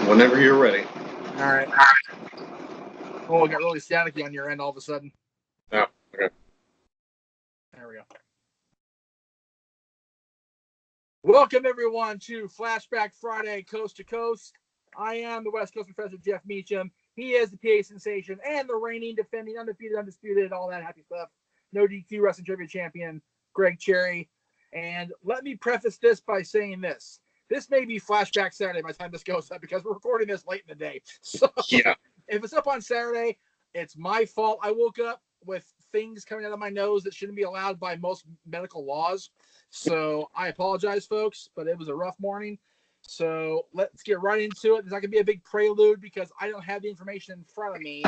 Whenever you're ready. All right. Oh, it got really staticky on your end all of a sudden. Oh, okay. There we go. Welcome, everyone, to Flashback Friday, Coast to Coast. I am the West Coast Professor Jeff Meacham. He is the PA sensation and the reigning, defending, undefeated, undisputed, all that happy stuff. No DQ Wrestling Trivia Champion, Greg Cherry. And let me preface this by saying this. This may be Flashback Saturday by the time this goes up because we're recording this late in the day. So yeah. If it's up on Saturday, it's my fault. I woke up with things coming out of my nose that shouldn't be allowed by most medical laws. So I apologize, folks, but it was a rough morning. So let's get right into it. There's not going to be a big prelude because I don't have the information in front of me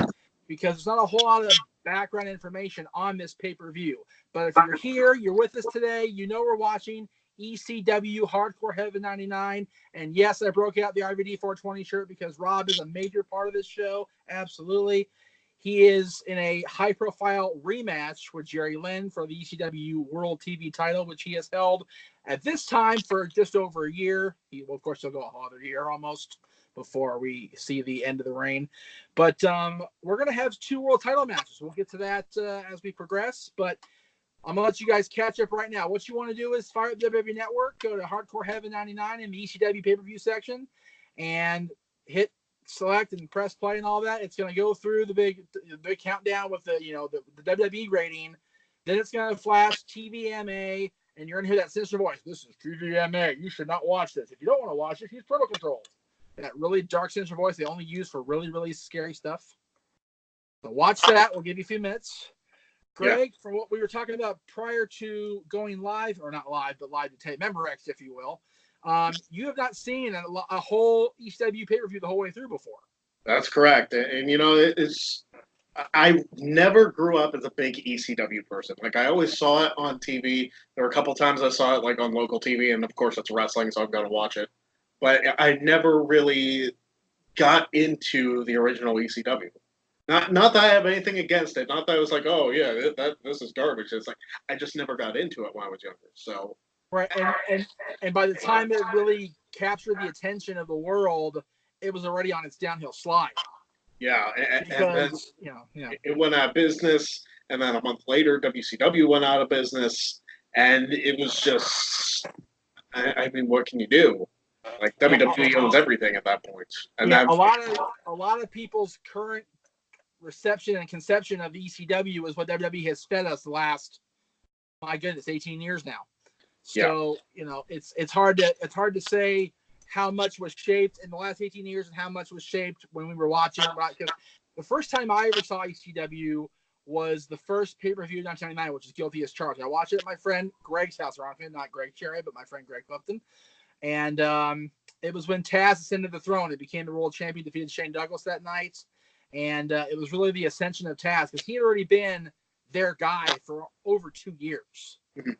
because there's not a whole lot of background information on this pay-per-view. But if you're here, you're with us today, you know we're watching ECW Hardcore Heaven 99. And yes, I broke out the RVD 420 shirt because Rob is a major part of this show. Absolutely. He is in a high-profile rematch with Jerry Lynn for the ECW World TV title, which he has held at this time for just over a year. He will, of course, he'll go another year almost before we see the end of the reign. But we're going to have 2 world title matches. We'll get to that as we progress. But I'm going to let you guys catch up right now. What you want to do is fire up the WWE Network, go to Hardcore Heaven 99 in the ECW pay-per-view section, and hit select and press play and all that. It's going to go through the big countdown with the WWE rating. Then it's going to flash TVMA, and you're going to hear that sinister voice. This is TVMA. You should not watch this. If you don't want to watch it, use parental control. That really dark sinister voice they only use for really, really scary stuff. So watch that. We'll give you a few minutes. Greg, from what we were talking about prior to going live, or not live, but live to tape, Memorex, if you will, you have not seen a whole ECW pay-per-view the whole way through before. That's correct. And I never grew up as a big ECW person. Like, I always saw it on TV. There were a couple times I saw it, like, on local TV, and, of course, it's wrestling, so I'm going to watch it. But I never really got into the original ECW. Not that I have anything against it. Not that I was like, oh, yeah, this is garbage. It's like, I just never got into it when I was younger. So... Right, and by the time it really captured the attention of the world, it was already on its downhill slide. Yeah, because, and then it went out of business, and then a month later, WCW went out of business, and it was just, I mean, what can you do? Like, WWE owns everything at that point. And a lot of people's current reception and conception of ECW is what WWE has fed us the last, my goodness, 18 years now. So, it's hard to say how much was shaped in the last 18 years and how much was shaped when we were watching. Because the first time I ever saw ECW was the first pay-per-view in 1999, which is Guilty as Charged. I watched it at my friend Greg's house, not Greg Cherry, but my friend Greg Buffton. And it was when Tazz ascended the throne. It became the world champion, defeated Shane Douglas that night. And it was really the ascension of Tazz because he had already been their guy for over 2 years. Mm-hmm.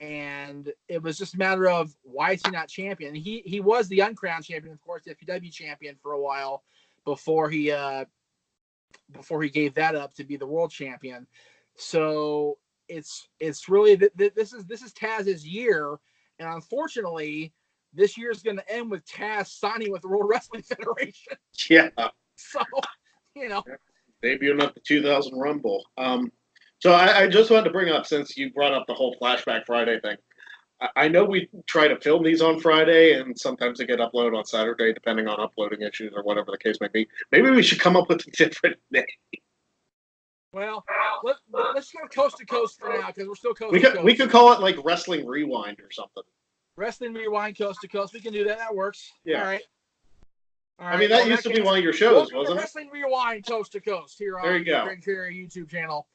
And it was just a matter of why is he not champion? And he was the uncrowned champion, of course, the FPW champion for a while before he gave that up to be the world champion. So it's really this is Tazz's year, and unfortunately, this year is going to end with Tazz signing with the World Wrestling Federation. Yeah. So debuting at the 2000 Rumble. So I just wanted to bring up, since you brought up the whole Flashback Friday thing, I know we try to film these on Friday, and sometimes they get uploaded on Saturday, depending on uploading issues or whatever the case may be. Maybe we should come up with a different name. Well, let's go coast to coast for now, because we're still coast to coast. We could call it, like, Wrestling Rewind or something. Wrestling Rewind coast to coast. We can do that. That works. Yeah. All right. I mean, that used to be one of your shows, wasn't it? Wrestling Rewind coast to coast here on the Greg Cherry YouTube channel.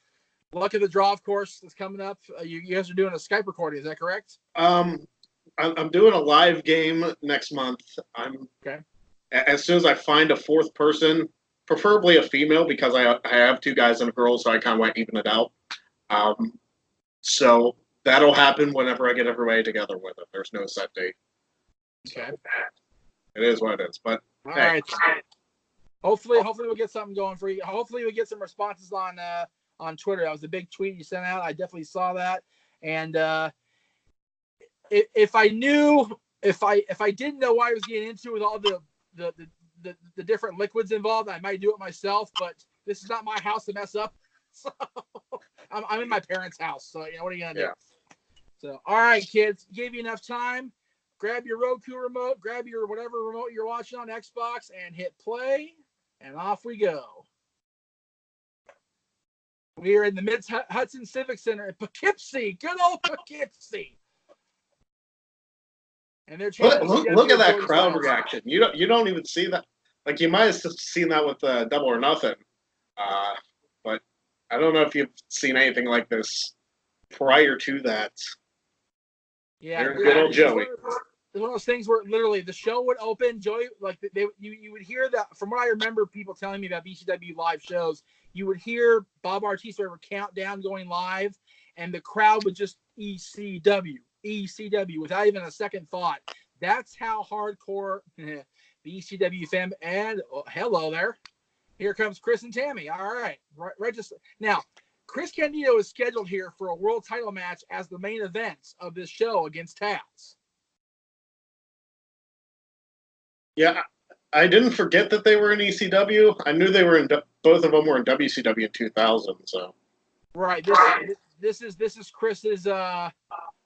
Luck of the Draw, of course, is coming up. You guys are doing a Skype recording, is that correct? I'm doing a live game next month. Okay. As soon as I find a fourth person, preferably a female, because I have 2 guys and a girl, so I kind of want to even it out. So that'll happen whenever I get everybody together with it. There's no set date. Okay. It is what it is. But all right. Hopefully we'll get something going for you. Hopefully we'll get some responses on Twitter. That was a big tweet you sent out. I definitely saw that. And if I didn't know what I was getting into with all the the different liquids involved. I might do it myself, but this is not my house to mess up. So I'm in my parents' house. So what are you gonna do? So all right, kids, give you enough time. Grab your Roku remote, grab your whatever remote you're watching on Xbox, and hit play, and off we go. We are in the Mid Hudson Civic Center in Poughkeepsie, good old Poughkeepsie. And they're look at that crowd reaction. You don't even see that. Like, you might have seen that with Double or Nothing, but I don't know if you've seen anything like this prior to that. Yeah, good old Joey. It's one of those things where literally the show would open. Joey, like you would hear that. From what I remember, people telling me about ECW live shows, you would hear Bob Artista recount down going live, and the crowd would just ECW without even a second thought. That's how hardcore the ECW fan. And hello there, here comes Chris and Tammy. All right, right. Just now, Chris Candido is scheduled here for a world title match as the main event of this show against Tazz. Yeah, I didn't forget that they were in ECW. I knew they were in both of them were in WCW in 2000. So right, this is Chris's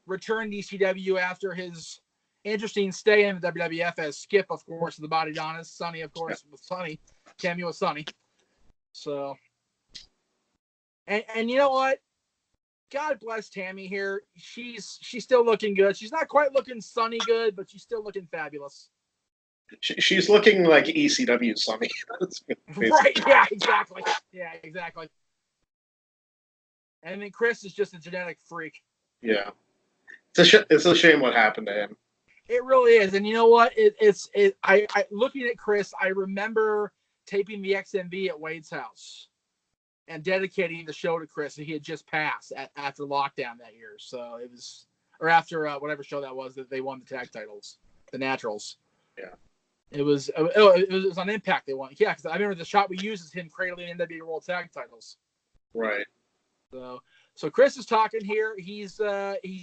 return to ECW after his interesting stay in the WWF as Skip, of course, the Body Donis, Sonny, of course, with Sonny, cameo with Sonny. So, and you know what? God bless Tammy here. She's still looking good. She's not quite looking Sonny good, but she's still looking fabulous. She's looking like ECW Sonny. Right, yeah, exactly. Yeah, exactly. And then Chris is just a genetic freak. Yeah. It's a shame what happened to him. It really is. And you know what? I looking at Chris, I remember taping the XMV at Wade's house and dedicating the show to Chris, and he had just passed after lockdown that year. So it was, or after whatever show that was that they won the tag titles, the Naturals. Yeah. It was on Impact they won. Yeah, because I remember the shot we used is him cradling NWA World Tag Titles. Right. So Chris is talking here. He's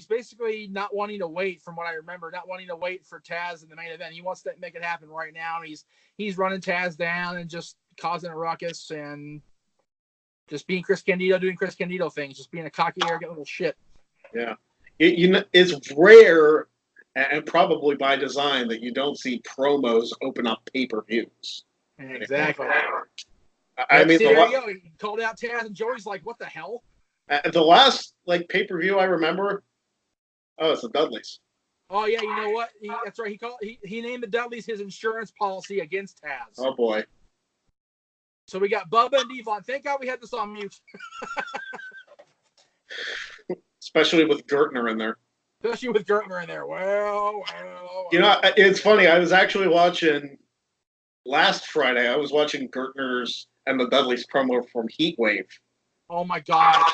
basically not wanting to wait, from what I remember, not wanting to wait for Tazz in the main event. He wants to make it happen right now. He's running Tazz down and just causing a ruckus and just being Chris Candido, doing Chris Candido things, just being a cocky, arrogant little shit. Yeah. It's rare, and probably by design, that you don't see promos open up pay-per-views. Exactly. I mean, there you go. He called out Tazz, and Joey's like, "What the hell?" The last pay-per-view I remember, it's the Dudleys. Oh yeah, you know what? That's right. He named the Dudleys his insurance policy against Tazz. Oh boy. So we got Bubba and Devon. Thank God we had this on mute. Especially with Gertner in there. Well. You know, it's funny. I was actually watching last Friday. I was watching Gertner's and the Dudleys promo from Heatwave. Oh my God!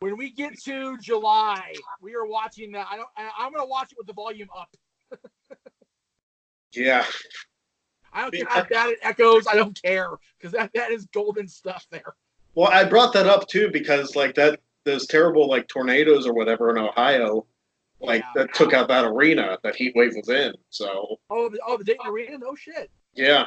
When we get to July, we are watching that. I'm gonna watch it with the volume up. Yeah. I don't care how bad it echoes. I don't care, because that is golden stuff there. Well, I brought that up too because those terrible tornadoes or whatever in Ohio, that took out that arena that Heatwave was in. So. The Dayton Arena? No shit. Yeah.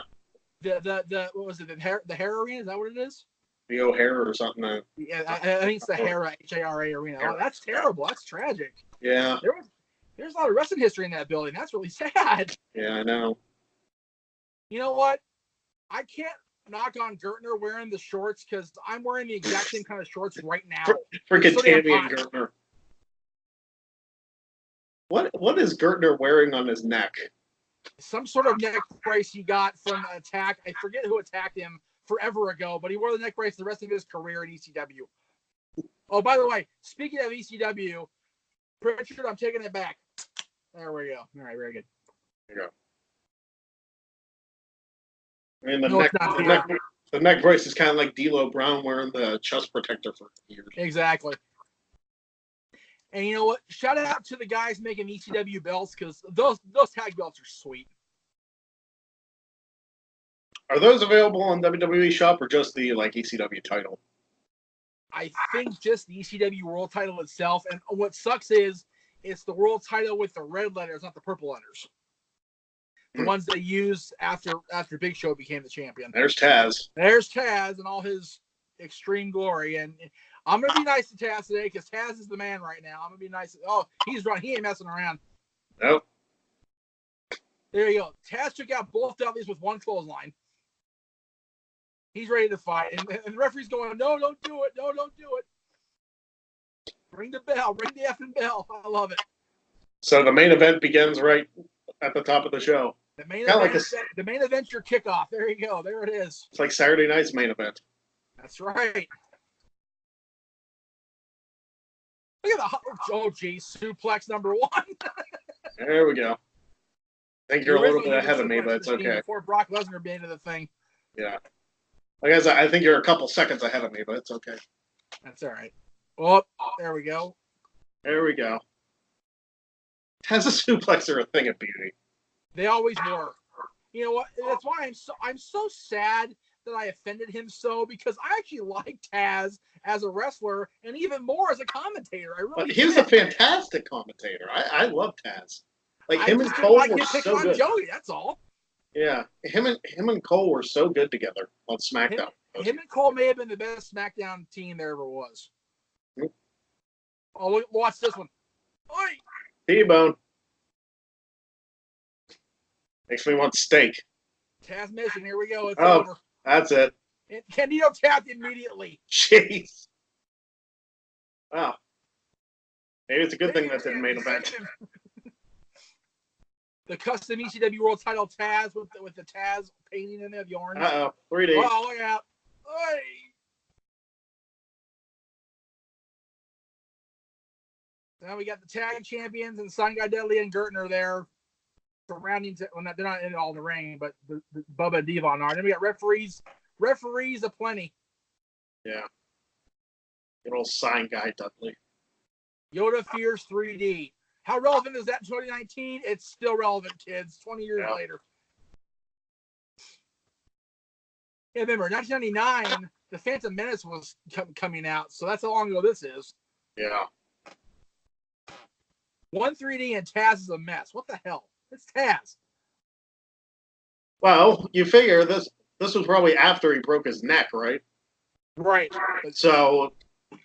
The what was it? The Hara Arena? Is that what it is? The O'Hara or something. Yeah, I think it's the Hara HARA Arena. Oh, that's terrible. That's tragic. Yeah. There's a lot of wrestling history in that building. That's really sad. Yeah, I know. You know what? I can't knock on Gertner wearing the shorts because I'm wearing the exact same kind of shorts right now. Freaking Tammy and Gertner. What is Gertner wearing on his neck? Some sort of neck brace he got from an attack. I forget who attacked him forever ago, but he wore the neck brace the rest of his career in ECW. Oh, by the way, speaking of ECW, Pritchard, I'm taking it back. There we go. All right, very good. There you go. I mean, the neck brace is kind of like D'Lo Brown wearing the chest protector for years. Exactly. And you know what? Shout out to the guys making ECW belts, because those tag belts are sweet. Are those available on WWE Shop or just the ECW title? I think just the ECW World title itself. And what sucks is it's the World title with the red letters, not the purple letters. The ones they used after Big Show became the champion. There's Tazz. There's Tazz in all his extreme glory. And I'm going to be nice to Tazz today because Tazz is the man right now. I'm going to be nice. Oh, he's running. He ain't messing around. Nope. There you go. Tazz took out both Dudleys with one clothesline. He's ready to fight. And the referee's going, no, don't do it. No, don't do it. Ring the bell. Ring the effing bell. I love it. So the main event begins right at the top of the show. The main event's your kickoff. There you go. There it is. It's like Saturday night's main event. That's right. Look at geez, suplex number 1. There we go. I think you're a little bit ahead of me, but it's okay. Before Brock Lesnar being into the thing. Yeah. I think you're a couple seconds ahead of me, but it's okay. That's all right. Well, there we go. There we go. Tazz's suplex are a thing of beauty. They always were. You know what? That's why I'm so sad that I offended him so, because I actually like Tazz as a wrestler and even more as a commentator. I really. But he was a fantastic commentator. I love Tazz. Like him and Cole were so good. Joey, that's all. Yeah, him and Cole were so good together on SmackDown. Him and Cole may have been the best SmackDown team there ever was. Mm-hmm. Oh, watch this one. Oi! T-bone. Makes me want steak. Tazz mission. Here we go. It's over. That's it. And Candido tapped immediately. Jeez. Wow. Maybe it's a good thing that didn't main event. The custom ECW World Title Tazz with the Tazz painting in there, the orange. 3D. Oh, look out. Oi. Now we got the tag champions and Sun Guy Dudley and Gertner there. Surrounding, well, they're not in all the ring, but the Bubba and Devon are. Then we got referees aplenty. Yeah. Good old Sign Guy Dudley. Yoda Fears 3D. How relevant is that in 2019? It's still relevant, kids. 20 years later. Yeah, remember, 1999, The Phantom Menace was coming out, so that's how long ago this is. Yeah. 1-3D and Tazz is a mess. What the hell? It's Tazz. Well, you figure this was probably after he broke his neck, right? Right. So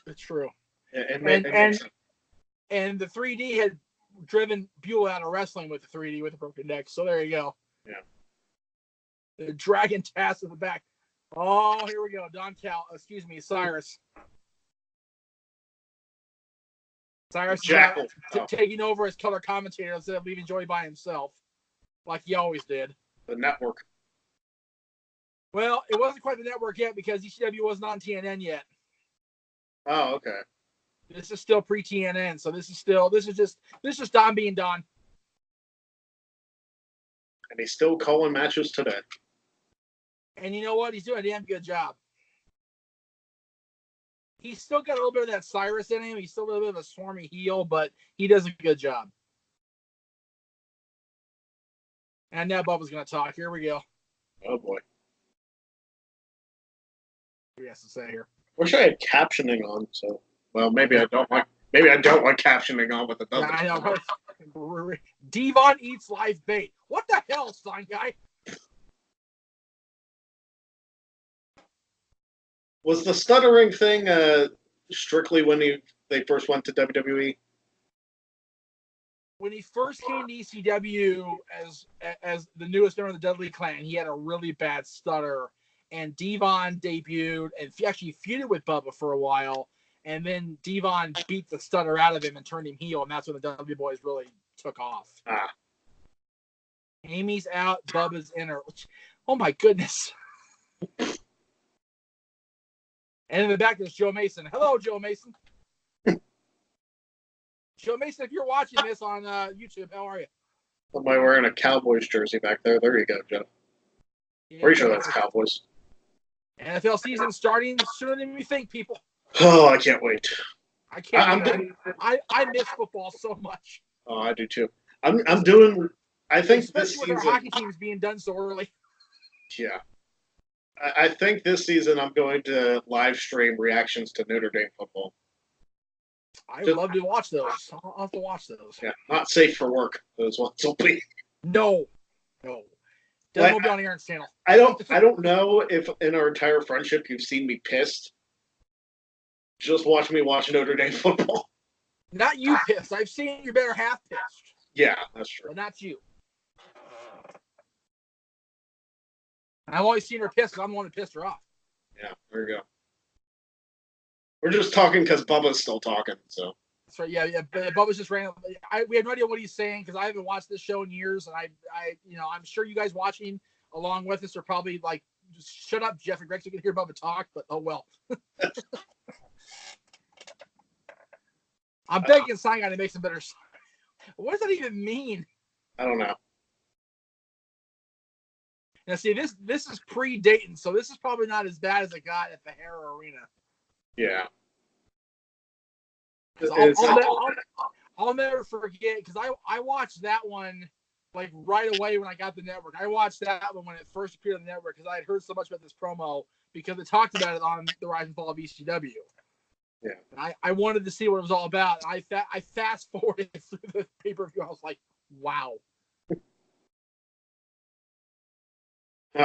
it's true. And the 3D had driven Buell out of wrestling with the 3D with a broken neck. So there you go. Yeah. The Dragon Tazz in the back. Oh, here we go. Cyrus. Cyrus Jackal. Taking over as color commentator instead of leaving Joey by himself, like he always did. The network. Well, it wasn't quite the network yet because ECW wasn't on TNN yet. Oh, okay. This is still pre-TNN, so this is just Don being Don. And he's still calling matches today. And you know what? He's doing a damn good job. He's still got a little bit of that Cyrus in him. He's still a little bit of a swarmy heel, but he does a good job. And now Bubba's going to talk. Here we go. Oh, boy. What he has to say here. Wish I had captioning on, so... Well, maybe I don't like captioning on with the doesn't. I know. Devon eats live bait. What the hell, son guy? Was the stuttering thing strictly when they first went to WWE? When he first came to ECW as the newest member of the Dudley Clan, he had a really bad stutter. And Devon debuted and actually feuded with Bubba for a while. And then Devon beat the stutter out of him and turned him heel. And that's when the Dudley Boys really took off. Amy's out, Bubba's in her. Oh, my goodness. And in the back, there's Joe Mason. Hello, Joe Mason. Joe Mason, if you're watching this on YouTube, how are you? Somebody wearing a Cowboys jersey back there. There you go, Joe. Yeah, pretty sure that's Cowboys. NFL season starting sooner than we think, people. Oh, I can't wait. I can't. I miss football so much. Oh, I do too. I'm doing. I think especially this with season. Our hockey teams being done so early. Yeah. I think this season I'm going to live stream reactions to Notre Dame football. I would love to watch those. I'll have to watch those. Yeah, not safe for work. Those ones will be. No. No. Like, Doesn't be on Aaron's channel. I don't know if in our entire friendship you've seen me pissed. Just watch me watch Notre Dame football. Not you pissed. I've seen you better half pissed. Yeah, that's true. But not you. I've always seen her pissed because I'm the one that pissed her off. Yeah, there you go. We're just talking because Bubba's still talking, so. So yeah. Bubba's just random. We have no idea what he's saying because I haven't watched this show in years, and I'm sure you guys watching along with us are probably like, just shut up, Jeff and Greg, so you can hear Bubba talk. But oh well. I'm begging Sign Guy to make some better. What does that even mean? I don't know. Now see, this is pre-Dayton, so this is probably not as bad as it got at the Hara Arena. Yeah. I'll never forget because I watched that one like right away when I got the network. I watched that one when it first appeared on the network because I had heard so much about this promo because it talked about it on the Rise and Fall of ECW. Yeah. And I wanted to see what it was all about. I fast forwarded through the pay-per-view. I was like, wow.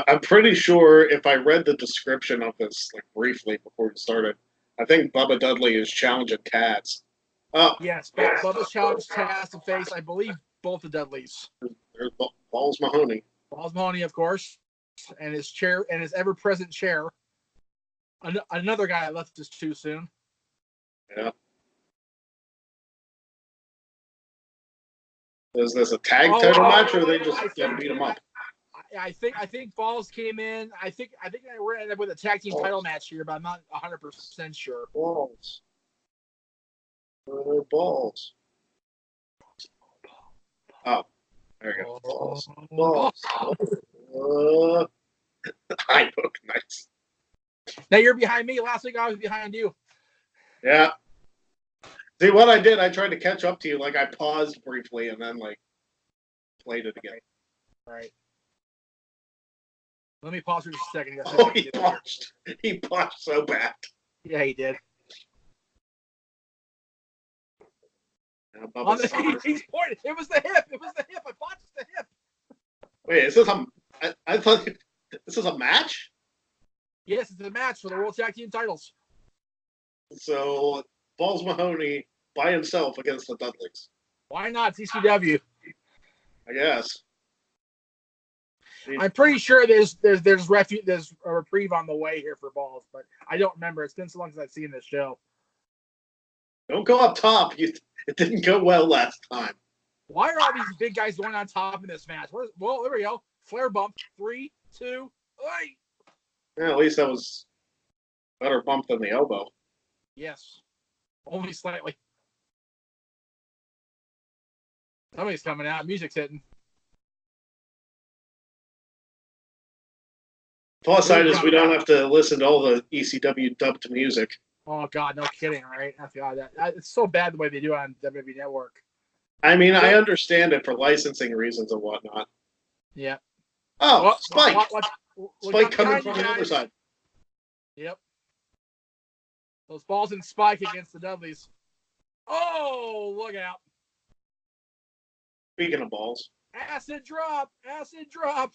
I'm pretty sure if I read the description of this like briefly before we started, I think Bubba Dudley is challenging Tazz. Oh. Yes, Bubba's challenged Tazz to face, I believe, both the Dudleys. There's Balls Mahoney. Balls Mahoney, of course, and his chair and his ever-present chair. Another guy that left us too soon. Yeah. Is this a tag title match, or they just beat him up? I think Balls came in. I think we're ended up with a tag team title match here, but I'm not 100% sure. Balls. Balls. Oh, there you go. Balls. High hook, nice. Now you're behind me. Last week I was behind you. Yeah. See what I did? I tried to catch up to you. Like I paused briefly and then like played it again. Right. Let me pause for just a second. Oh, he paused. He paused so bad. Yeah, he did. He's pointing. It was the hip. It was the hip. I botched the hip. Wait, is this I thought this is a match? Yes, it's a match for the World Tag Team titles. So Balls Mahoney by himself against the Dudleys. Why not? It's ECW. I guess. I'm pretty sure there's a reprieve on the way here for Balls, but I don't remember. It's been so long since I've seen this show. Don't go up top. It didn't go well last time. Why are all these big guys going on top in this match? Well, there we go. Flare bump. 3, 2, 8. Yeah, at least that was a better bump than the elbow. Yes. Only slightly. Somebody's coming out. Music's hitting. Plus side is we don't have to listen to all the ECW dubbed music. Oh, God, no kidding, right? I forgot that. It's so bad the way they do it on WWE Network. I mean, I understand it for licensing reasons and whatnot. Yeah. Oh, Spike! Spike coming from the other side. Yep. Those Balls and Spike against the Dudleys. Oh, look out. Speaking of balls. Acid drop. Acid drop.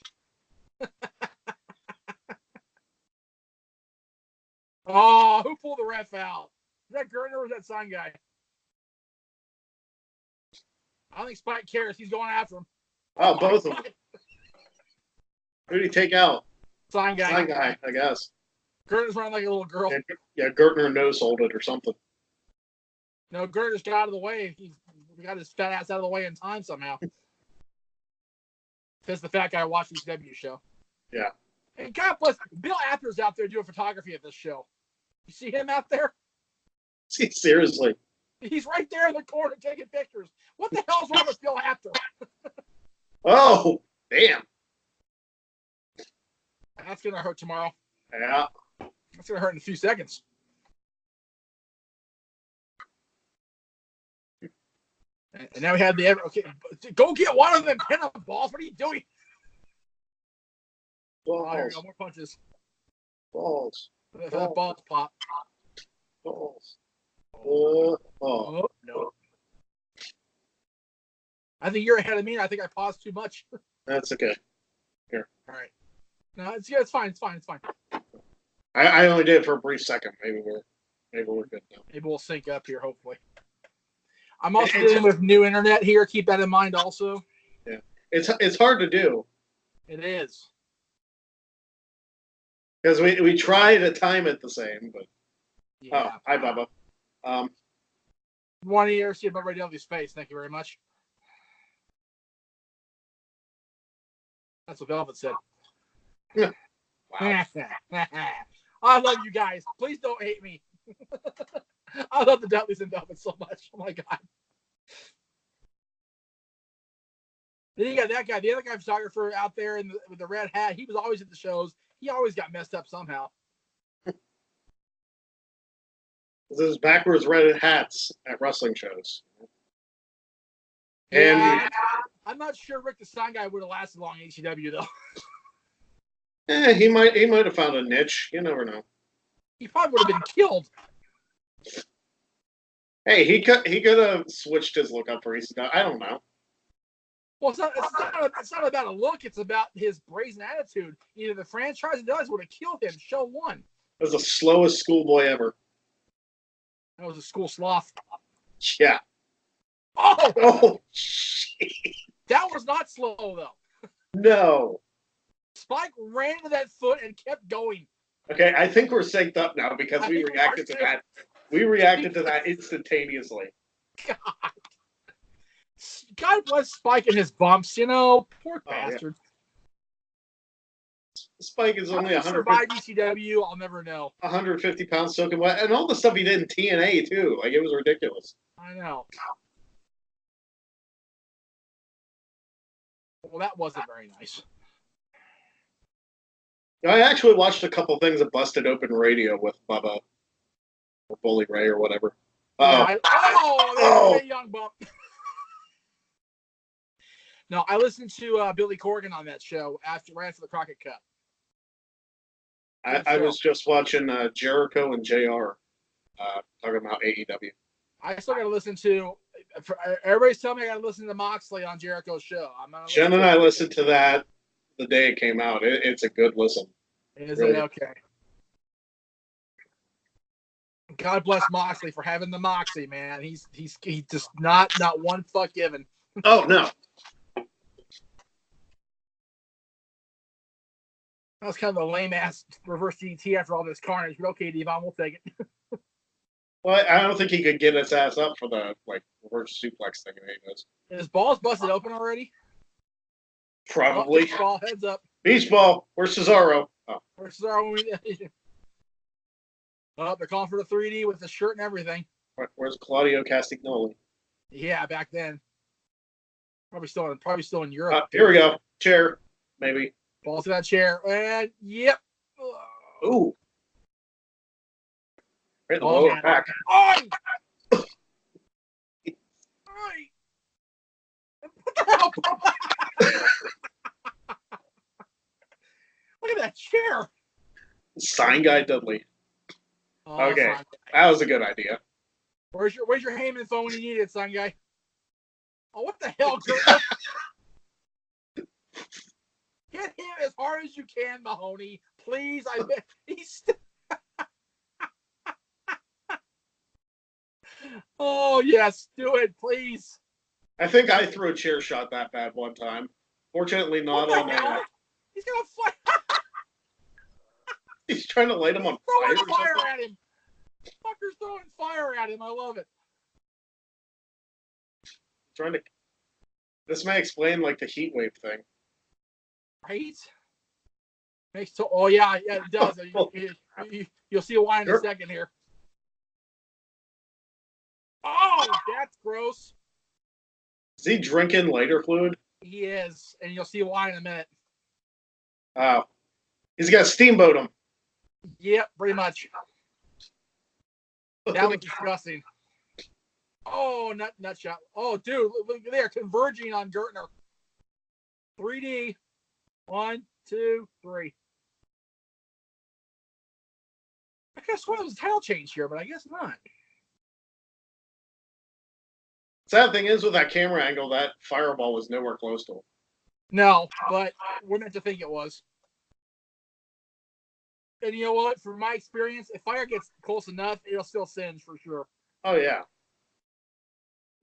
Oh, who pulled the ref out? Is that Gertner or is that Sign Guy? I don't think Spike cares. He's going after him. Oh, both of them. Who did he take out? Sign Guy. Sign Guy, I guess. Gertner's running like a little girl. Yeah, Gertner no-sold it or something. No, Gertner's got out of the way. He got his fat ass out of the way in time somehow. Because the fat guy watched the ECW show. Yeah. And God bless, Bill Apter's out there doing photography at this show. You see him out there? Seriously. He's right there in the corner taking pictures. What the hell's wrong with Bill Apter? Oh, damn. That's going to hurt tomorrow. Yeah. That's going to hurt in a few seconds. And now we have the... Okay, go get one of them pin up balls. What are you doing? Balls. Oh, there we go. More punches. Balls. That balls pop. Balls. Oh, no. I think you're ahead of me. I think I paused too much. That's okay. No, it's good. It's fine. It's fine. It's fine. I only did it for a brief second. Maybe we're good now. Maybe we'll sync up here. Hopefully. I'm also dealing with new internet here. Keep that in mind, also. Yeah, it's hard to do. It is. Because we try to time it the same, but yeah. Oh, hi Bubba. One ear, see Buh Buh Ray Dudley's face. Thank you very much. That's what Velvet said. Wow. I love you guys. Please don't hate me. I love the Dudleys and Velvet so much. Oh my god. Then you got that guy, the other guy photographer out there with the red hat. He was always at the shows. He always got messed up somehow. Those backwards red hats at wrestling shows. Yeah, And I'm not sure Rick the Sign Guy would have lasted long in ECW though. he might have found a niche. You never know. He probably would have been killed. Hey, he could have switched his look up for ECW. I don't know. Well, it's not about a look. It's about his brazen attitude. Either the franchise or does would have killed him. Show one. It was the slowest schoolboy ever. That was a school sloth. Yeah. Oh, shit. That was not slow though. No. Spike ran to that foot and kept going. Okay, I think we're synced up now because we reacted to that. We reacted to that instantaneously. God bless Spike and his bumps, you know. Poor bastard. Yeah. Spike is only 100. Survived ECW, I'll never know. 150 pounds soaking wet, and all the stuff he did in TNA too. Like it was ridiculous. I know. Well, that wasn't very nice. I actually watched a couple things of Busted Open Radio with Bubba or Bully Ray or whatever. Yeah, there's a young bump. No, I listened to Billy Corgan on that show right after the Crockett Cup. I was just watching Jericho and JR talking about AEW. I still got to listen to. Everybody's telling me I got to listen to Moxley on Jericho's show. Jen and I listened to that the day it came out. It's a good listen. Is really? It okay? God bless Moxley for having the Moxie, man. He's just not one fuck given. Oh no. That was kind of a lame ass reverse DDT after all this carnage, but okay, Devon, we'll take it. Well, I don't think he could get his ass up for the reverse suplex thing he does. His balls busted open already? Probably. Oh, beach ball, heads up. Beach ball. Where's Cesaro? Oh. Where's Cesaro? Oh, they're calling for the 3D with the shirt and everything. Where's Claudio Castagnoli? Yeah, back then. Probably still in Europe. Here we go. Chair, maybe. Balls to that chair. And yep. Ooh. Right in the lower back. Oi! Oi! What the hell? Look at that chair. Sign guy Dudley. Oh, okay, that was a good idea. Where's your Heyman phone when you need it, son guy? Oh, what the hell, girl? Hit him as hard as you can, Mahoney. Please, I bet he's. Oh yes, do it, please. I think I threw a chair shot that bad one time. Fortunately, not on air. He's gonna fly. He's trying to light him on fire. Throwing fire at him. Fucker's throwing fire at him. I love it. This may explain the heat wave thing. Right? Oh yeah, it does. You'll see why in a second here. Oh, that's gross. Is he drinking lighter fluid? He is, and you'll see why in a minute. Oh, he's got to steamboat him. Yep, pretty much. That was disgusting. Oh, nut shot. Oh, dude, look, they're converging on Gertner. 3D. 1, 2, 3. I guess there was a title change here, but I guess not. Sad thing is, with that camera angle, that fireball was nowhere close to him. No, but we're meant to think it was. And you know what? From my experience, if fire gets close enough, it'll still singe for sure. Oh yeah.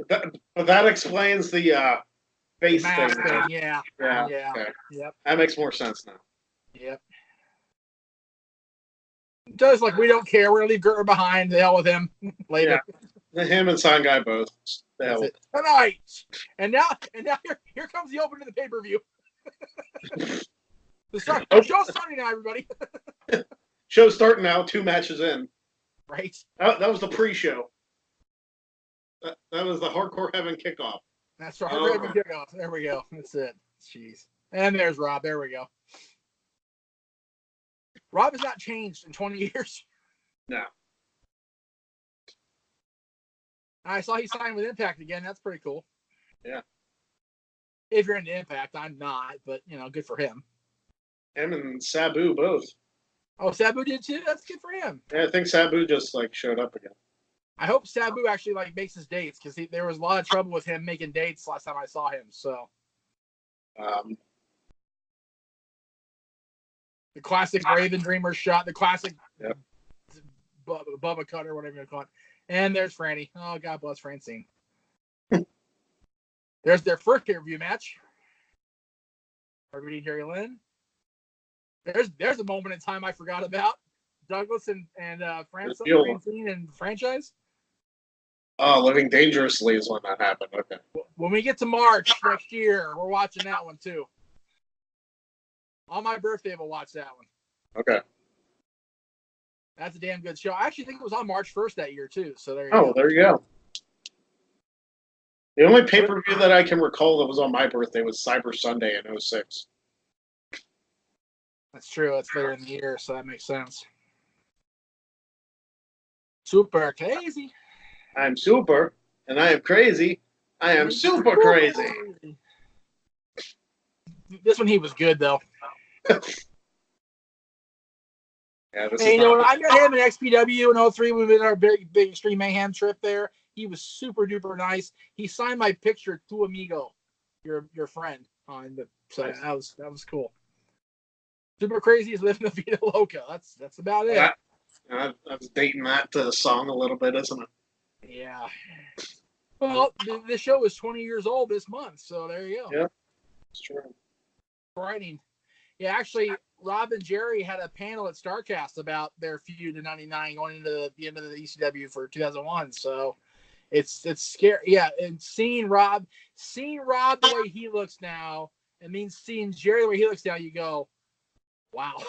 But that explains the face Mask thing. thing, yeah. Yeah. Okay. Yep. That makes more sense now. Yep. Just like we don't care. We're gonna leave Gertler behind. The hell with him later. Yeah. Him and Sign Guy both. The hell. Tonight. And now here comes the opening of the pay-per-view. The show's starting now, everybody. Show's starting now, 2 matches in. Right. That was the pre-show. That was the Hardcore Heaven kickoff. That's right. Hardcore Heaven kickoff. There we go. That's it. Jeez. And there's Rob. There we go. Rob has not changed in 20 years. No. I saw he signed with Impact again. That's pretty cool. Yeah. If you're into Impact, I'm not, but good for him. Him and Sabu both. Oh, Sabu did too? That's good for him. Yeah, I think Sabu just showed up again. I hope Sabu actually makes his dates because there was a lot of trouble with him making dates last time I saw him. So. The classic Raven Dreamer shot, the classic Bubba Cutter, whatever you call it. And there's Franny. Oh, God bless Francine. There's their first pay-per-view match. Jerry Lynn. There's a moment in time I forgot about. Douglas and Francine and Franchise. Oh, Living Dangerously is when that happened. Okay. When we get to March next year, we're watching that one too. On my birthday, we'll watch that one. Okay. That's a damn good show. I actually think it was on March 1st that year too. So there you go. Oh, there you go. The only pay-per-view that I can recall that was on my birthday was Cyber Sunday in 06. That's true. It's later in the year, so that makes sense. Super crazy. I'm super, and I am crazy. I am super crazy. This one he was good though. Yeah, hey, I met him in XPW in 03. We did our big Extreme Mayhem trip there. He was super duper nice. He signed my picture, Tu Amigo, your friend, on the. So nice. that was cool. Super crazy is living the Vida Loca. That's about it. I was dating that to the song a little bit, isn't it? Yeah. Well, the show is 20 years old this month, so there you go. Yeah, it's true. Writing. Yeah, actually, Rob and Jerry had a panel at StarCast about their feud in '99 going into the end of the ECW for 2001. So it's scary. Yeah, and seeing Rob the way he looks now, and means seeing Jerry the way he looks now, you go, wow.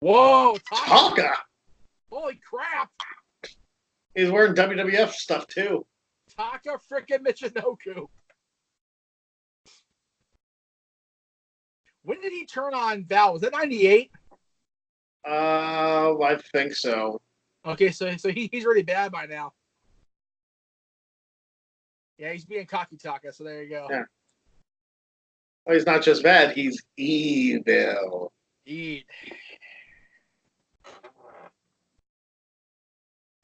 Whoa, Taka! Holy crap! He's wearing WWF stuff too. Taka frickin' Michinoku. When did he turn on Val? Was that 98? I think so. Okay, so he's really bad by now. Yeah, he's being cocky Taka, so there you go. Yeah. Well, he's not just bad, he's evil. Eat.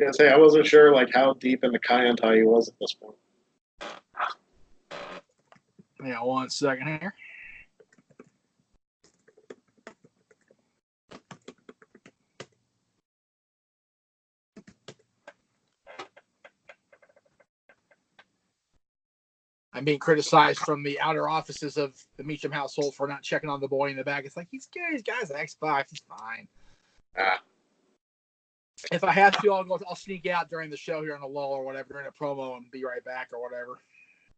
Yeah, say I wasn't sure how deep into Kaientai he was at this point. Yeah, 1 second here. I'm being criticized from the outer offices of the Meacham household for not checking on the boy in the back. It's like, he's good. He's got his Xbox. He's fine. If I have to, I'll sneak out during the show here on a lull or whatever, during a promo, and be right back or whatever.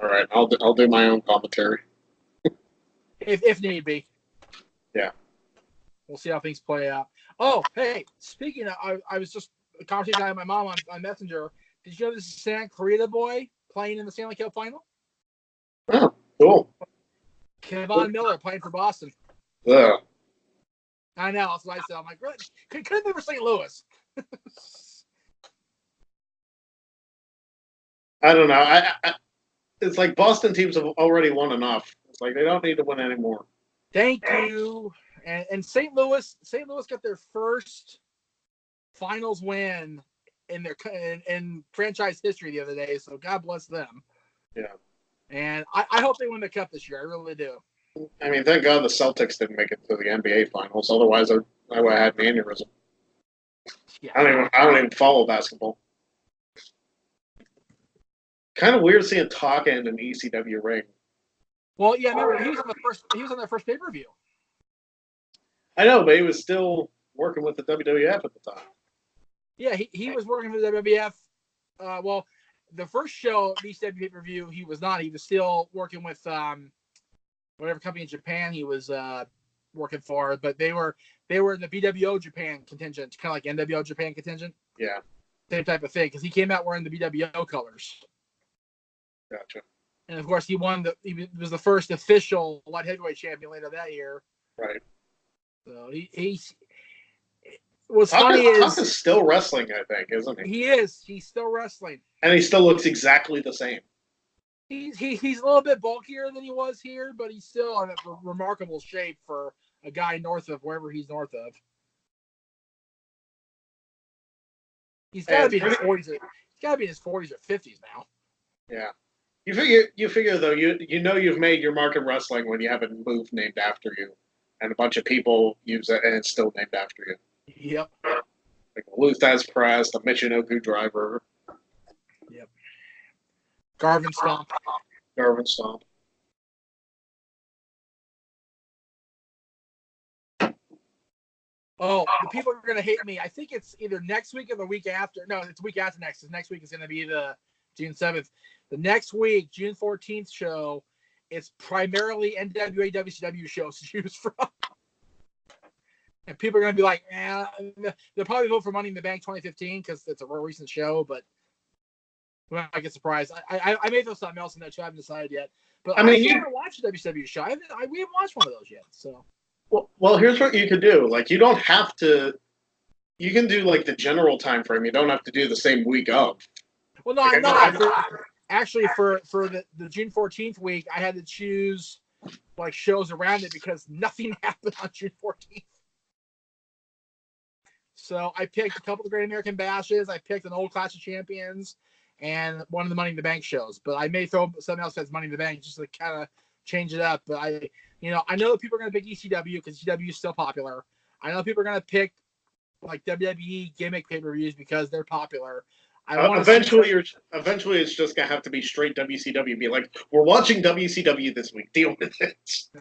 All right, I'll do my own commentary. if need be. Yeah. We'll see how things play out. Oh, hey, speaking of, I was just a conversation I had with my mom on Messenger. Did you know this is Santa Clarita boy playing in the Stanley Cup final? Oh, cool. Kevon Miller playing for Boston. Yeah. I know. That's what I said. I'm like, really? Could have been for St. Louis. I don't know. I it's like Boston teams have already won enough. It's like they don't need to win anymore. Thank you. And St. Louis got their first finals win in their in franchise history the other day. So God bless them. Yeah. And I hope they win the cup this year. I really do. I mean, thank God the Celtics didn't make it to the NBA finals. Otherwise, I would have had an aneurysm. Yeah. I don't even follow basketball. Kind of weird seeing Taka in an ECW ring. Well, yeah, remember he was on the first pay-per-view. I know, but he was still working with the WWF at the time. Yeah, he was working for the WWF. Well, the first show, the ECW pay-per-view, he was not. He was still working with whatever company in Japan he was working for. But they were in the BWO Japan contingent, kind of like NWO Japan contingent. Yeah. Same type of thing, because he came out wearing the BWO colors. Gotcha. And of course, he was the first official light heavyweight champion later that year. Right. So he what's funny is Taka's still wrestling, I think, isn't he? He is. He's still wrestling. And he still looks exactly the same. He's a little bit bulkier than he was here, but he's still in a remarkable shape for a guy north of wherever he's north of. He's got to be in his 40s. He's got to be in his 40s or 50s now. Yeah. You figure though, you know you've made your mark in wrestling when you have a move named after you, and a bunch of people use it, and it's still named after you. Yep. Like the Tazz press, the Michinoku driver. Yep. Garvin Stomp. Garvin Stomp. Oh, the people are going to hate me. I think it's either next week or the week after. No, it's the week after next. Next week is going to be the June 7th. The next week, June 14th show, it's primarily NWA WCW shows to choose from. And people are going to be like, they'll probably vote for Money in the Bank 2015 because it's a real recent show, but I get surprised. I may throw something else in there too. I haven't decided yet. But I mean, you haven't watched a WCW show. We haven't watched one of those yet. So. Well, here's what you could do. Like, you don't have to. You can do like the general time frame. You don't have to do the same week of. Well, no, I'm not. Actually, for the June 14th week, I had to choose like shows around it because nothing happened on June 14th. So I picked a couple of Great American Bashes. I picked an old Clash of Champions and one of the Money in the Bank shows. But I may throw something else that's Money in the Bank just to kind of change it up. But I know that people are going to pick ECW because ECW is still popular. I know people are going to pick like WWE gimmick pay-per-views because they're popular. Eventually it's just going to have to be straight WCW. Be like, we're watching WCW this week. Deal with it.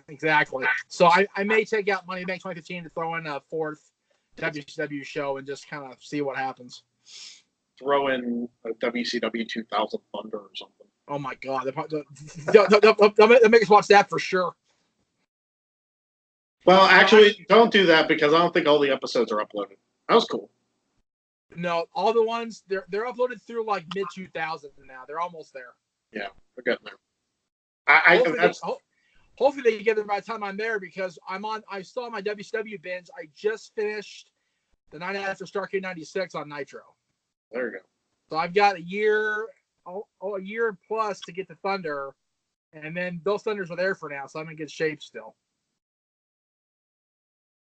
Exactly. So I may take out Money in the Bank 2015 to throw in a fourth WCW show and just kind of see what happens. Throw in a WCW 2000 Thunder or something. Oh my God! They'll make us watch that for sure. Well, actually, don't do that because I don't think all the episodes are uploaded. That was cool. No, all the ones they're uploaded through like mid 2000s now. They're almost there. Yeah, we're getting there. Hopefully they get there by the time I'm there because I'm still on my WCW binge. I just finished the night after Starrcade '96 on Nitro. There you go. So I've got a year plus to get to Thunder, and then those Thunders are there for now, so I'm in good shape still.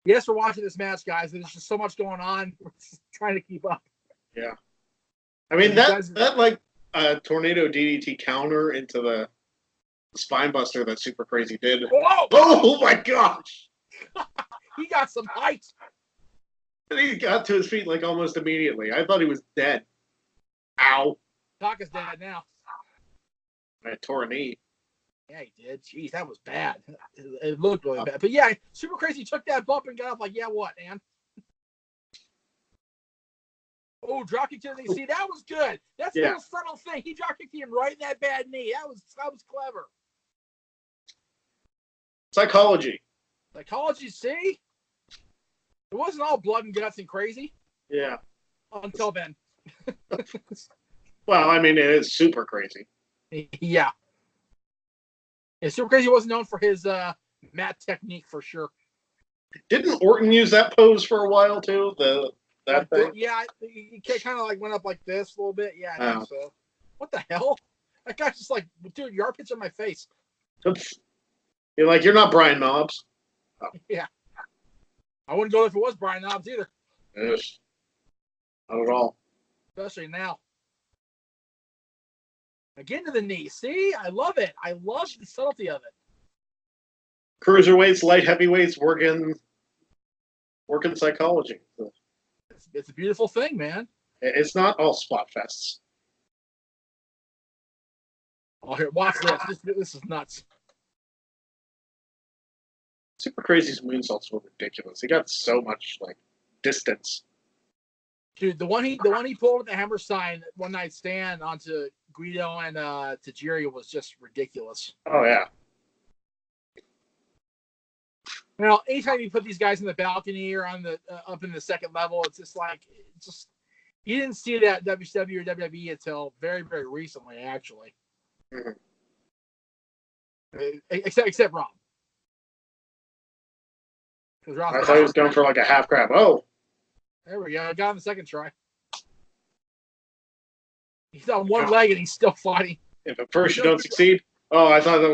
Yes, we're watching this match, guys. There's just so much going on. We're just trying to keep up. Yeah. I mean, that like tornado DDT counter into the spine buster that Super Crazy did. Whoa! Oh my gosh! He got some height. And he got to his feet like almost immediately. I thought he was dead. Ow. Taka's dead now. I tore a knee. Yeah, he did. Jeez, that was bad. It looked really bad. But yeah, Super Crazy took that bump and got up like, yeah, what, man? Oh, dropkick to the knee. See, that was good. That's a little subtle thing. He dropkicked him right in that bad knee. That was clever. Psychology. Psychology, see? It wasn't all blood and guts and crazy. Yeah. Until then. Well, I mean, it is Super Crazy. Yeah. Yeah, Super Crazy wasn't known for his mat technique for sure. Didn't Orton use that pose for a while too? That thing? Yeah, he kind of like went up like this a little bit. Yeah, I think so. What the hell? That guy's just like, dude, your armpits on my face. You're like, you're not Brian Knobbs. Oh. Yeah. I wouldn't go there if it was Brian Knobbs either. Yes. Not at all. Especially now. Again to the knee. See? I love it. I love the subtlety of it. Cruiserweights, light heavyweights working Work in psychology. It's a beautiful thing, man. It's not all spot fests. Oh, here, watch this. This is nuts. Super Crazy's moonsaults were ridiculous. He got so much like distance. Dude, the one he pulled with the hammer sign one night stand onto Guido and Tajiri was just ridiculous. Oh yeah. Now, anytime you put these guys in the balcony or on the up in the second level, it's just like you didn't see that WCW or WWE until very, very recently, actually. Mm-hmm. Except Rob. I thought he was going for like a half grab. Oh, there we go. Got him the second try. He's on one leg and he's still fighting. If at first you don't succeed, I thought he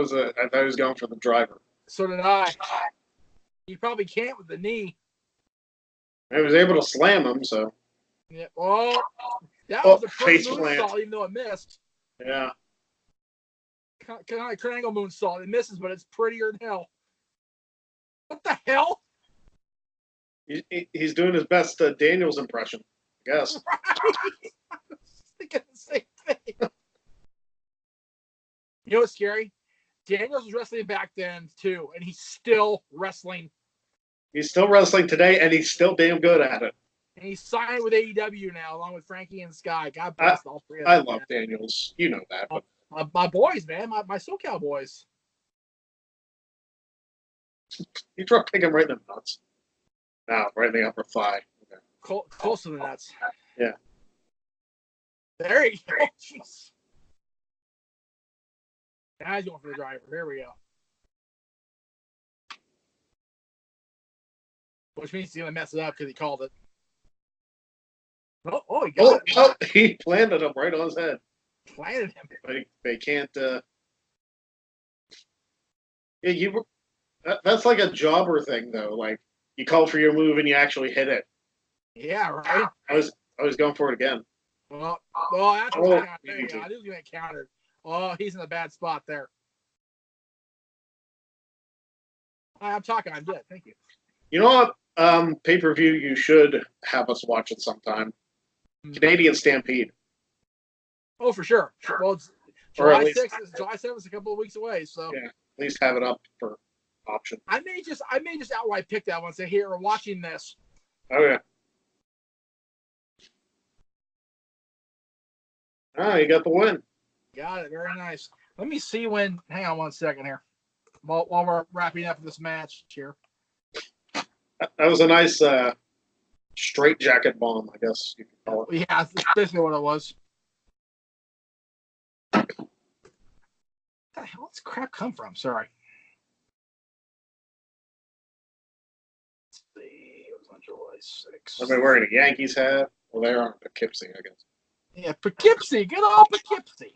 was going for the driver. So did I. He probably can't with the knee. I was able to slam him, so. Yeah. Oh, that was a face moonsault, even though it missed. Yeah. Kind of triangle moonsault. It misses, but it's prettier than hell. What the hell? He's doing his best Daniels impression, I guess. Right? I was thinking the same thing. You know what's scary? Daniels was wrestling back then, too, and he's still wrestling. He's still wrestling today, and he's still damn good at it. And he's signed with AEW now, along with Frankie and Sky. God bless all three of them. I love Daniels. You know that. But... My boys, man. My SoCal boys. He dropped kick him right in the nuts. Now, right in the upper thigh. Okay. Close to the nuts. Yeah. There you go. Jeez. Now he's going for the driver. There we go. Which means he's going to mess it up because he called it. Oh, he got it. Oh, he planted him right on his head. Planted him. But they can't. Yeah, that's like a jobber thing, though. Like, you call for your move and you actually hit it. Yeah, right. I was going for it again. Well, that's what I think. I knew he was going to get countered. Oh, he's in a bad spot there. I'm talking. I'm dead. Thank you. You know what? Pay-per-view you should have us watch it sometime. Canadian Stampede. Oh, for sure. Well, it's July 6th. July 7th is a couple of weeks away. So yeah, at least have it up for option. I may just outright pick that one and say, here, we're watching this. Oh, yeah. You got the win. Got it. Very nice. Let me see when. Hang on one second here. While we're wrapping up this match here. That was a nice straight jacket bomb, I guess you could call it. Yeah, that's basically what it was. Where the hell does crap come from? Sorry. Let's see. It was on July 6th. Are they wearing a Yankees hat? Well, they're on Poughkeepsie, I guess. Yeah, Poughkeepsie. Good old Poughkeepsie.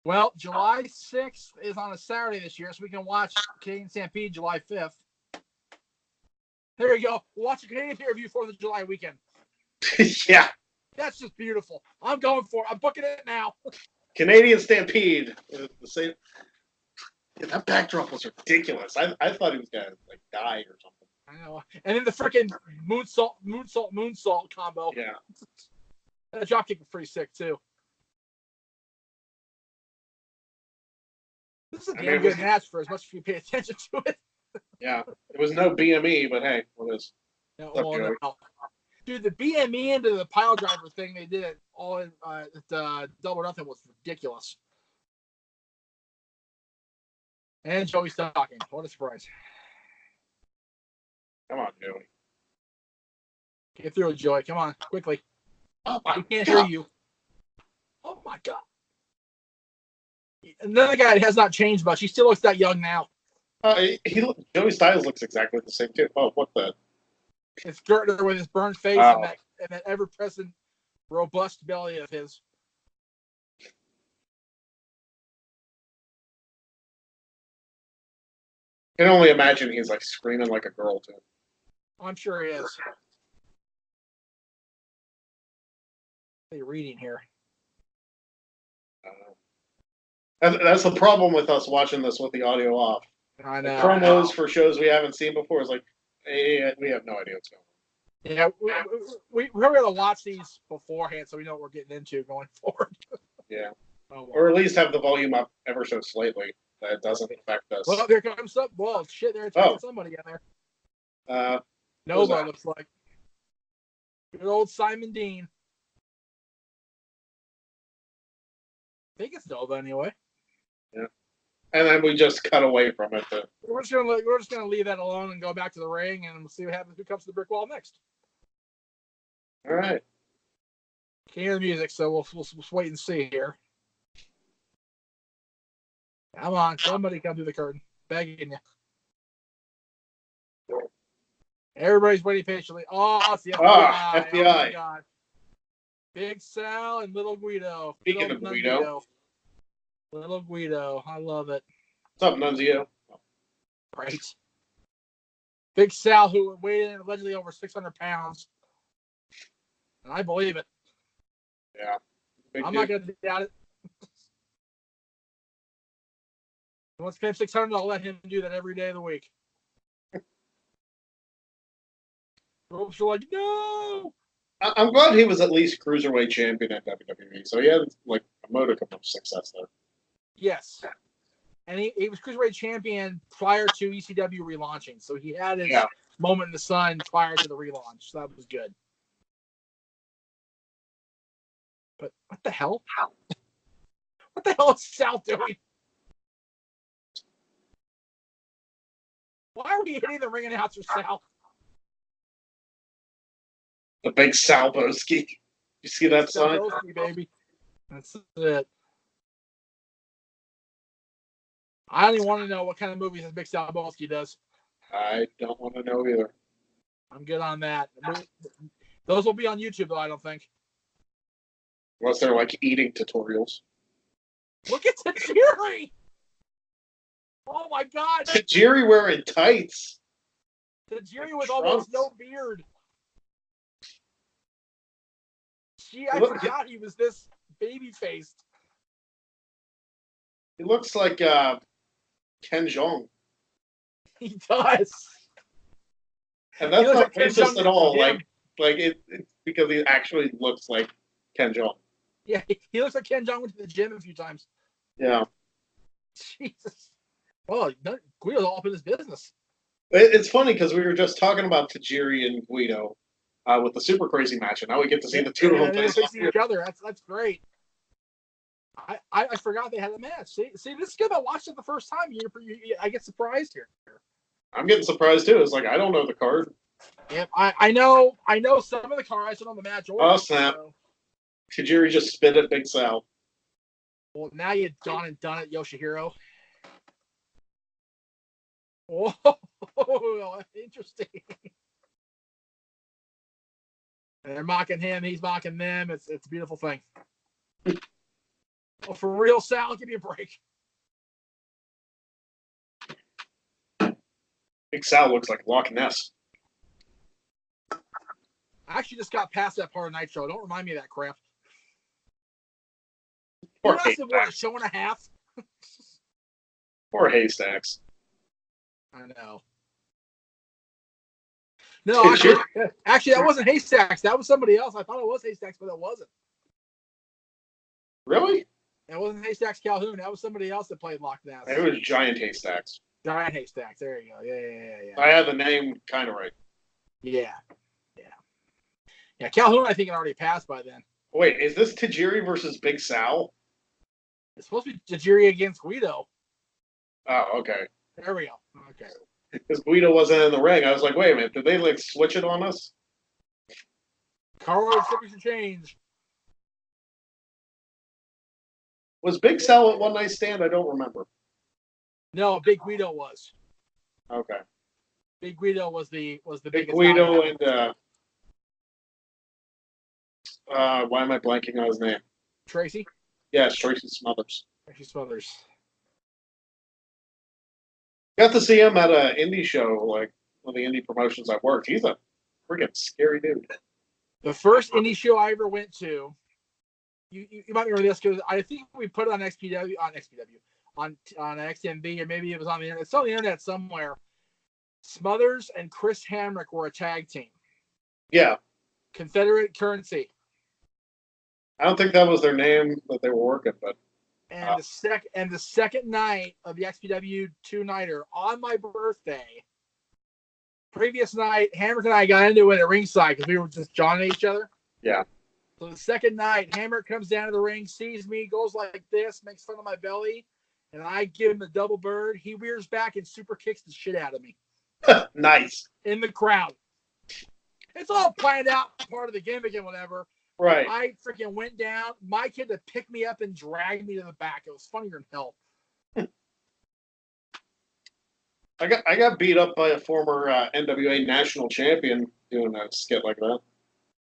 Well, July 6th is on a Saturday this year, so we can watch Canadian Stampede July 5th. There you go. Watch a Canadian pay-per-view 4th of July weekend. Yeah. That's just beautiful. I'm going for it. I'm booking it now. Canadian Stampede. The same. Yeah, that backdrop was ridiculous. I thought he was going to like die or something. I know. And then the freaking moonsault combo. Yeah. That dropkick was pretty sick, too. This is a damn good match for as much as you pay attention to it. Yeah. It was no BME, but hey, what is? No. Dude, the BME into the pile driver thing they did it all in Double or Nothing was ridiculous. And Joey's talking. What a surprise. Come on, Joey. Get through it, Joey. Come on, quickly. Oh my we can't hear you. Oh my God. Another guy has not changed much. He still looks that young now. Joey Styles looks exactly the same too. Oh, what the? It's Gertner with his burned face and that ever-present robust belly of his. I can only imagine he's like screaming like a girl too. I'm sure he is. What are you reading here? That's the problem with us watching this with the audio off. I know. The promos for shows we haven't seen before is like, We have no idea what's going on. Yeah, we're going to watch these beforehand so we know what we're getting into going forward. Yeah. Oh, well. Or at least have the volume up ever so slightly. That doesn't affect us. Well, there comes some. Well, shit, they're attacking somebody in there. Nova looks like. Good old Simon Dean. I think it's Nova anyway. Yeah. And then we just cut away from it. We're just gonna leave that alone and go back to the ring, and we'll see what happens. Who comes to the brick wall next? All right. Can't hear the music, so we'll wait and see here. Come on, somebody come through the curtain, begging you. Everybody's waiting patiently. Oh, it's the FBI. FBI. Oh my God. Big Sal and Little Guido. Speaking of Guido. Little Guido. I love it. What's up, Nunzio? Right. Big Sal, who weighed in allegedly over 600 pounds. And I believe it. Yeah. I'm not going to doubt it. He wants to pay him 600, I'll let him do that every day of the week. Ropes are like, no! I'm glad he was at least Cruiserweight champion at WWE, so he had like a modicum of success there. Yes. And he was Cruiserweight champion prior to ECW relaunching, so he had his moment in the sun prior to the relaunch, so that was good. But what the hell? What the hell is Sal doing? Why are we hitting the ring announcer, Sal? The big Salboski. You see that sign? Salboski, baby. That's it. I don't even want to know what kind of movies this big Salboski does. I don't want to know either. I'm good on that. Those will be on YouTube, though, I don't think. Unless they're like eating tutorials. Look at Tajiri! Oh my God! Tajiri wearing tights. Tajiri with almost no beard. I forgot he was this baby-faced. He looks like Ken Jeong. He does. And that's not racist at all. Like it's because he actually looks like Ken Jeong. Yeah, he looks like Ken Jeong went to the gym a few times. Yeah. Jesus. Well, Guido's all up in his business. It's funny because we were just talking about Tajiri and Guido with the Super Crazy match, and now we get to see the two of them face each other. That's great. I forgot they had a match. See, this is good. I watched it the first time. I get surprised here. I'm getting surprised too. It's like I don't know the card. Yep, I know some of the cards. I don't know the match order. Oh snap! So. Tajiri just spit at Big Sal. Well, now you've gone and done it, Yoshihiro. Oh, interesting. And they're mocking him. He's mocking them. It's a beautiful thing. Oh, for real, Sal, give me a break. Big Sal looks like Loch Ness. I actually just got past that part of Nitro. Don't remind me of that crap. Poor a show and a half. Poor Haystacks. I know. No, actually, that wasn't Haystacks. That was somebody else. I thought it was Haystacks, but it wasn't. Really? That wasn't Haystacks Calhoun. That was somebody else that played Loch Ness. It was Giant Haystacks. Giant Haystacks. There you go. Yeah. I had the name kind of right. Yeah. Calhoun, I think, had already passed by then. Wait, is this Tajiri versus Big Sal? It's supposed to be Tajiri against Guido. Oh, okay. There we go. Okay. Because Guido wasn't in the ring. I was like, wait a minute, did they like switch it on us? Carlos should change. Was Big Sal at One Night Stand? I don't remember. No, Big Guido was. Okay. Big Guido was the Big Guido and why am I blanking on his name? Tracy? Yes, Tracy Smothers. Tracy Smothers. Got to see him at an indie show, like one of the indie promotions I worked. He's a freaking scary dude. The first indie show I ever went to, you might remember this because I think we put it on XPW, on XTMV, or maybe it was on the internet. It's on the internet somewhere. Smothers and Chris Hamrick were a tag team. Yeah. Confederate Currency. I don't think that was their name that they were working, but. And the second night of the XPW 2-nighter on my birthday, previous night, Hamrick and I got into it at ringside because we were just jawing at each other. Yeah. So the second night, Hamrick comes down to the ring, sees me, goes like this, makes fun of my belly, and I give him the double bird. He rears back and super kicks the shit out of me. Nice. In the crowd. It's all planned out, part of the gimmick and whatever. Right. I freaking went down. My kid to pick me up and drag me to the back. It was funnier than hell. I got beat up by a former NWA national champion doing a skit like that.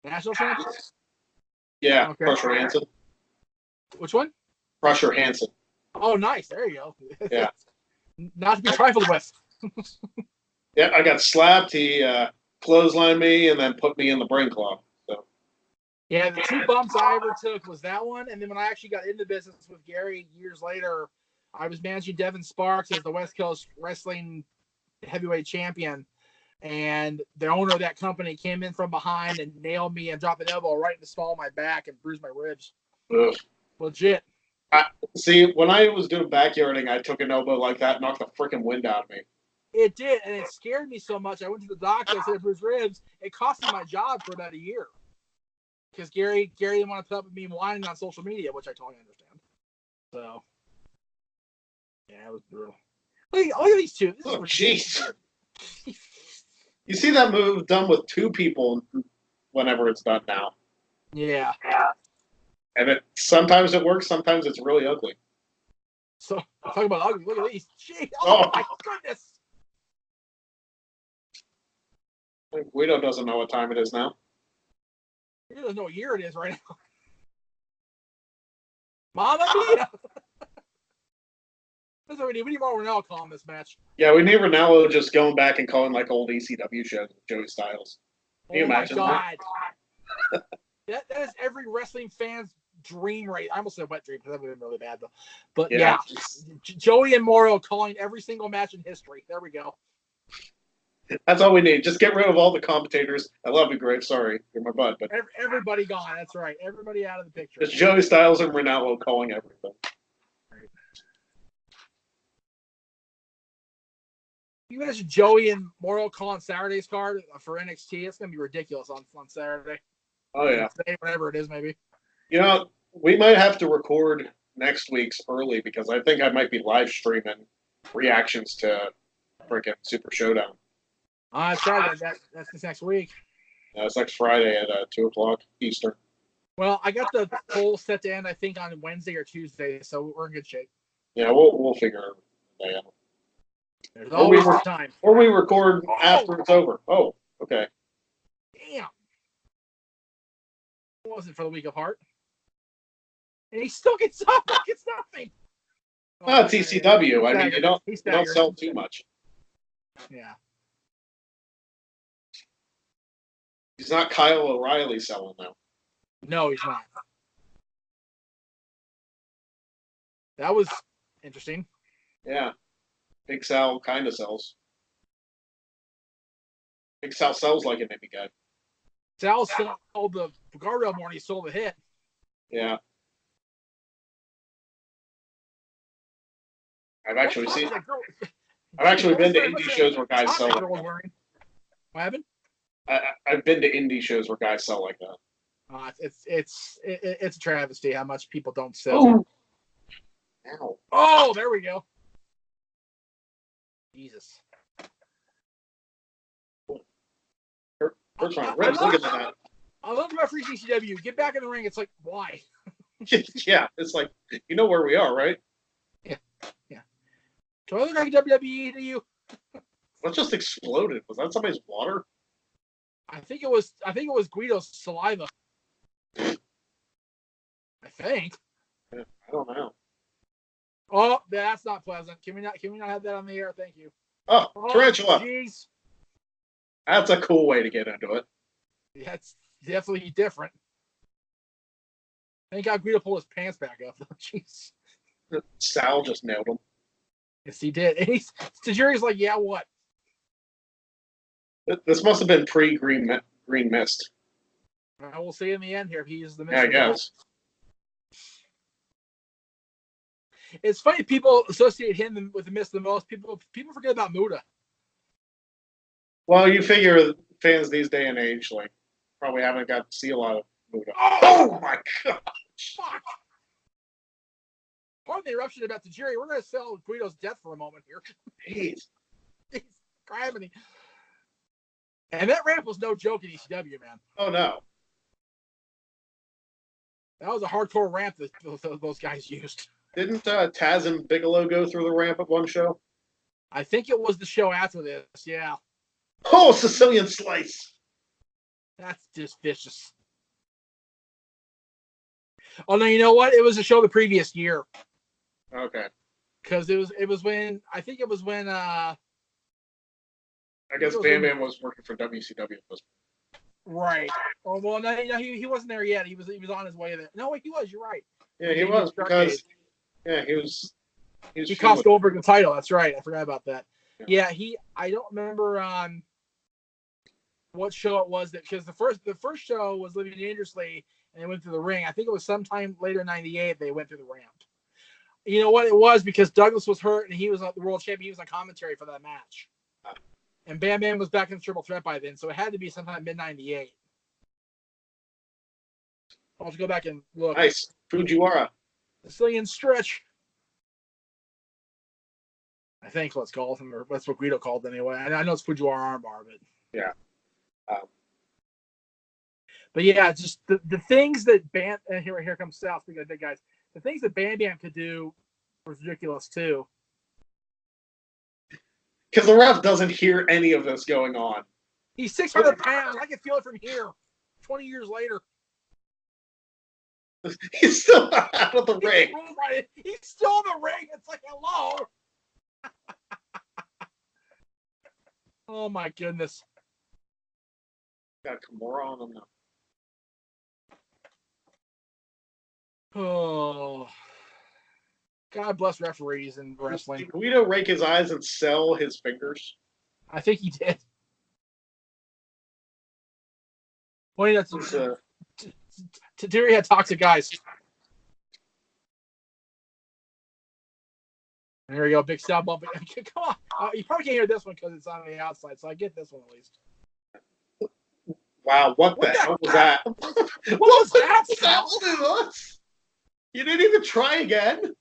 National champion? Yeah, Okay. Crusher Hansen. Which one? Crusher Hansen. Oh, nice. There you go. Yeah. Not to be trifled with. Yeah, I got slapped. He clotheslined me and then put me in the brain claw. So. Yeah, the 2 bumps I ever took was that one. And then when I actually got into business with Gary years later, I was managing Devin Sparks as the West Coast Wrestling Heavyweight Champion. And the owner of that company came in from behind and nailed me and dropped an elbow right in the small of my back and bruised my ribs. Ugh. Legit. See, when I was doing backyarding, I took an elbow like that, knocked the freaking wind out of me. It did, and it scared me so much. I went to the doctor. I said bruised ribs. It cost me my job for about a year because Gary didn't want to put up with me whining on social media, which I totally understand. So, yeah, it was brutal. Look at these two. Oh, jeez. You see that move done with 2 people whenever it's done now. Yeah. And sometimes it works, sometimes it's really ugly. So, talking about ugly, look at these. Jeez. Oh, my goodness. Guido doesn't know what time it is now. He doesn't know what year it is right now. Mama mia! That's what we need. We need more Ronaldo calling this match. Yeah, we need Ronaldo just going back and calling like old ECW shows with Joey Styles. Can you imagine that? That is every wrestling fan's dream, right? I almost said wet dream because that would have been really bad, though. But yeah, Joey and Mauro calling every single match in history. There we go. That's all we need. Just get rid of all the commentators. I love you, Greg. Sorry, you're my bud. But everybody gone. That's right. Everybody out of the picture. Just Joey Styles and Ronaldo calling everything. Right. You imagine Joey and Mauro calling Saturday's card for NXT? It's going to be ridiculous on Saturday. Oh, yeah. Today, whatever it is, maybe. You know, we might have to record next week's early because I think I might be live streaming reactions to freaking Super Showdown. That's right. That's next week. It's next Friday at 2 o'clock Eastern. Well, I got the poll set to end, I think, on Wednesday or Tuesday, so we're in good shape. Yeah, we'll figure it out. There's always time. Or we record after it's over. Oh, okay. Damn. It wasn't for the week of heart. And he still gets up like it's nothing. Oh, it's ECW. I mean, you don't sell too much. Yeah. He's not Kyle O'Reilly selling though. No, he's not. That was interesting. Yeah. Big Sal kind of sells. Big Sal sells like an indie guy. Sal sold the guardrail more than he sold the hit. Yeah. I've actually been to indie shows where guys sell like that. What happened? I've been to indie shows where guys sell like that. It's a travesty how much people don't sell. Ow. Oh, there we go. Jesus. Hurts my ribs. Look at that. I love the referees ECW. Get back in the ring. It's like, why? Yeah, it's like, you know where we are, right? Yeah. Do I look like WWE to you? What just exploded? Was that somebody's water? I think it was Guido's saliva. I think. Yeah, I don't know. Oh, that's not pleasant. Can we not have that on the air? Thank you. Oh, tarantula. Jeez. That's a cool way to get into it. That's definitely different. Thank God Guido pulled his pants back up. Jeez. Sal just nailed him. Yes, he did. And Tajiri's like, yeah, what? This must have been pre-Green Green Mist. I will see in the end here if he uses the mist. Yeah, I guess. It's funny people associate him with the mist the most. People forget about Muda. Well, you figure fans these day and age like probably haven't got to see a lot of Buddha. Oh my god! Fuck! Pardon the interruption about Tajiri. We're going to sell Guido's death for a moment here. Jeez. Gravity. And that ramp was no joke in ECW, man. Oh no. That was a hardcore ramp that those guys used. Didn't Tazz and Bigelow go through the ramp at one show? I think it was the show after this. Yeah. Oh, Sicilian Slice. That's just vicious. Oh no, you know what? It was a show the previous year. Okay. Because it was when I guess Bam Bam was working for WCW. Right. Oh well, no, he wasn't there yet. He was on his way there. No, wait, he was. You're right. Yeah, he was because he was. He cost Goldberg the title. That's right. I forgot about that. Yeah, I don't remember what show it was because the first show was Living Dangerously and they went through the ring. I think it was sometime later in '98 they went through the ramp. You know what it was because Douglas was hurt and he was the world champion. He was on commentary for that match. And Bam Bam was back in the triple threat by then, so it had to be sometime mid-'98. I'll have to go back and look. Nice. Fujiwara. Sicilian Stretch. I think let's call him, or that's what Guido called anyway. I know it's Fujiwara armbar, but yeah. But yeah, just the things that Bam and here comes Sal. Speaking of big guys, the things that Bam Bam could do was ridiculous too. Because the ref doesn't hear any of this going on. He's 600 pounds. I can feel it from here. 20 years later. He's still out of the ring. He's still in the ring. It's like, hello. Oh, my goodness. Got Kimura on him now. Oh. God bless referees in wrestling. Did Guido rake his eyes and sell his fingers? I think he did. Well, that's Tajiri had toxic eyes. There we go, big Sal bumping. Come on, you probably can't hear this one because it's on the outside, so I get this one at least. Wow, what the hell was that? What was that? What? You didn't even try again.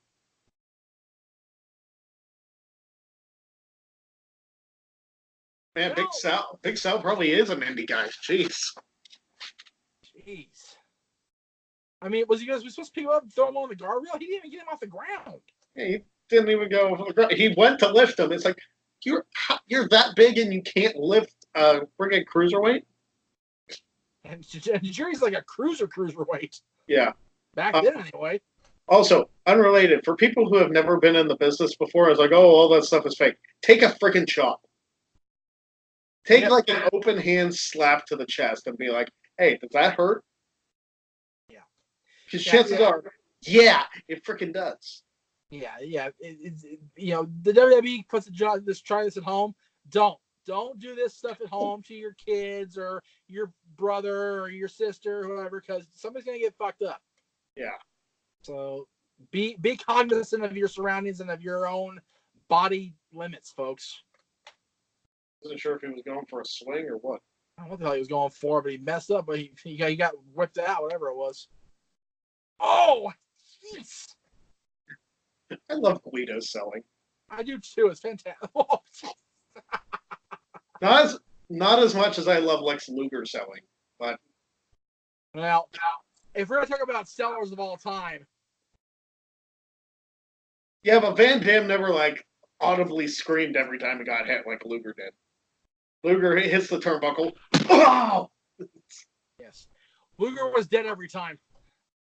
Man, No. Big Sal probably is an indie guy. Jeez. I mean, was he supposed to pick him up and throw him on the guardrail? He didn't even get him off the ground. Yeah, he didn't even go off the ground. He went to lift him. It's like you're that big and you can't lift a friggin' cruiserweight. And Jerry's like a cruiserweight. Yeah. Back then, anyway. Also, unrelated, for people who have never been in the business before, it's like, oh, all that stuff is fake. Take a freaking chop. Take like an open hand slap to the chest and be like, hey, does that hurt? Yeah. Because chances are, it freaking does. Yeah. The WWE puts let's try this at home. Don't do this stuff at home to your kids or your brother or your sister or whoever, because somebody's going to get fucked up. Yeah. So be cognizant of your surroundings and of your own body limits, folks. Wasn't sure if he was going for a swing or what. I don't know what the hell he was going for, but he messed up, but he got whipped out, whatever it was. Oh, jeez. I love Guido's selling. I do too. It's fantastic. Oh, not as much as I love Lex Luger selling, but well, if we're going to talk about sellers of all time. Yeah, but Van Dam never like audibly screamed every time he got hit like Luger did. Luger hits the turnbuckle. Oh! Yes. Luger was dead every time.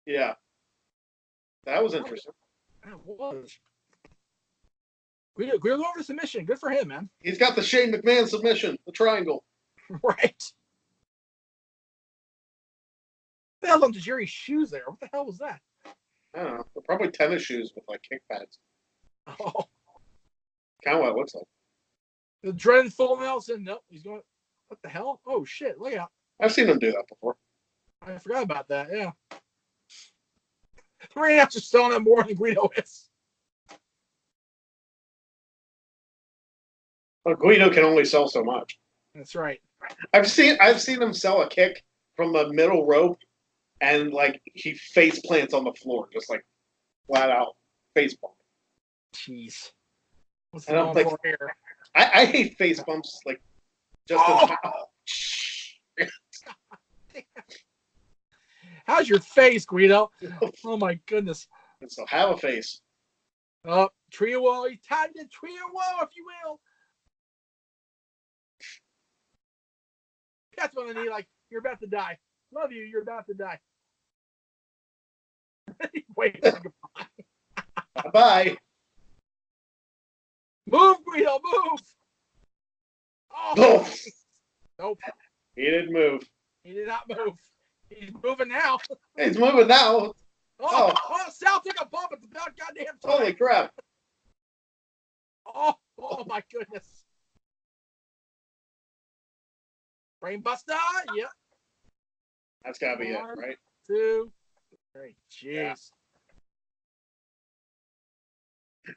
Yeah. That was interesting. That was. Guido over the submission. Good for him, man. He's got the Shane McMahon submission, the triangle. Right. What the hell's on Tajiri's shoes there? What the hell was that? I don't know. They're probably tennis shoes with like kick pads. Oh. Kind of what it looks like. The dreaded full Nelson. Nope, he's going. What the hell? Oh shit! Look out! I've seen him do that before. I forgot about that. Yeah. 3 ounces selling it more than Guido is. But Guido can only sell so much. That's right. I've seen him sell a kick from the middle rope, and like he face plants on the floor, just like flat out face bump. Jeez. What's And I'm going like, for here? I hate face bumps. Like just How's your face, Guido? Oh my goodness. And so have a face. Oh, trio wall. You tied the trio wall, if you will. That's what I need. Like, you're about to die. Love you. You're about to die. Wait. Bye bye. Move, Guido. Move. Oh. Oh. Nope. He didn't move. He did not move. He's moving now. He's moving now. Oh, Sal took a bump at the about goddamn time. Holy crap. Oh my goodness. Brainbuster, yep. That's gotta be it, right? 2, 3. Jeez. Yeah.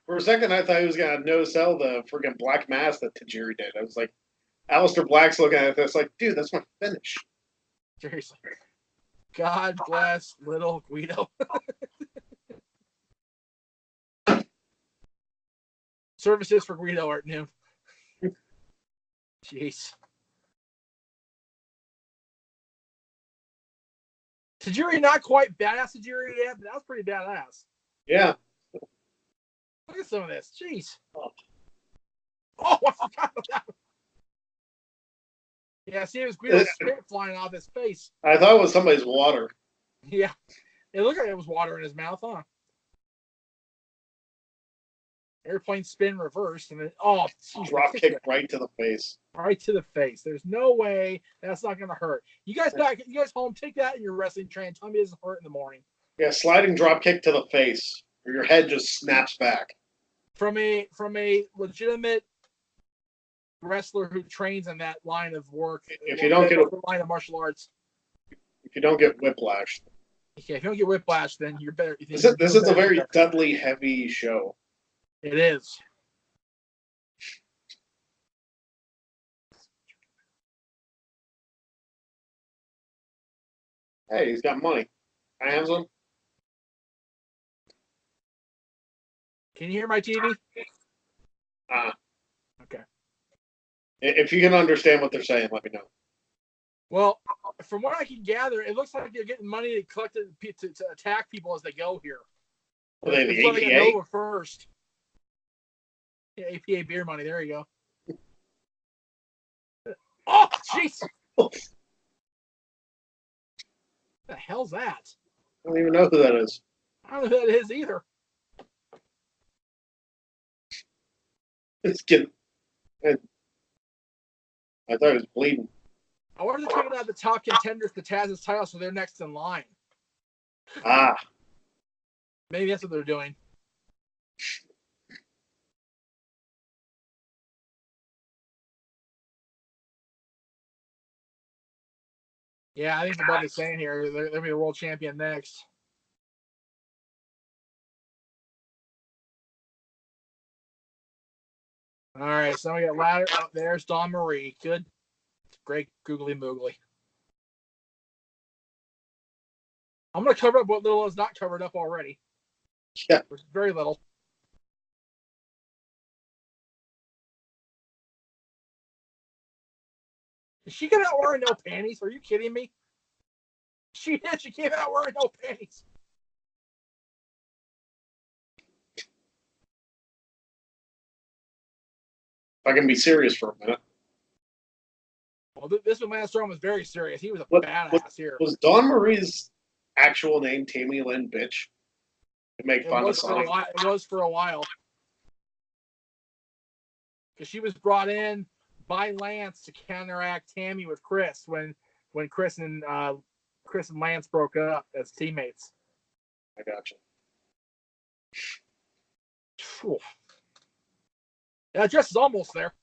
For a second, I thought he was gonna no sell the freaking black mass that Tajiri did. I was like, Aleister Black's looking at this like, dude, that's my finish. Seriously. God bless little Guido. Services for Guido aren't new. Jeez. Tajiri not quite badass Tajiri yet, but that was pretty badass. Yeah. Look at some of this. Jeez. Oh, I forgot about that. Yeah, see, it was Guido's spit flying off his face. I thought it was somebody's water. Yeah. It looked like it was water in his mouth, huh? Airplane spin reversed, and then, geez, Drop kick right to the face. Right to the face. There's no way that's not going to hurt. You guys home, take that in your wrestling train. Tell me it doesn't hurt in the morning. Yeah, sliding drop kick to the face, or your head just snaps back. From a legitimate wrestler who trains in that line of work, if you don't get a line of martial arts, if you don't get whiplash, okay, if you don't get whiplash, then you're better. This is a very Dudley heavy show. It is. Hey, he's got money. Can I have some? Can you hear my TV? Okay. If you can understand what they're saying, let me know. Well, from what I can gather, it looks like they're getting money collected to attack people as they go here. Are they the APA? Nova first. Yeah, APA beer money. There you go. Oh, jeez. What the hell's that? I don't even know who that is. I don't know who that is either. It's getting. I thought it was bleeding. I wonder if they're taking out the top contenders to Tazz's title, so they're next in line. Maybe that's what they're doing. Yeah, I think the Buck is saying here they'll be the world champion next. All right, so we got ladder. Oh, there's Dawn Marie. Good. Great googly moogly. I'm going to cover up what little is not covered up already. Yeah. Which is very little. Did she get out wearing no panties? Are you kidding me? She did. She came out wearing no panties. If I can be serious for a minute. Well, this one, Lance Storm was very serious. He was a badass here. Was Dawn Marie's actual name Tammy Lynn Bitch? To make fun of Sonic? It was for a while. Because she was brought in by Lance to counteract Tammy with Chris when Chris and Lance broke up as teammates. I gotcha. Whew. That dress is almost there.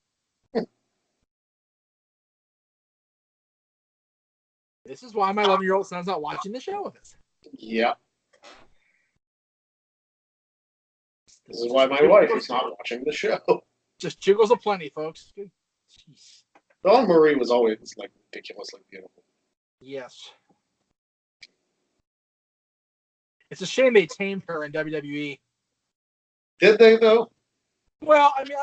This is why my 11-year-old son's not watching the show with us. Yeah. This is why my wife is not watching the show. Just jiggles aplenty, folks. Jeez. Dawn Marie was always like ridiculously beautiful. Yes. It's a shame they tamed her in WWE. Did they though? Well, I mean,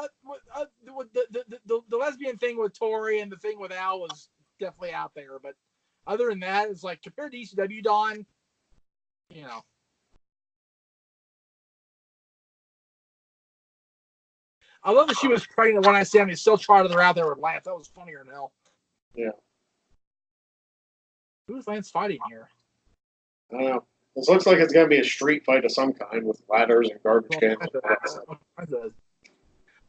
the lesbian thing with Tori and the thing with Al was definitely out there, but other than that, it's like compared to ECW Dawn, you know. I love that she was pregnant when I see him. He still trotted her out there with Lance. That was funnier than hell. Yeah. Who's Lance fighting here? I don't know. This looks like it's going to be a street fight of some kind with ladders and garbage cans.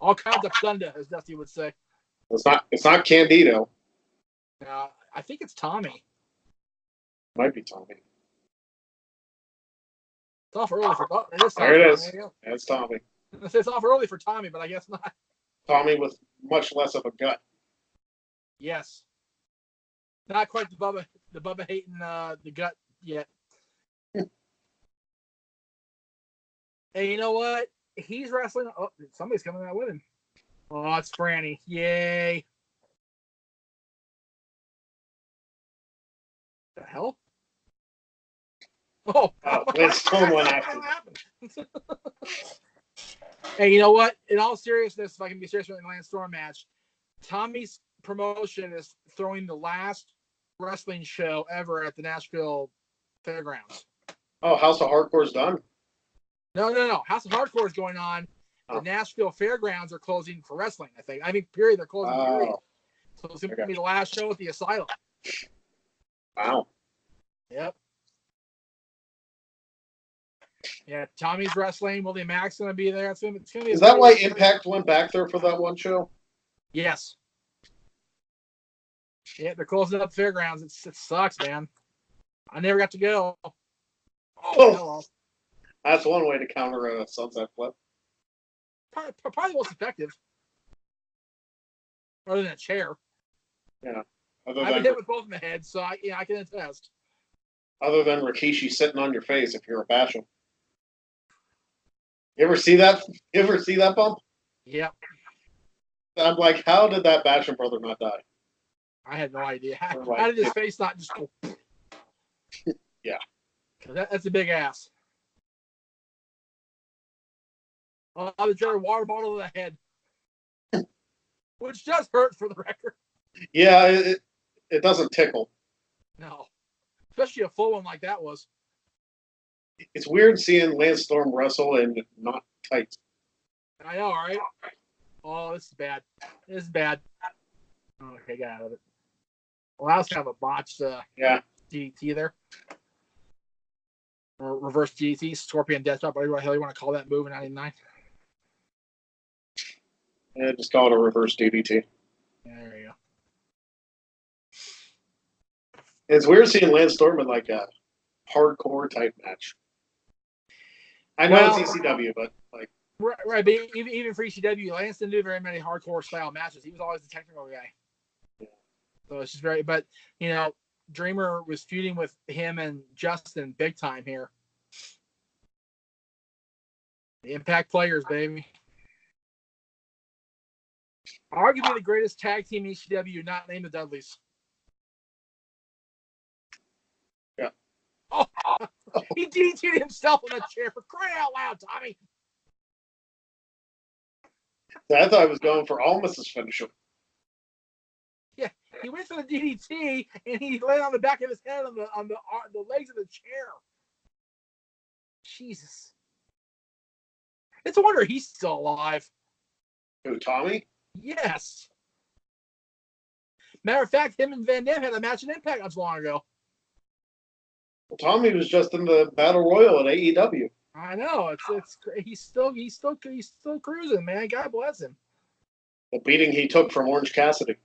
All kinds of thunder, as Dusty would say. It's not Candido. I think it's Tommy. Might be Tommy. It's off early for Tommy. There it is. That's Tommy. It's off early for Tommy, but I guess not. Tommy with much less of a gut. Yes. Not quite the Bubba hating the gut yet. Hey, you know what? He's wrestling. Oh, somebody's coming out with him. Oh, it's Franny. Yay. The hell? Oh, Lance Storm went after. Hey, you know what? In all seriousness, if I can be serious with the Lance Storm match, Tommy's promotion is throwing the last wrestling show ever at the Nashville Fairgrounds. Oh, House of Hardcore's done? No. House of Hardcore is going on. The Nashville Fairgrounds are closing for wrestling, I think. Period. They're closing, period. So it's going to be the last show at the Asylum. Wow. Yep. Yeah, Tommy's wrestling. Willie Mack's going to be there. It's gonna be Is that why Impact went back there for that one show? Yes. Yeah, they're closing up the fairgrounds. It sucks, man. I never got to go. Oh, hello. That's one way to counter a sunset flip. Probably the most effective. Other than a chair. Yeah. I've been hit with both in the head, so I can attest. Other than Rikishi sitting on your face if you're a Basham. You ever see that? Bump? Yep. I'm like, how did that Basham brother not die? I had no idea. How did his face not just go? Yeah. That's a big ass. Oh, the dreaded water bottle to the head. Which does hurt for the record. Yeah, it doesn't tickle. No. Especially a full one like that was. It's weird seeing Lance Storm wrestle in not tights. I know, right? Oh, this is bad. This is bad. Okay, get out of it. Well, I was kind of a botched DDT there. Or reverse DDT, Scorpion Death Drop, whatever the hell you want to call that move in 99. Yeah, just call it a reverse DDT. There you go. It's weird seeing Lance Storm in like a hardcore type match. I know it's ECW, but like right. But even for ECW, Lance didn't do very many hardcore style matches. He was always the technical guy. Yeah. So it's just but Dreamer was feuding with him and Justin big time here. The Impact players, baby. Arguably the greatest tag team in ECW, not named the Dudleys. Yeah. Oh, he DDT'd himself in the chair for crying out loud, Tommy. I thought I was going for Almas's finisher. Yeah, he went for the DDT and he landed on the back of his head on the legs of the chair. Jesus. It's a wonder he's still alive. Who, Tommy? Yes. Matter of fact, him and Van Dam had a match in Impact not so long ago. Well, Tommy was just in the Battle Royal at AEW. I know. He's still cruising, man. God bless him. The beating he took from Orange Cassidy.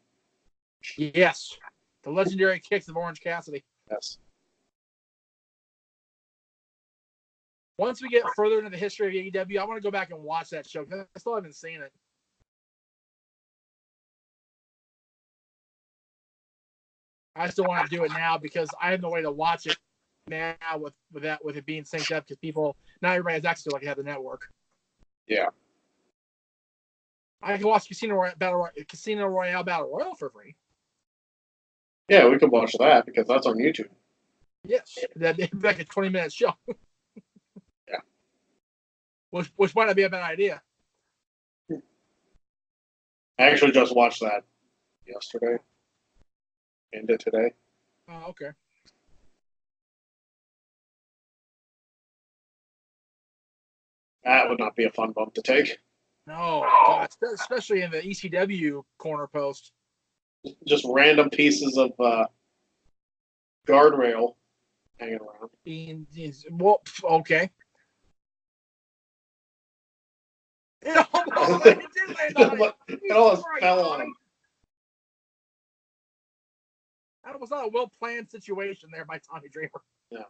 Yes. The legendary kicks of Orange Cassidy. Yes. Once we get further into the history of AEW, I want to go back and watch that show because I still haven't seen it. I still want to do it now because I have no way to watch it now with it being synced up because not everybody has access to like have the network. Yeah. I can watch Casino Royale Battle Royal for free. Yeah, we can watch that because that's on YouTube. Yes, that'd be like a 20-minute show. Yeah. Which might not be a bad idea. I actually just watched that yesterday. Ended today. Oh, okay. That would not be a fun bump to take. No, God, especially in the ECW corner post. Just random pieces of guardrail hanging around. Well, okay. It almost fell on him. That was not a well-planned situation there by Tommy Dreamer. No.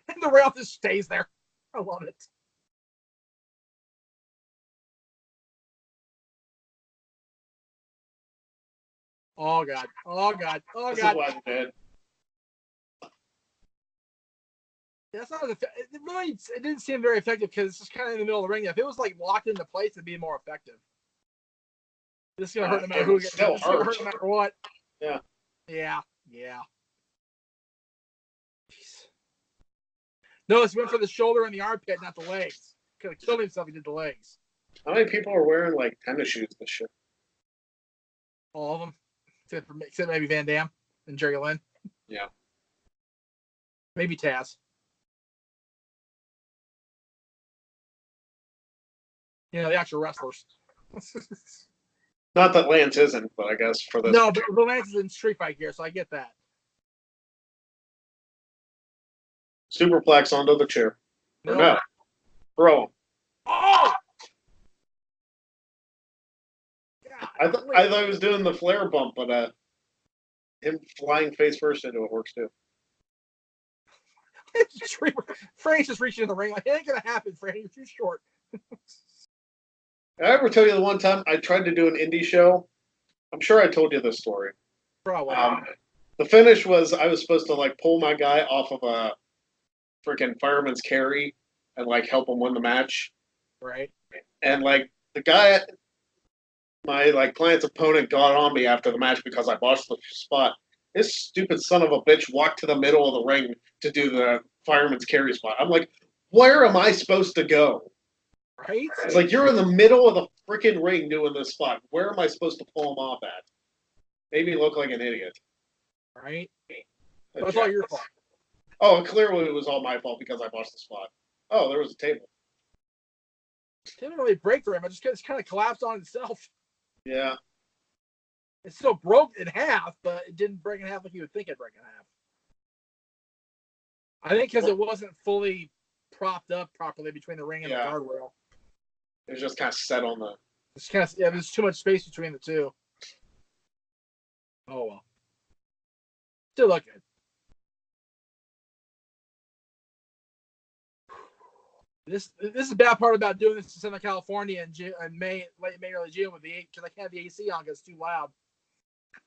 And the rail just stays there. I love it. Oh, God. Oh, God. Oh, This God. is why I'm dead. That's not it didn't seem very effective because it's just kind of in the middle of the ring. If it was like locked into place, it'd be more effective. This is gonna hurt no matter who. This is gonna hurt no matter what. Yeah. Yeah. Jeez. No, he went for the shoulder and the armpit, not the legs. Could have killed himself if he did the legs. How many people are wearing like tennis shoes this year? All of them, except maybe Van Dam and Jerry Lynn. Yeah. Maybe Tazz. The actual wrestlers. Not that Lance isn't, but I guess for this. No, but Lance is in street fight gear, so I get that. Superplex onto the chair. No. Throw him. Oh! I thought he was doing the flare bump, but him flying face first into it works too. Frank's just reaching in the ring like, it ain't gonna happen, Frank. You're too short. Did I ever tell you the one time I tried to do an indie show? I'm sure I told you this story. Probably. The finish was I was supposed to like pull my guy off of a freaking fireman's carry and like help him win the match. Right. And like the guy, my like client's opponent got on me after the match because I botched the spot. This stupid son of a bitch walked to the middle of the ring to do the fireman's carry spot. I'm like, where am I supposed to go? Right? It's like you're in the middle of the freaking ring doing this spot. Where am I supposed to pull him off at? Made me look like an idiot. Right? It's all your fault. Oh, clearly it was all my fault because I botched the spot. Oh, there was a table. It didn't really break for him. It just kind of collapsed on itself. Yeah. It still broke in half, but it didn't break in half like you would think it'd break in half. I think because it wasn't fully propped up properly between the ring and the guardrail. It was just kind of set on the. It's kind of there's too much space between the two. Oh well. Still look good. This is the bad part about doing this in Southern California in May, late May, early June with because I can't have the AC on because it's too loud.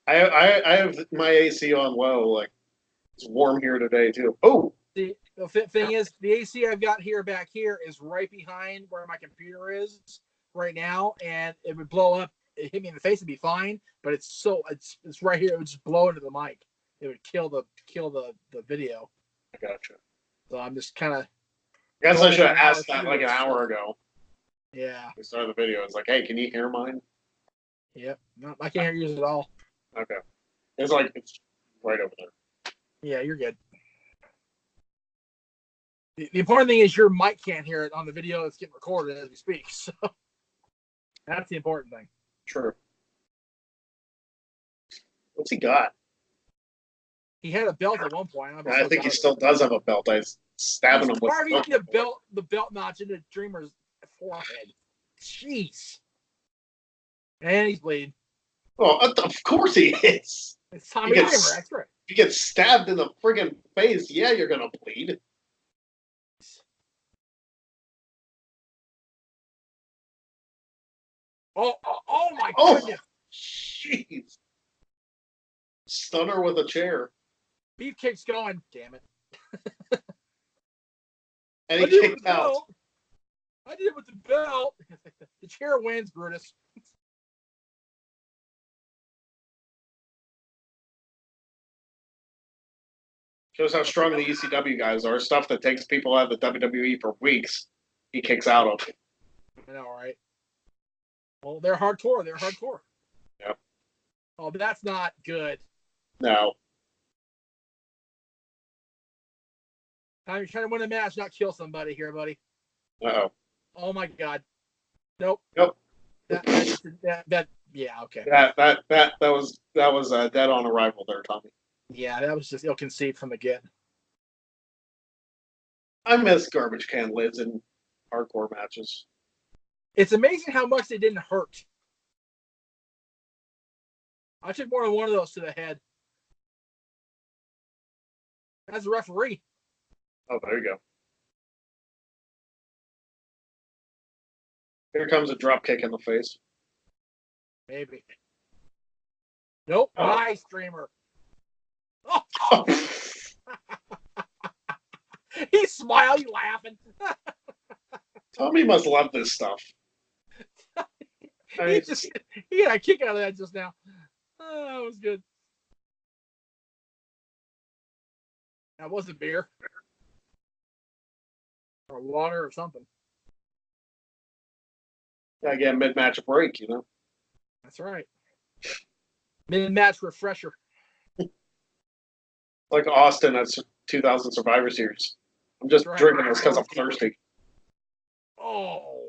I have my AC on low. Like it's warm here today too. Oh. The thing is, the AC I've got back here is right behind where my computer is right now, and it would blow up. It hit me in the face, it'd be fine, but it's right here. It would just blow into the mic. It would kill the video. I gotcha. So I'm just kind of. I guess I should have asked that like an hour ago. Yeah. We started the video. It's like, hey, can you hear mine? Yep. No, I can't hear yours at all. Okay. It's like it's right over there. Yeah, you're good. The important thing is your mic can't hear it on the video that's getting recorded as we speak. So that's the important thing. True. What's he got? He had a belt at one point. I think he still does have a belt. I was stabbing him with the belt notch into Dreamer's forehead. Jeez. And he's bleeding. Oh, of course he is. It's Tommy Dreamer, that's right. If you get stabbed in the friggin' face, yeah, you're gonna bleed. Oh my goodness. Jeez. stunner with a chair. Beefcake's going. Damn it. And he kicked out. I did it with the belt. The chair wins, Brutus. Shows how strong the ECW guys are. Stuff that takes people out of the WWE for weeks, he kicks out of. I know, right? Well, they're hardcore. Yep. Oh, but that's not good. No. You're trying to win a match, not kill somebody here, buddy. Uh-oh. Oh, my God. Nope. Nope. That yeah, okay. That was dead on arrival there, Tommy. Yeah, that was just ill-conceived from the get. I miss garbage can lids in hardcore matches. It's amazing how much they didn't hurt. I took more than one of those to the head. As a referee. Oh, there you go. Here comes a drop kick in the face. Maybe. Nope. Oh. Nice, Dreamer. Oh. He's smiling, laughing. Tommy must love this stuff. He got a kick out of that just now. Oh, that was good. That wasn't beer. Or water or something. Gotta get a mid-match break, you know? That's right. Mid-match refresher. Like Austin at 2000 Survivor Series. I'm just drinking this because I'm thirsty. Oh.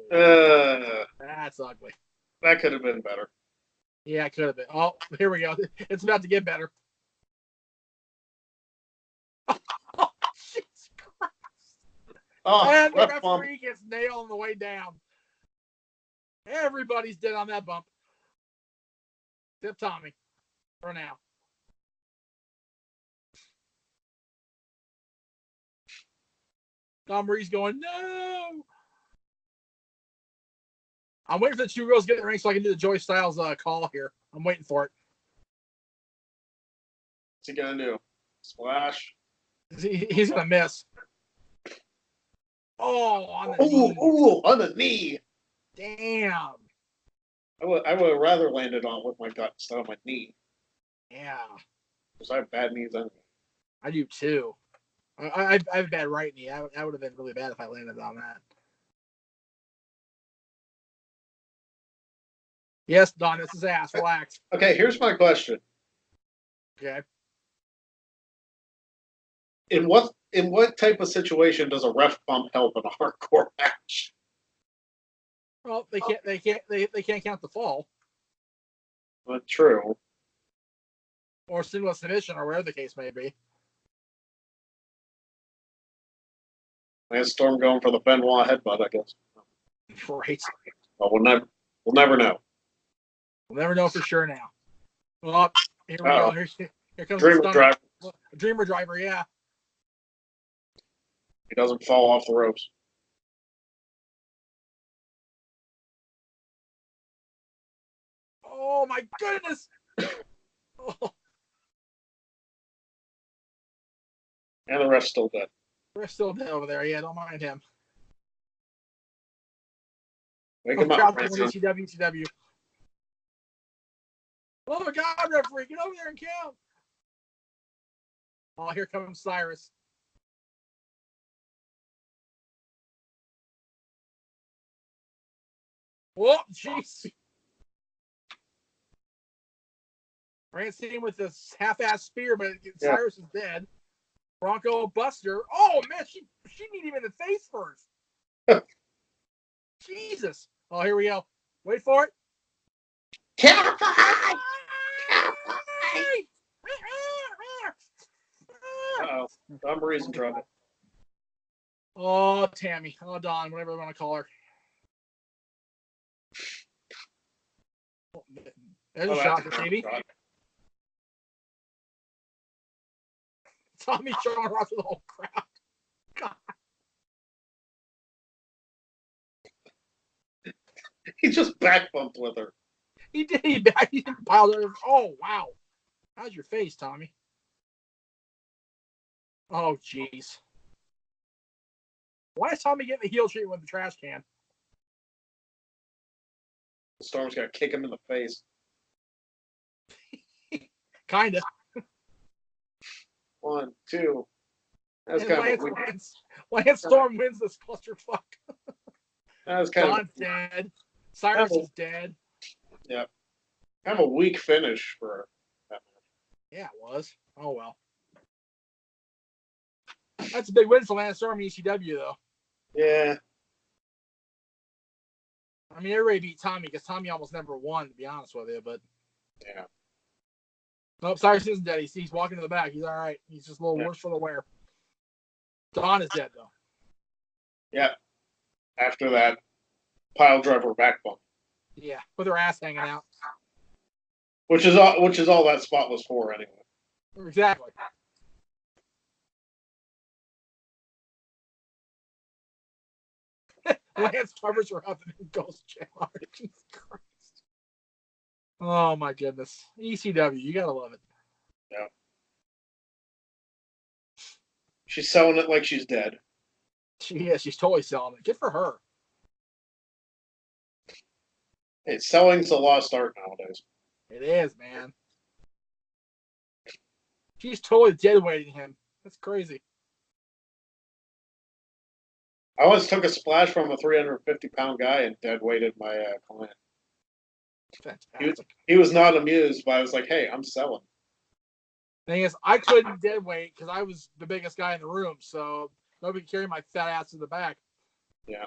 That's ugly. That could have been better. Yeah, it could have been. Oh, here we go. It's about to get better. Oh, Jesus Christ. Oh, and the referee gets nailed on the way down. Everybody's dead on that bump. Except Tommy. For now. Tom Marie's going, no. I'm waiting for the two girls to get in the ring so I can do the Joey Styles call here. I'm waiting for it. What's he going to do? Splash? He's going to miss. Oh, on the knee. Ooh, on the knee. Damn. I would have rather landed on with my gut instead of my knee. Yeah. Because I have bad knees anyway. I do too. I have a bad right knee. I would have been really bad if I landed on that. Yes, Don, this is ass. Relax. Okay, here's my question. Okay. In what type of situation does a ref bump help in a hardcore match? Well, they can't count the fall. But true. Or single submission, or whatever the case may be. Lance Storm going for the Benoit headbutt, I guess. Right. Well, we'll never know. We'll never know for sure now. Well, here we go. Here comes Dreamer the driver. Dreamer driver, yeah. He doesn't fall off the ropes. Oh my goodness! Oh. And the ref's still dead. We're still dead over there. Yeah, don't mind him. Wake him up, ECW. Oh my God, referee, get over there and count. Oh, here comes Cyrus. Whoa, jeez. Francine with this half-ass spear, but Cyrus is dead. Bronco Buster. Oh, man, she need him in the face first. Jesus. Oh, here we go. Wait for it. Count five! Uh-oh. Tom Marie's in trouble. Oh, Tammy. Oh, Dawn, whatever you want to call her. There's a shot for Tammy. Tommy showing her off to the whole crowd. God. He just back bumped with her. He did. He piled her. Oh, wow. How's your face, Tommy? Oh, jeez. Why is Tommy getting the heel treatment with the trash can? Storm's gonna kick him in the face. Kinda. 1, 2. That's And kind Lance Storm wins this clusterfuck. That's kind Don's dead. Cyrus is dead. Yeah. Kind of a weak finish for that match. Yeah, it was. Oh, well. That's a big win for Lance Storm in ECW, though. Yeah. I mean, everybody beat Tommy because Tommy almost never won, to be honest with you. But yeah. Nope, Cyrus isn't dead. He's walking to the back. He's all right. He's just a little worse for the wear. Don is dead, though. Yeah. After that pile driver back bump. Yeah, with her ass hanging out. Which is all that spot was for anyway. Exactly. Lance covers her up and then goes jail. Jesus Christ. Oh my goodness. ECW, you gotta love it. Yeah. She's selling it like she's dead. She is. She's totally selling it. Good for her. Hey, selling's a lost art nowadays. It is, man. She's totally dead weighting him. That's crazy. I once took a splash from a 350-pound guy and dead weighted my client. Fantastic. He was not amused, but I was like, hey, I'm selling. Thing is, I couldn't dead weight because I was the biggest guy in the room, so nobody could carry my fat ass to the back. Yeah.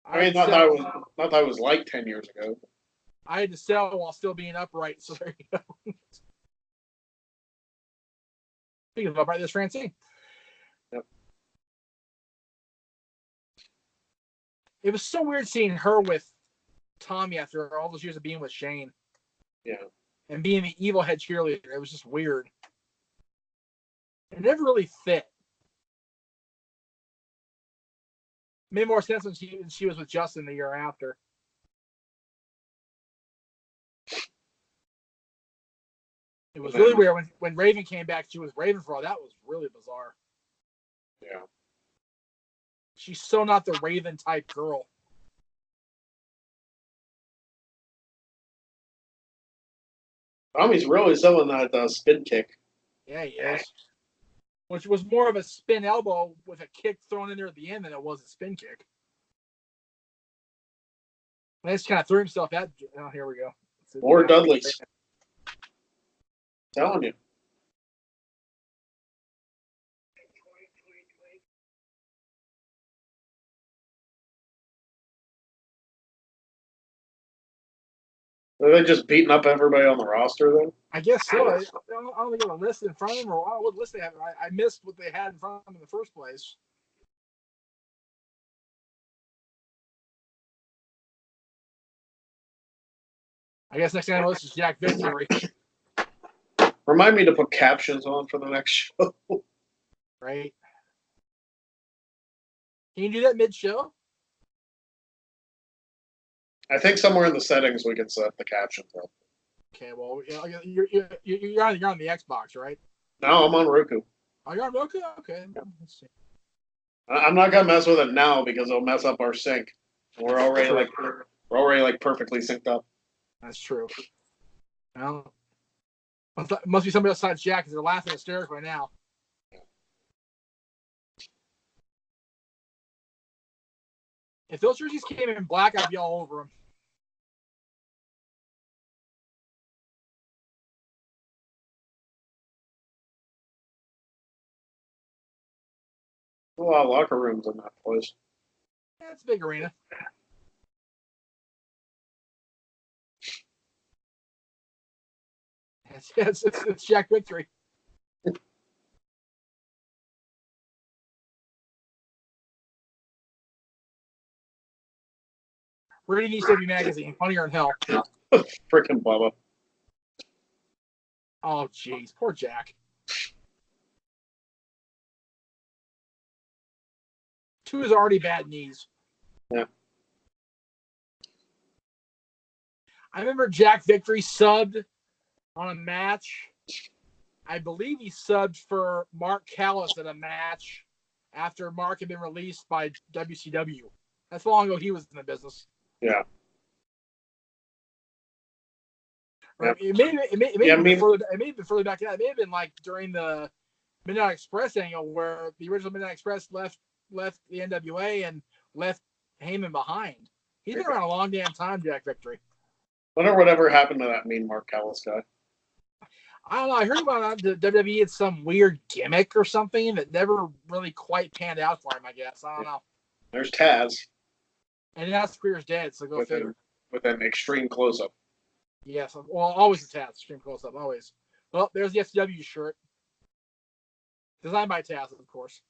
I mean, not that I was like 10 years ago. I had to sell while still being upright, so there you go. Speaking of upright, there's Francine. Yep. It was so weird seeing her with Tommy after all those years of being with Shane. Yeah. And being the evil head cheerleader. It was just weird. It never really fit. Made more sense when she was with Justin the year after. It was really weird when Raven came back. She was Raven for all. That was really bizarre. Yeah. She's so not the Raven type girl. Tommy's really selling that spin kick. Yeah, he is. Which was more of a spin elbow with a kick thrown in there at the end than it was a spin kick. Lance kind of threw himself at. Oh, here we go. More Dudleys. Telling you. Are they just beating up everybody on the roster then? I guess so. I don't think I have a list in front of them, or what list they have. I missed what they had in front of them in the first place. I guess next thing I know, this is Jack Victory. Remind me to put captions on for the next show. Right. Can you do that mid-show? I think somewhere in the settings we can set the captions up. Okay, well, you're on the Xbox, right? No, I'm on Roku. Oh, you're on Roku? Okay. Let's see. I'm not gonna mess with it now because it'll mess up our sync. We're already perfectly synced up. That's true. Well, it must be somebody else besides Jack because they're laughing hysterically now. If those jerseys came in black, I'd be all over them. A lot of locker rooms in that place. Yeah, it's a big arena. It's Jack Victory. Reading ECW magazine, funnier than hell. Frickin' Bubba. Oh, jeez, poor Jack. Two is already bad knees. Yeah. I remember Jack Victory subbed on a match. I believe he subbed for Mark Callis in a match after Mark had been released by WCW. That's how long ago he was in the business. Yeah. Right. It may have been further back. It may have been like during the Midnight Express angle where the original Midnight Express left the NWA and left Heyman behind. He's been around a long damn time, Jack Victory. Wonder whatever happened to that mean Mark Callis guy. I don't know. I heard about the WWE had some weird gimmick or something that never really quite panned out for him, I guess. I don't know. There's Tazz. And now Spear's dead, so go figure. With an extreme close-up. Yes. Well, always the Tazz. Extreme close-up, always. Well, there's the FCW shirt. Designed by Tazz, of course.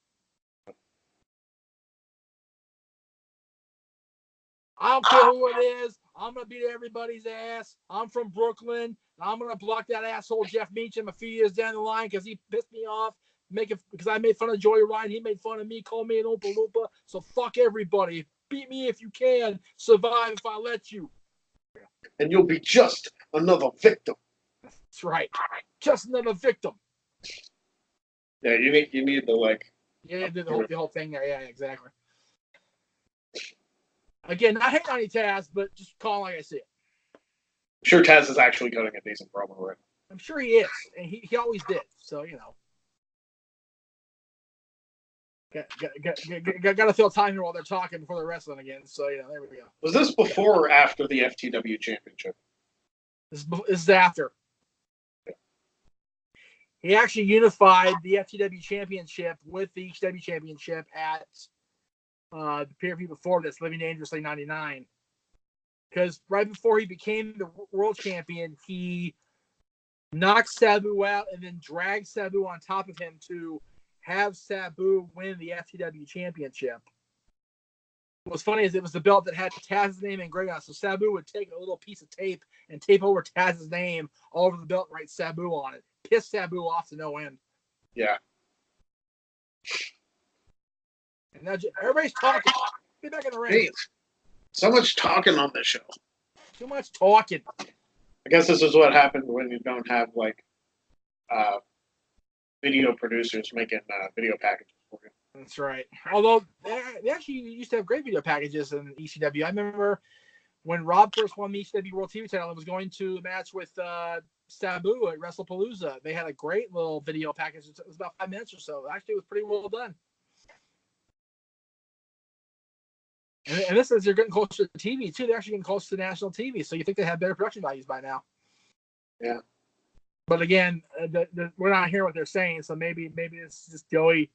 I don't care who it is. I'm going to beat everybody's ass. I'm from Brooklyn. I'm going to block that asshole Jeff Meacham a few years down the line because he pissed me off because I made fun of Joey Ryan. He made fun of me, called me an Oompa Loompa. So fuck everybody. Beat me if you can. Survive if I let you. And you'll be just another victim. That's right. Just another victim. Yeah, you need the like. Yeah, the whole thing there. Yeah, exactly. Again, not hating on any Tazz, but just calling like I see it. I'm sure Tazz is actually cutting a decent promo right. I'm sure he is, and he always did. So you know, got to fill time here while they're talking before they're wrestling again. So you know, there we go. Was this before or after the FTW Championship? This is after. He actually unified the FTW Championship with the ECW Championship at the pay-per-view before this, Living Dangerously 99. Because right before he became the world champion, he knocked Sabu out and then dragged Sabu on top of him to have Sabu win the FTW Championship. What's funny is it was the belt that had Tazz's name engraved on it. So Sabu would take a little piece of tape and tape over Tazz's name all over the belt and write Sabu on it. Pissed Sabu off to no end. Yeah. And now everybody's talking. Get back in the ring. Hey, so much talking on this show. Too much talking. I guess this is what happens when you don't have like video producers making video packages for you. That's right. Although they actually used to have great video packages in ECW. I remember when Rob first won the ECW World TV title and was going to a match with Sabu at WrestlePalooza. They had a great little video package. It was about 5 minutes or so. Actually, it was pretty well done. And this is they're getting closer to TV too. They're actually getting close to national TV, so you think they have better production values by now. Yeah. But again, we're not hearing what they're saying, so maybe it's just Joey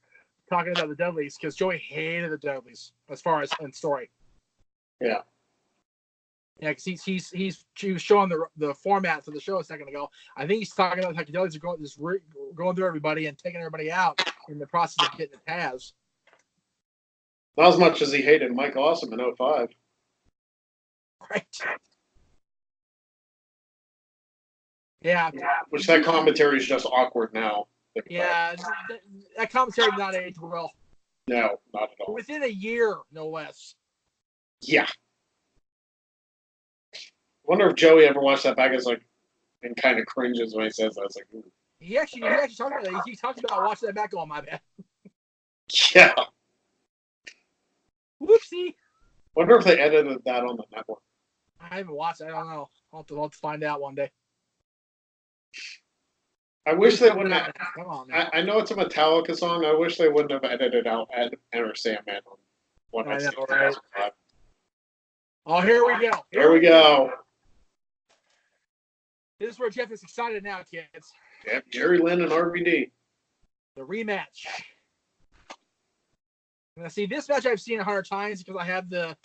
talking about the Dudleys because Joey hated the Dudleys as far as in story. Yeah. Yeah, because he was showing the format for the show a second ago. I think he's talking about how the Dudleys are going through everybody and taking everybody out in the process of getting the Tazz. Not as much as he hated Mike Awesome in 05. Right. Yeah. Which that commentary is just awkward now. Yeah, that commentary did not age well. No, not at all. Within a year, no less. Yeah. I wonder if Joey ever watched that back and kind of cringes when he says that. I was like, ooh. He actually talked about that. He talked about watching that back on my bad. Yeah. Whoopsie. Wonder if they edited that on the network. I haven't watched it. I don't know. I'll have to find out one day. I wish they wouldn't have. Come on, I know it's a Metallica song. I wish they wouldn't have edited out Enter Sandman on one I know, of right? Oh, here we go. Here we go. This is where Jeff is excited now, kids. Yep, Jerry Lynn and RVD. The rematch. Now, see, this match I've seen 100 times because I have the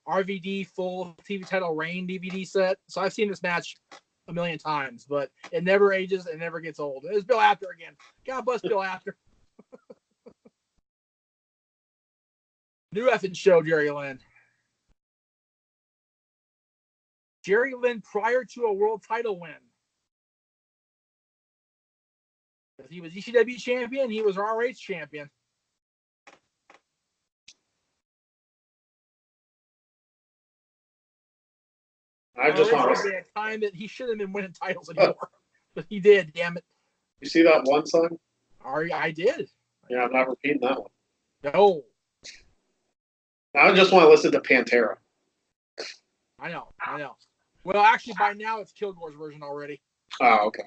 RVD full TV title Reign DVD set. So I've seen this match a million times, but it never ages and never gets old. It's Bill Apter again. God bless Bill Apter. New effing show, Jerry Lynn. Jerry Lynn prior to a world title win. He was ECW champion. He was ROH champion. I just want to say a time that he should have been winning titles anymore. But he did, damn it. You see that one song? I did. Yeah, I'm not repeating that one. No. I just want to listen to Pantera. I know. Well, actually, by now it's Kilgore's version already. Oh, okay.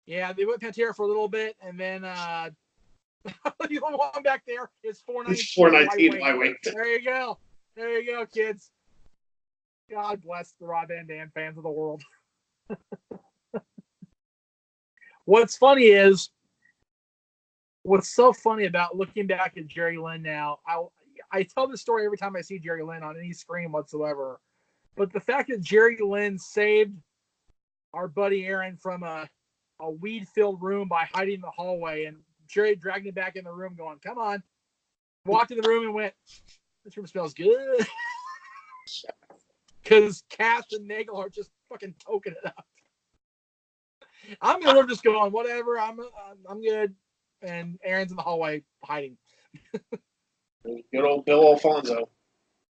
Yeah, they went Pantera for a little bit, and then you don't want back there. It's 419. Lightweight. There you go, kids. God bless the Rob Van Dam fans of the world. What's so funny about looking back at Jerry Lynn now, I tell this story every time I see Jerry Lynn on any screen whatsoever. But the fact that Jerry Lynn saved our buddy Aaron from a weed-filled room by hiding in the hallway, and Jerry dragged him back in the room going, come on. Walked in the room and went, this room smells good. Because Cass and Nagel are just fucking toking it up. I'm in the room just going, whatever, I'm good. And Aaron's in the hallway hiding. Good old Bill Alfonso.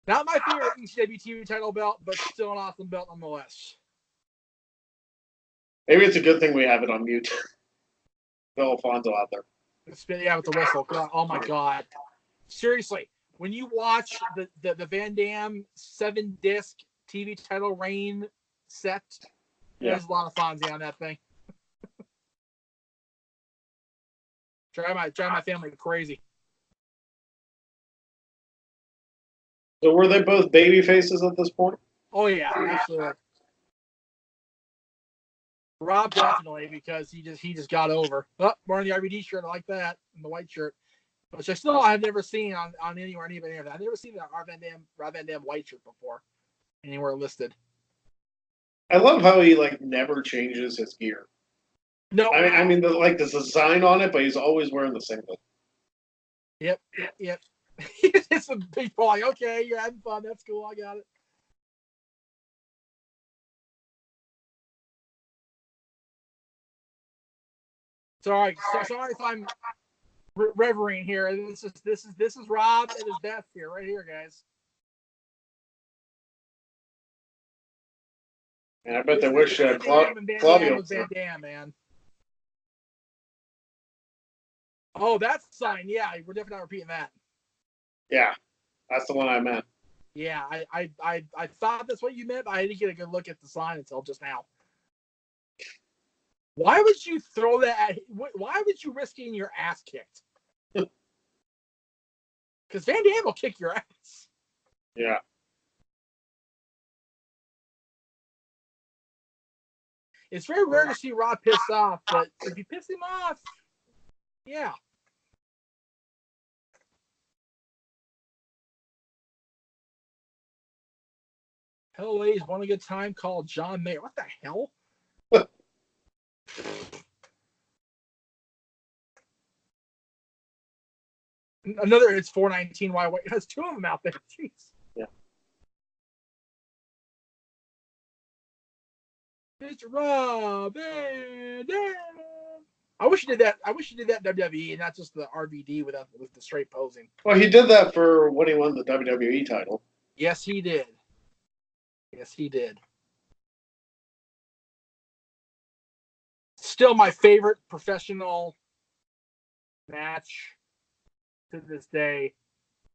Not my favorite ECW TV title belt, but still an awesome belt nonetheless. Maybe it's a good thing we have it on mute. Bill Alfonso out there. Yeah, with the whistle. Oh my God. Seriously, when you watch the Van Dam 7-disc TV title reign set, there's a lot of Fonzie on that thing. Drive my family crazy. So were they both baby faces at this point? Oh yeah, absolutely. Rob definitely, because he just got over. Oh, wearing the RVD shirt, I like that, and the white shirt, which I've never seen on anywhere, anybody. I've never seen the Rob Van Dam white shirt before anywhere listed. I love how he never changes his gear. No, I mean the design on it, but he's always wearing the same thing. Yep. It's a big ball. Like, okay, you're having fun. That's cool. I got it. Sorry if I'm revering here. This is Rob at his best here, right here, guys. And I bet they wish Claudio was Van Dam, man. Oh, that's the sign. Yeah, we're definitely not repeating that. Yeah, that's the one I meant. Yeah, I thought that's what you meant, but I didn't get a good look at the sign until just now. Why would you throw that? Why would you risk getting your ass kicked? Because Van Dam will kick your ass. Yeah. It's very rare to see Rob pissed off, but if you piss him off, yeah. Hello, ladies. Want a good time? Call John Mayer. What the hell? Another, it's 419. Why? It has two of them out there. Jeez. Yeah. Mr. Rob Van Dam. I wish you did that. I wish you did that WWE and not just the RVD with the straight posing. Well, he did that for when he won the WWE title. Yes, he did. Still my favorite professional match to this day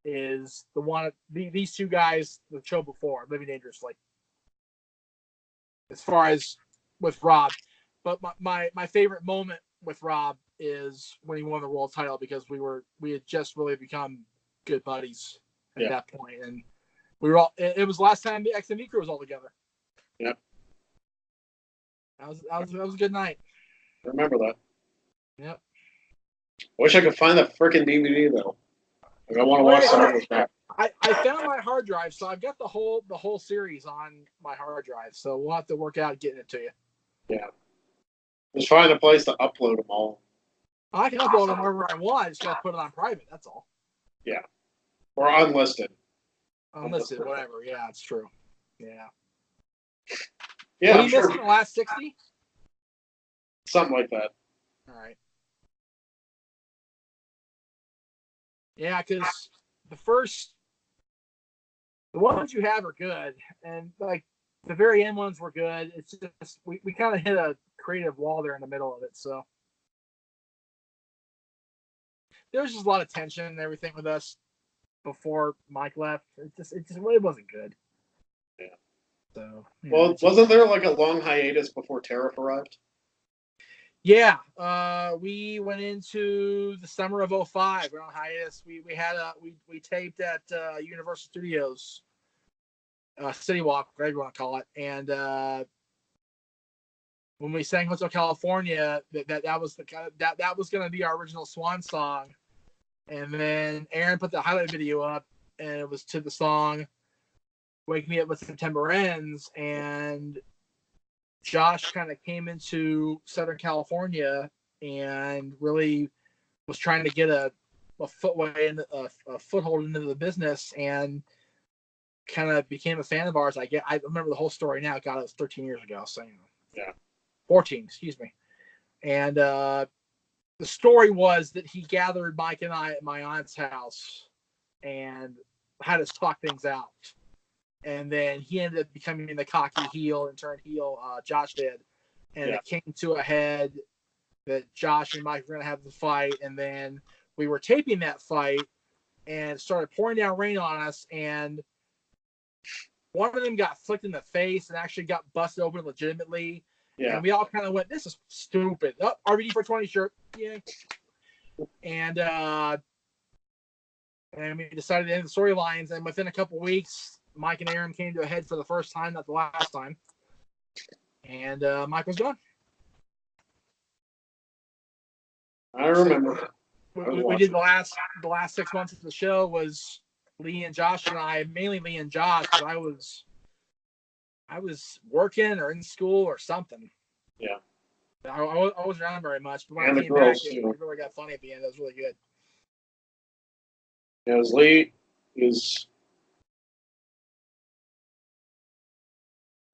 is these two guys the show before, Living Dangerously. As far as with Rob. But my favorite moment with Rob is when he won the world title, because we had just really become good buddies at that point, and we were all. It was the last time the XMV crew was all together. Yep. That was a good night. I remember that. Yep. Wish I could find that freaking DVD though. I want to watch some of this back. I found my hard drive, so I've got the whole series on my hard drive. So we'll have to work out getting it to you. Yeah. Just find a place to upload them all. I can upload them wherever I want. I just got to put it on private. That's all. Yeah. Or unlisted. Unlisted, whatever. Yeah, it's true. Yeah. Yeah. What you missed in the last 60? Something like that. All right. Yeah, because the ones you have are good, and the very end ones were good. It's just we kind of hit a creative wall there in the middle of it. So there was just a lot of tension and everything with us before Mike left. It really wasn't good. Yeah. So well, wasn't there like a long hiatus before Tariff arrived? Yeah, we went into the summer of 05. We're on hiatus. We taped at Universal Studios, City Walk, whatever you want to call it. And when we sang Hotel California, that was that was going to be our original swan song. And then Aaron put the highlight video up, and it was to the song "Wake Me Up When September Ends," and Josh kind of came into Southern California and really was trying to get a foothold into the business, and kind of became a fan of ours. I remember the whole story now. God, it was 13 years ago. So, yeah, 14, excuse me. And the story was that he gathered Mike and I at my aunt's house and had us talk things out. And then he ended up becoming the cocky heel and turned heel. Josh did. And it came to a head that Josh and Mike were going to have the fight. And then we were taping that fight and it started pouring down rain on us. And one of them got flicked in the face and actually got busted open legitimately. Yeah. And we all kind of went, this is stupid. Oh, RVD for 20 shirt. Yeah. And we decided to end the storylines. And within a couple weeks, Mike and Aaron came to a head for the first time, not the last time. And Mike was gone. I remember. We did the last 6 months of the show was Lee and Josh and I, mainly Lee and Josh, but I was working or in school or something. Yeah. I wasn't around very much, but when and I came back, it really got funny at the end. It was really good. Yeah, it was Lee. Is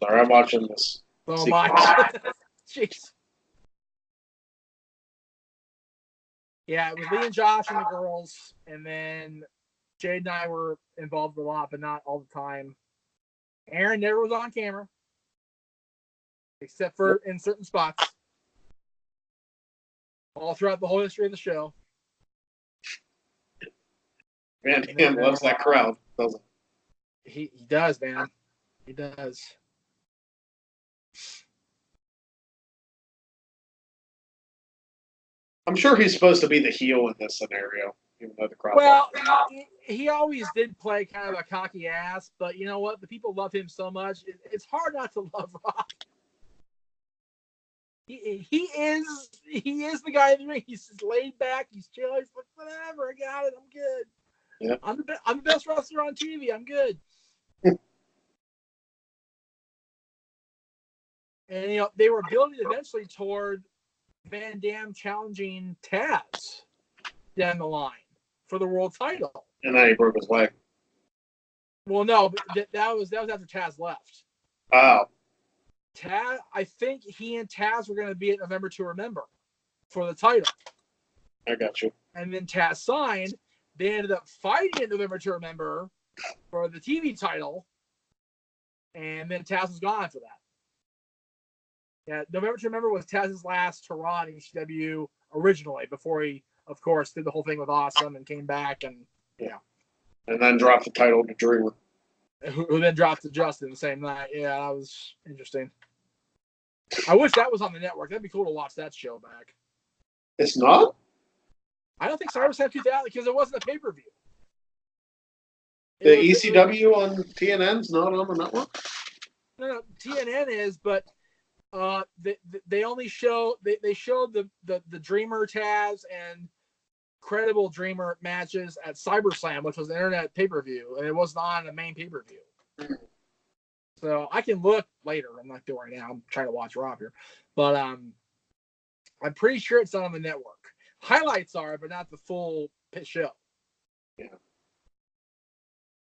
sorry, I'm watching this. Oh my! Jeez. Yeah, it was Lee and Josh and the girls, and then Jade and I were involved a lot, but not all the time. Aaron never was on camera, except for in certain spots, all throughout the whole history of the show. Man, Dan loves that crowd, doesn't he? He does, man. He does. I'm sure he's supposed to be the heel in this scenario, even though the crowd. Well, he always did play kind of a cocky ass, but you know what? The people love him so much. It's hard not to love Rock. He is the guy in the ring. He's just laid back. He's chill. He's like, whatever. I got it. I'm good. Yeah. I'm the best wrestler on TV. I'm good. And they were building eventually toward Van Dam challenging Tazz down the line for the world title. And then he broke his leg. Well, no, but that was after Tazz left. Oh. Tazz, I think he and Tazz were going to be at November to Remember for the title. I got you. And then Tazz signed. They ended up fighting at November to Remember for the TV title. And then Tazz was gone after that. Yeah, November to Remember was Tazz's last hurrah in ECW originally, before he, of course, did the whole thing with Awesome and came back and and then dropped the title to Dreamer. Who then dropped to Justin the same night. Yeah, that was interesting. I wish that was on the network. That'd be cool to watch that show back. It's not? I don't think Cyber Sam 2000 because it wasn't a pay-per-view. The ECW on TNN's not on the network? No, TNN is, but they only show they showed the Dreamer Tazz and Credible Dreamer matches at CyberSlam, which was an internet pay-per-view, and it wasn't on the main pay-per-view. So I can look later. I'm not doing it right now. I'm trying to watch Rob here, but I'm pretty sure it's not on the network. Highlights are, but not the full show. Yeah.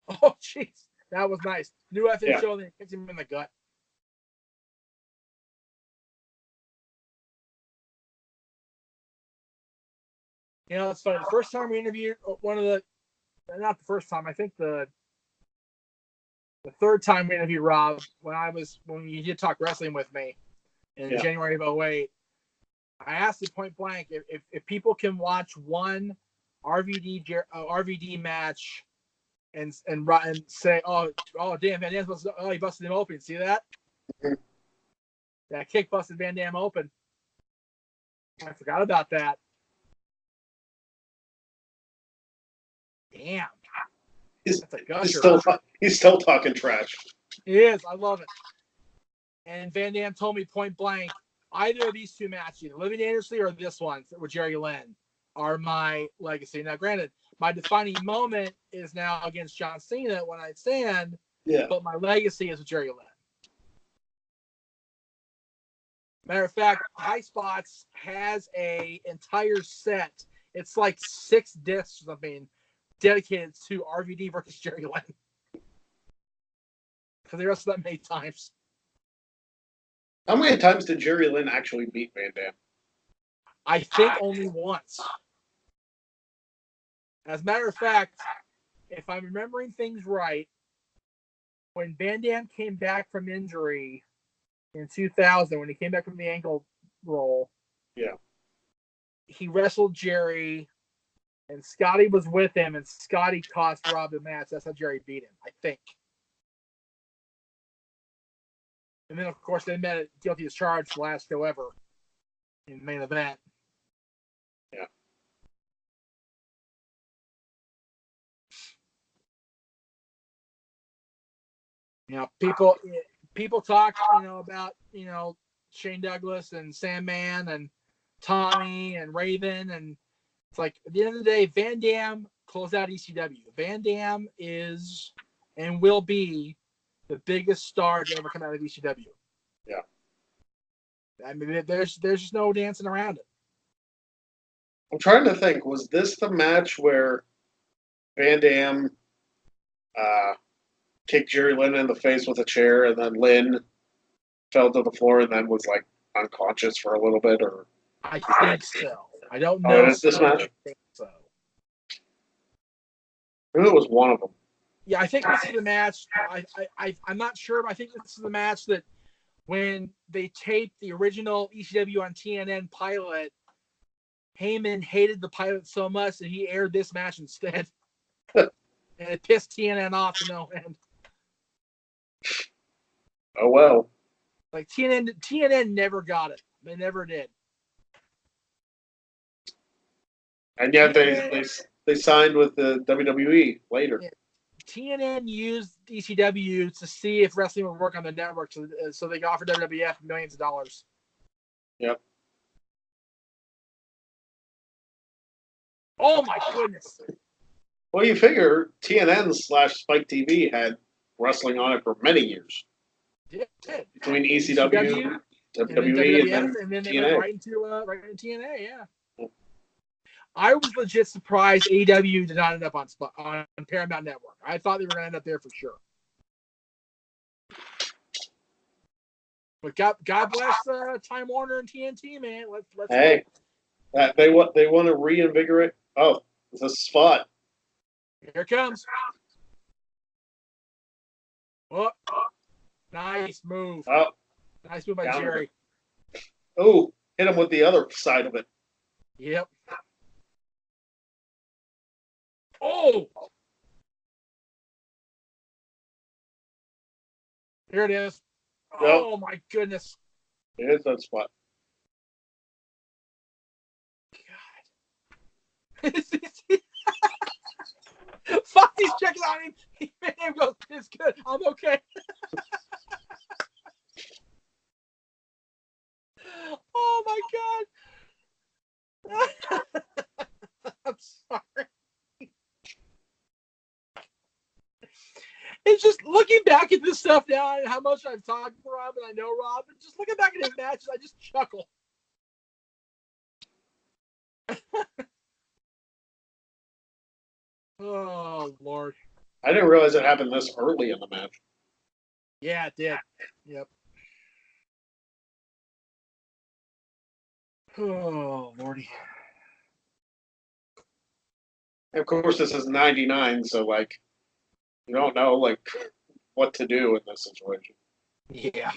Oh, jeez, that was nice. New effing show, and then hits him in the gut. It's funny. The first time we interviewed not the first time, I think the third time we interviewed Rob, when you did talk wrestling with me, in January of 2008. I asked him point blank if people can watch one RVD match and say, oh damn, Van Dam's he busted him open. See that? Mm-hmm. That kick busted Van Dam open. I forgot about that. Damn. That's a gusher. He's still talking trash. He is. I love it. And Van Dam told me point blank, either of these two matches, Living Dangerously or this one with Jerry Lynn, are my legacy. Now, granted, my defining moment is now against John Cena when I stand, but my legacy is with Jerry Lynn. Matter of fact, High Spots has a entire set. It's like 6 discs or something dedicated to RVD versus Jerry Lynn. Because they wrestled that many times. How many times did Jerry Lynn actually beat Van Dam? I think only once. As a matter of fact, if I'm remembering things right, when Van Dam came back from injury in 2000, when he came back from the ankle roll, he wrestled Jerry, and Scotty was with him, and Scotty cost Rob the match. That's how Jerry beat him, I think. And then, of course, they met at guilty as charged last show ever in the main event. Yeah. You know, people talk, about, Shane Douglas and Sandman and Tommy and Raven, and it's like at the end of the day, Van Dam closed out ECW. Van Dam is and will be the biggest star to ever come out of ECW. Yeah. I mean, there's just no dancing around it. I'm trying to think, was this the match where Van Dam kicked Jerry Lynn in the face with a chair, and then Lynn fell to the floor and then was like unconscious for a little bit? Or I think so. I don't know. Oh, it is this match? I think so. Maybe it was one of them. Yeah, I think this is the match. I'm not sure, but I think this is the match that when they taped the original ECW on TNN pilot, Heyman hated the pilot so much that he aired this match instead. And it pissed TNN off to no end. Oh, well. Like, TNN never got it. They never did. And yet they signed with the WWE later. Yeah. TNN used ECW to see if wrestling would work on the network, so they offered WWF millions of dollars. Yep. Oh my goodness. Well, you figure TNN/Spike TV had wrestling on it for many years. It did. Between ECW, WWE, and then they TNA. went right into TNA, yeah. I was legit surprised AEW did not end up on Paramount Network. I thought they were going to end up there for sure. But God bless Time Warner and TNT, man. Let's hey, they want to reinvigorate. Oh, it's a spot. Here it comes. Oh, nice move. Oh, nice move by Jerry. Oh, hit him with the other side of it. Yep. Oh! Here it is. Yep. Oh, my goodness. It is that spot. God. Fuck, he's checking on him. He made him go, it's good. I'm okay. Oh, my God. I'm sorry. It's just looking back at this stuff now and how much I've talked to Rob and I know Rob, and just looking back at his matches, I just chuckle. Oh, Lord. I didn't realize it happened this early in the match. Yeah, it did. Yep. Oh, Lordy. And of course, this is 99, so, like, you don't know, like, what to do in this situation. Yeah.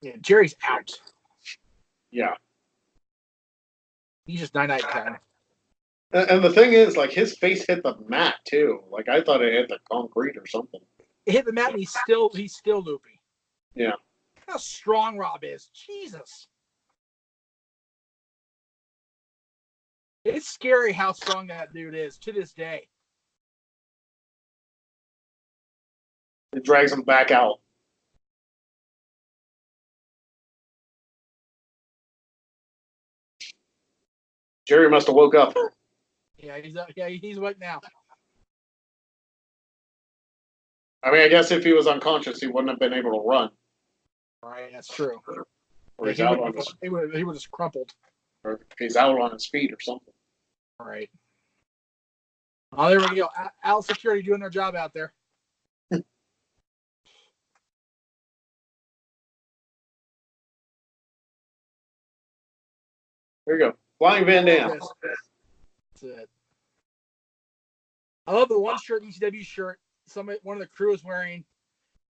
Yeah, Jerry's out. Yeah. He's just 9/10. And the thing is, like, his face hit the mat too. Like, I thought it hit the concrete or something. It hit the mat and he's still loopy. Yeah. How strong Rob is. Jesus. It's scary how strong that dude is to this day. It drags him back out. Jerry must have woke up. Yeah, he's awake now. I mean, I guess if he was unconscious, he wouldn't have been able to run. Right, that's true. Or he would just crumpled. Or he's out on his feet or something. All right. Oh, there we go. Out security doing their job out there. There you go. Flying Van Dam. That's it. I love the one shirt, ECW shirt. One of the crew is wearing.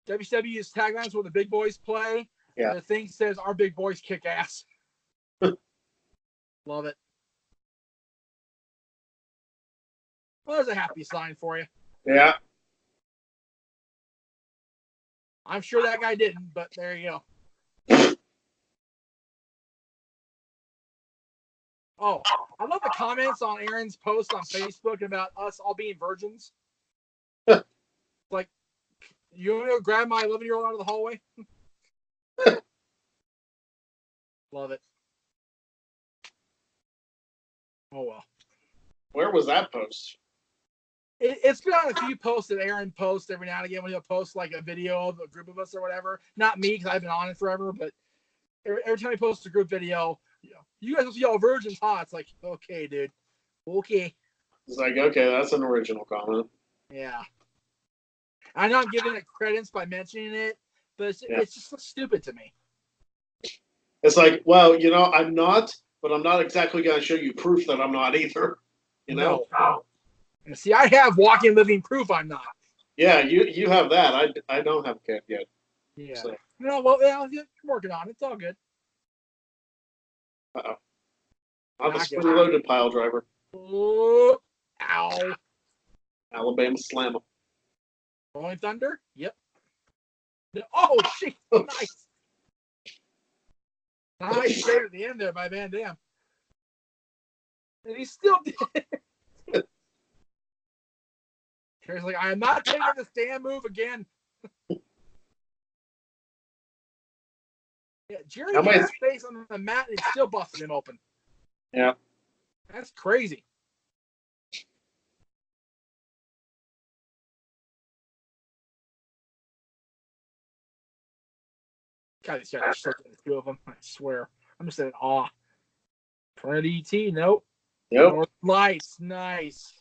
WCW's taglines where the big boys play. Yeah. The thing says, "Our big boys kick ass." Love it. Well, there's a happy sign for you. Yeah. I'm sure that guy didn't, but there you go. Oh, I love the comments on Aaron's post on Facebook about us all being virgins. Like, you want to grab my 11-year-old out of the hallway? Love it. Oh, well. Where was that post? It's been on a few posts that Aaron posts every now and again when he'll post like a video of a group of us or whatever. Not me, because I've been on it forever, but every time he posts a group video, you guys will see all virgins hot. It's like, okay, dude. Okay. It's like, okay, that's an original comment. Yeah. I know I'm giving it credence by mentioning it, but it's just so stupid to me. It's like, well, I'm not, but I'm not exactly going to show you proof that I'm not either. You know? No. See, I have walking, living proof I'm not. Yeah, you have that. I don't have Cat yet. Yeah. So. No, well, you're working on it. It's all good. Uh-oh. I'm a spring-loaded pile driver. Oh, ow. Alabama Slammer. Rolling Thunder? Yep. Oh, shit. Nice. Nice save at the end there by Van Dam. And he still did. He's like, I am not taking this damn move again. Yeah, Jerry had his face on the mat and he still busted him open. Yeah. That's crazy. God, these guys are so good, the two of them. I swear. I'm just in awe. Trinity ET, nope. Yep. North Lights, nice.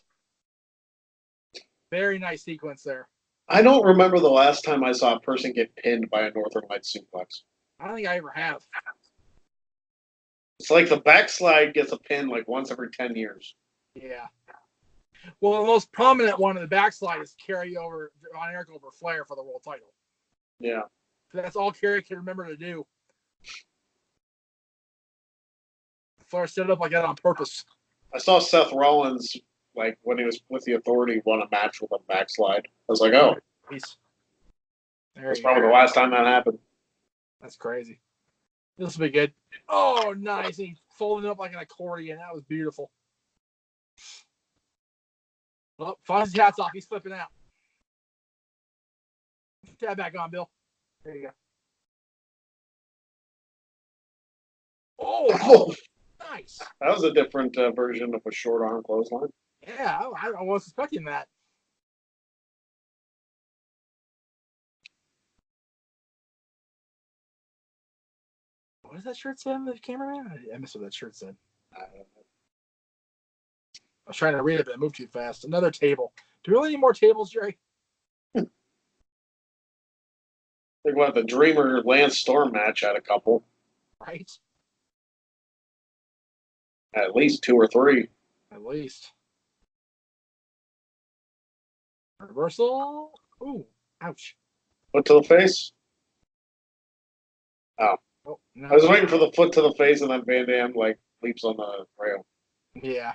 Very nice sequence there. I don't remember the last time I saw a person get pinned by a Northern Lights suplex. I don't think I ever have. It's like the backslide gets a pin like once every 10 years. Yeah. Well, the most prominent one in the backslide is carry over on Eric over Flair for the world title. Yeah. That's all Kerry can remember to do. Flair set it up like that on purpose. I saw Seth Rollins, like, when he was with the Authority, won a match with a backslide. I was like, oh. That's probably the last time that happened. That's crazy. This will be good. Oh, nice. He folded it up like an accordion. That was beautiful. Well, Fonzie's hat's off. He's flipping out. Tab back on, Bill. There you go. Oh, nice. That was a different version of a short arm clothesline. Yeah, I wasn't expecting that. What does that shirt say on the cameraman? I missed what that shirt said. I was trying to read it, but I moved too fast. Another table. Do we really need more tables, Jerry? Think about the Dreamer Lance Storm match had a couple. Right. At least 2 or 3. At least. Reversal. Ooh, ouch. Foot to the face. Oh. Oh, no. I was waiting for the foot to the face, and then Van Dam like leaps on the rail. Yeah.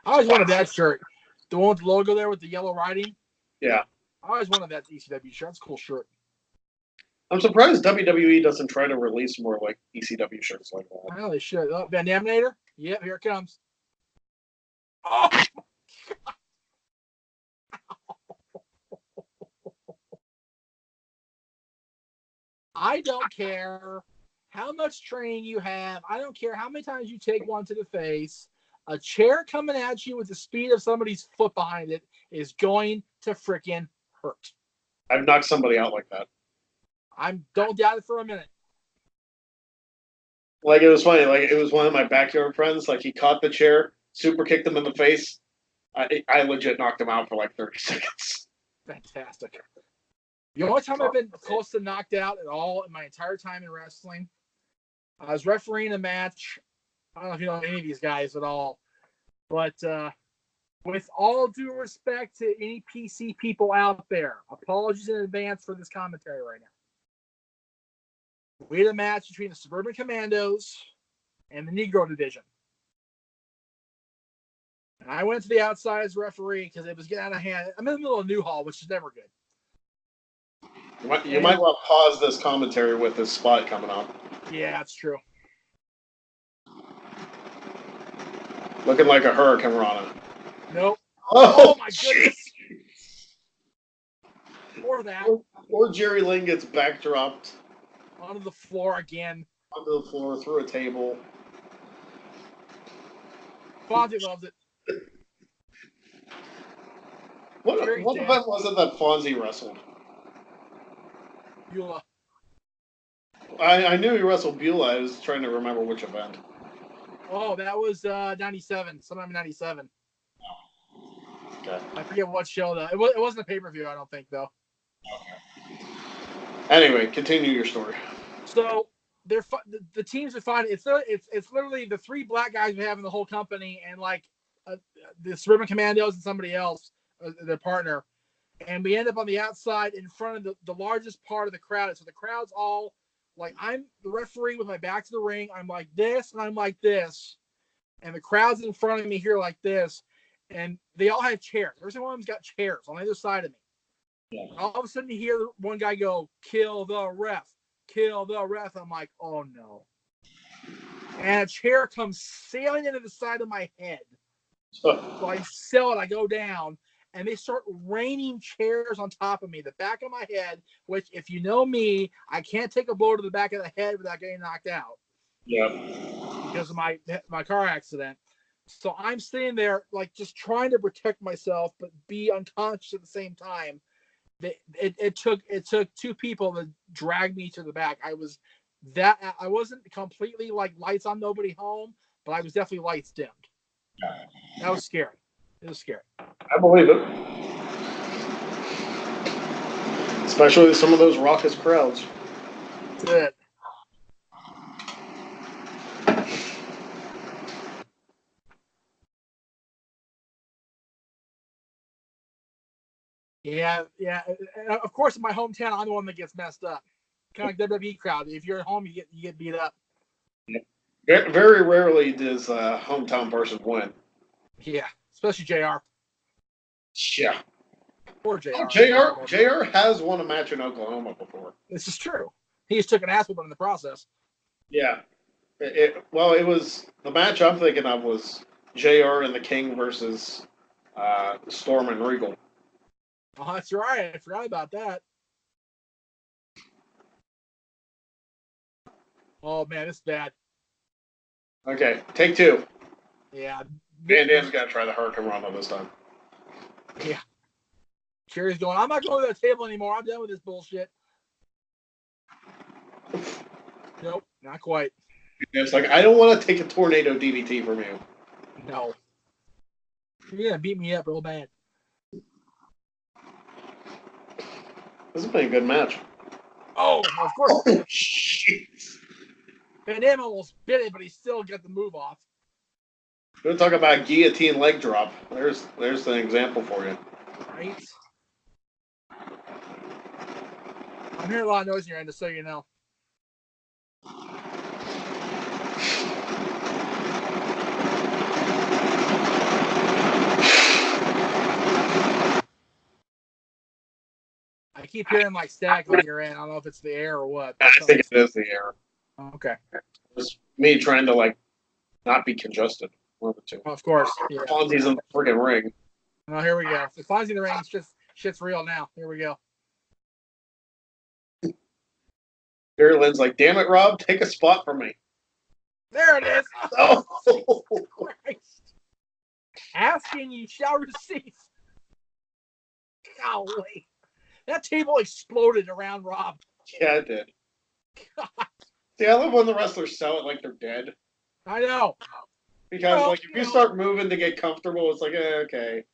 I always wanted that shirt. The one with the logo there with the yellow writing. Yeah. I always wanted that ECW shirt. That's a cool shirt. I'm surprised WWE doesn't try to release more like ECW shirts like that. I know they should. Oh, Van Daminator? Yep, here it comes. Oh! I don't care how much training you have. I don't care how many times you take one to the face. A chair coming at you with the speed of somebody's foot behind it is going to freaking hurt. I've knocked somebody out like that. Don't doubt it for a minute. Like, it was funny. Like, it was one of my backyard friends. Like, he caught the chair, super kicked him in the face. I legit knocked him out for like 30 seconds. Fantastic. The only time I've been close to knocked out at all in my entire time in wrestling, I was refereeing a match. I don't know if you know any of these guys at all, but with all due respect to any PC people out there, apologies in advance for this commentary right now. We had a match between the Suburban Commandos and the Negro Division. And I went to the outside as referee because it was getting out of hand. I'm in the middle of Newhall, which is never good. You might want to pause this commentary with this spot coming up. Yeah, that's true. Looking like a hurricane Rana. Nope. Oh my goodness. Or that. Or Jerry Lynn gets backdropped. Onto the floor again. Onto the floor, through a table. Fonzie loves it. What event was it that Fonzie wrestled? Beulah. I knew he wrestled Beulah. I was trying to remember which event. Oh, that was 97. Sometime in 97. Okay. I forget what show, though. It wasn't a pay-per-view, I don't think, though. Okay. Anyway, continue your story. So, the teams are fine. It's literally the three black guys we have in the whole company and, like, the Suburban Commandos and somebody else, their partner. And we end up on the outside in front of the largest part of the crowd. So the crowd's all, like, I'm the referee with my back to the ring. I'm like this, and I'm like this. And the crowd's in front of me here like this. And they all have chairs. Every single one of them's got chairs on either side of me. Yeah. All of a sudden, you hear one guy go, "Kill the ref. Kill the ref." I'm like, oh, no. And a chair comes sailing into the side of my head. So I sell it. I go down. And they start raining chairs on top of me, the back of my head, which, if you know me, I can't take a blow to the back of the head without getting knocked out. Yeah. Because of my car accident. So I'm sitting there, like, just trying to protect myself, but be unconscious at the same time. It took two people to drag me to the back. I wasn't completely, like, lights on, nobody home, but I was definitely lights dimmed. That was scary. It was scary. I believe it. Especially with some of those raucous crowds. That's it. Yeah. Of course, in my hometown, I'm the one that gets messed up. Kind of like WWE crowd. If you're at home, you get beat up. Yeah. Very rarely does a hometown person win. Yeah, especially JR. Yeah. Poor JR. Oh, JR has won a match in Oklahoma before. This is true. He just took an ass whooping in the process. Yeah. It was the match I'm thinking of was JR and the King versus Storm and Regal. Oh, that's right. I forgot about that. Oh, man, this is bad. Okay, take two. Yeah. Van Dam's got to try the Hurricane Rana this time. Yeah. Jerry's going, I'm not going to that table anymore. I'm done with this bullshit. Nope, not quite. It's like, I don't want to take a tornado DDT from you. No. You're going to beat me up real bad. This has been a good match. Oh, of course. Oh, jeez. Van Dam almost bit it, but he still got the move off. We're going to talk about guillotine leg drop. There's an example for you. Right. I'm hearing a lot of noise in your end, just so you know. I keep hearing like static on your end. I don't know if it's the air or what. I think it is the air. Okay. It's me trying to like not be congested. One of the two. Of course. Yeah. Fonzie's in the freaking ring. Oh, here we go. The Fonzie in the ring, shit's real now. Here we go. Jerry Lynn's like, damn it, Rob, take a spot for me. There it is. Oh, Christ. Asking you shall receive. Golly. That table exploded around Rob. yeah, it did. God. See, I love when the wrestlers sell it like they're dead. I know. Because, like, if you start moving to get comfortable, it's like, okay.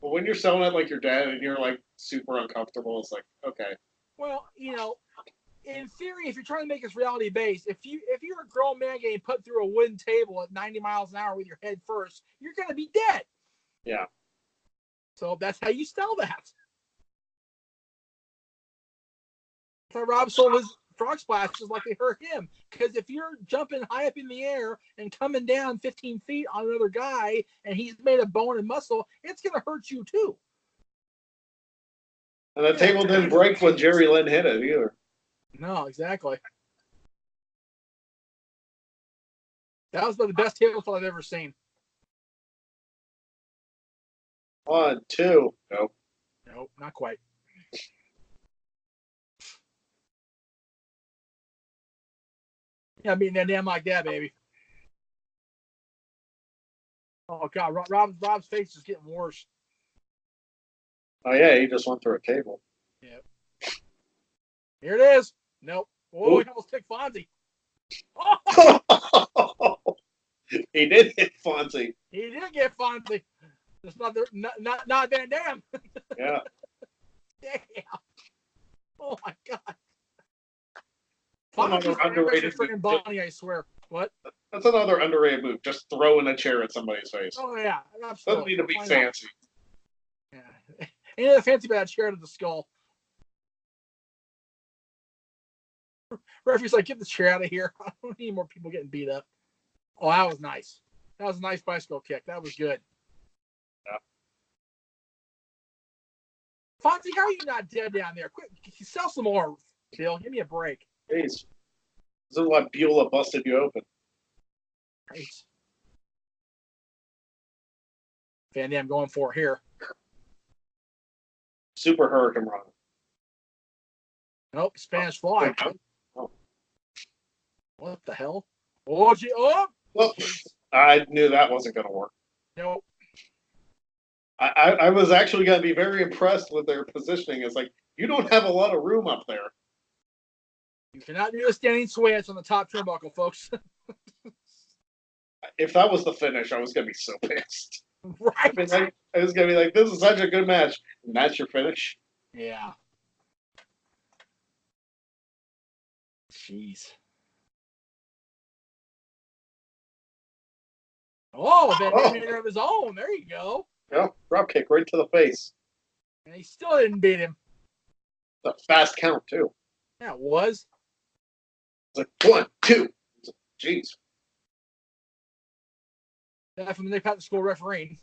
But when you're selling it like you're dead and you're, like, super uncomfortable, it's like, okay. Well, in theory, if you're trying to make this reality based, if you're a grown man getting put through a wooden table at 90 miles an hour with your head first, you're going to be dead. Yeah. So that's how you sell that. So Rob sold his frog splashes like they hurt him. Because if you're jumping high up in the air and coming down 15 feet on another guy and he's made of bone and muscle, it's going to hurt you too. And the table didn't break when Jerry Lynn hit it either. No, exactly. That was the best tabletop I've ever seen. 1, 2. Nope. Nope, not quite. Yeah, beating that damn like that, baby. Oh God, Rob's face is getting worse. Oh yeah, he just went through a table. Yep. Here it is. Nope. Oh, he almost took Fonzie. Oh! He did hit Fonzie. He did get Fonzie. It's not Van Dam. Yeah. Damn. Oh my God. Another underrated freaking Bonnie, I swear. What? That's another underrated move. Just throwing a chair at somebody's face. Oh yeah, absolutely. Doesn't need to be fancy. Yeah. Ain't a fancy bad chair to the skull. Referee's like, get the chair out of here. I don't need more people getting beat up. Oh, that was nice. That was a nice bicycle kick. That was good. Yeah. Fonzie, how are you not dead down there? Quick, sell some more, Bill. Give me a break. Jeez. This is why Beulah busted you open. Right. Van Dam going for it here. Super Hurricane Run. Nope, Spanish Fly. Oh. What the hell? Oh, gee, oh! Well, I knew that wasn't going to work. Nope. I was actually going to be very impressed with their positioning. It's like, you don't have a lot of room up there. You cannot do a standing switch on the top turnbuckle, folks. If that was the finish, I was going to be so pissed. Right. I was going to be like, this is such a good match. And that's your finish? Yeah. Jeez. Oh, Van Dam hit of his own. There you go. Yeah, drop kick right to the face. And he still didn't beat him. It's a fast count, too. Yeah, it was. It's like 1, 2. Jeez. That from the Nick Patrick School refereeing.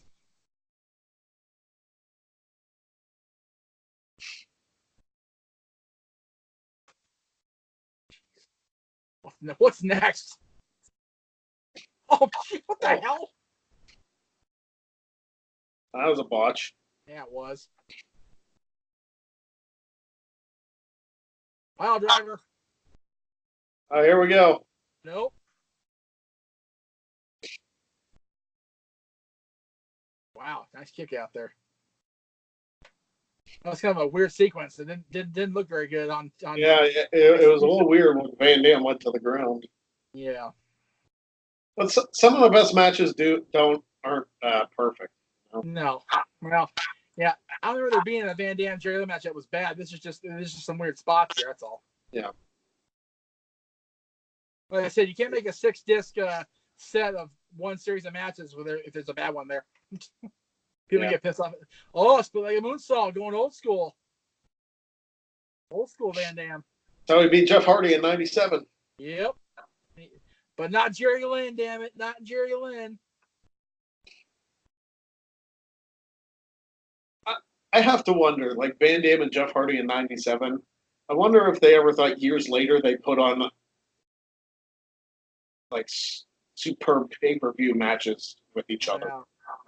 What's next? Oh, gee, what the hell? That was a botch. Yeah, it was. Pile driver. Oh, here we go. Nope. Wow, nice kick out there. That was kind of a weird sequence. It didn't look very good on. Yeah, it was a little weird when Van Dam went to the ground. Yeah. But some of the best matches aren't perfect. You know? No. Well, yeah. I don't remember there being a Van Dam Jerry Lynn match that was bad. This is just some weird spots here. That's all. Yeah. Like I said, you can't make a 6-disc set of one series of matches if there's a bad one there. People get pissed off. Oh, it's like a moonsault going old school. Old school Van Dam. So he beat Jeff Hardy in '97. Yep. But not Jerry Lynn, damn it. Not Jerry Lynn. I have to wonder, like Van Dam and Jeff Hardy in '97. I wonder if they ever thought years later they put on like superb pay-per-view matches with each other.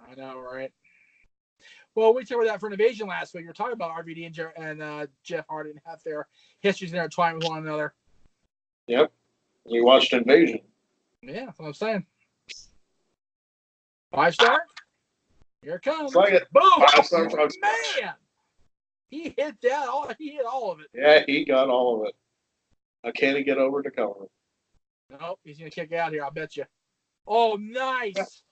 I know, right? Well, we covered that for Invasion last week. We were talking about RVD and Jeff Hardy and have their histories intertwined with one another. Yep. We watched Invasion. Yeah, that's what I'm saying. 5-star? Here it comes. Like it. Boom! 5-star, 5-star. Man! He hit that. He hit all of it. Yeah, he got all of it. Now, can he get over to cover? Nope, he's going to kick out here, I'll bet you. Oh, nice!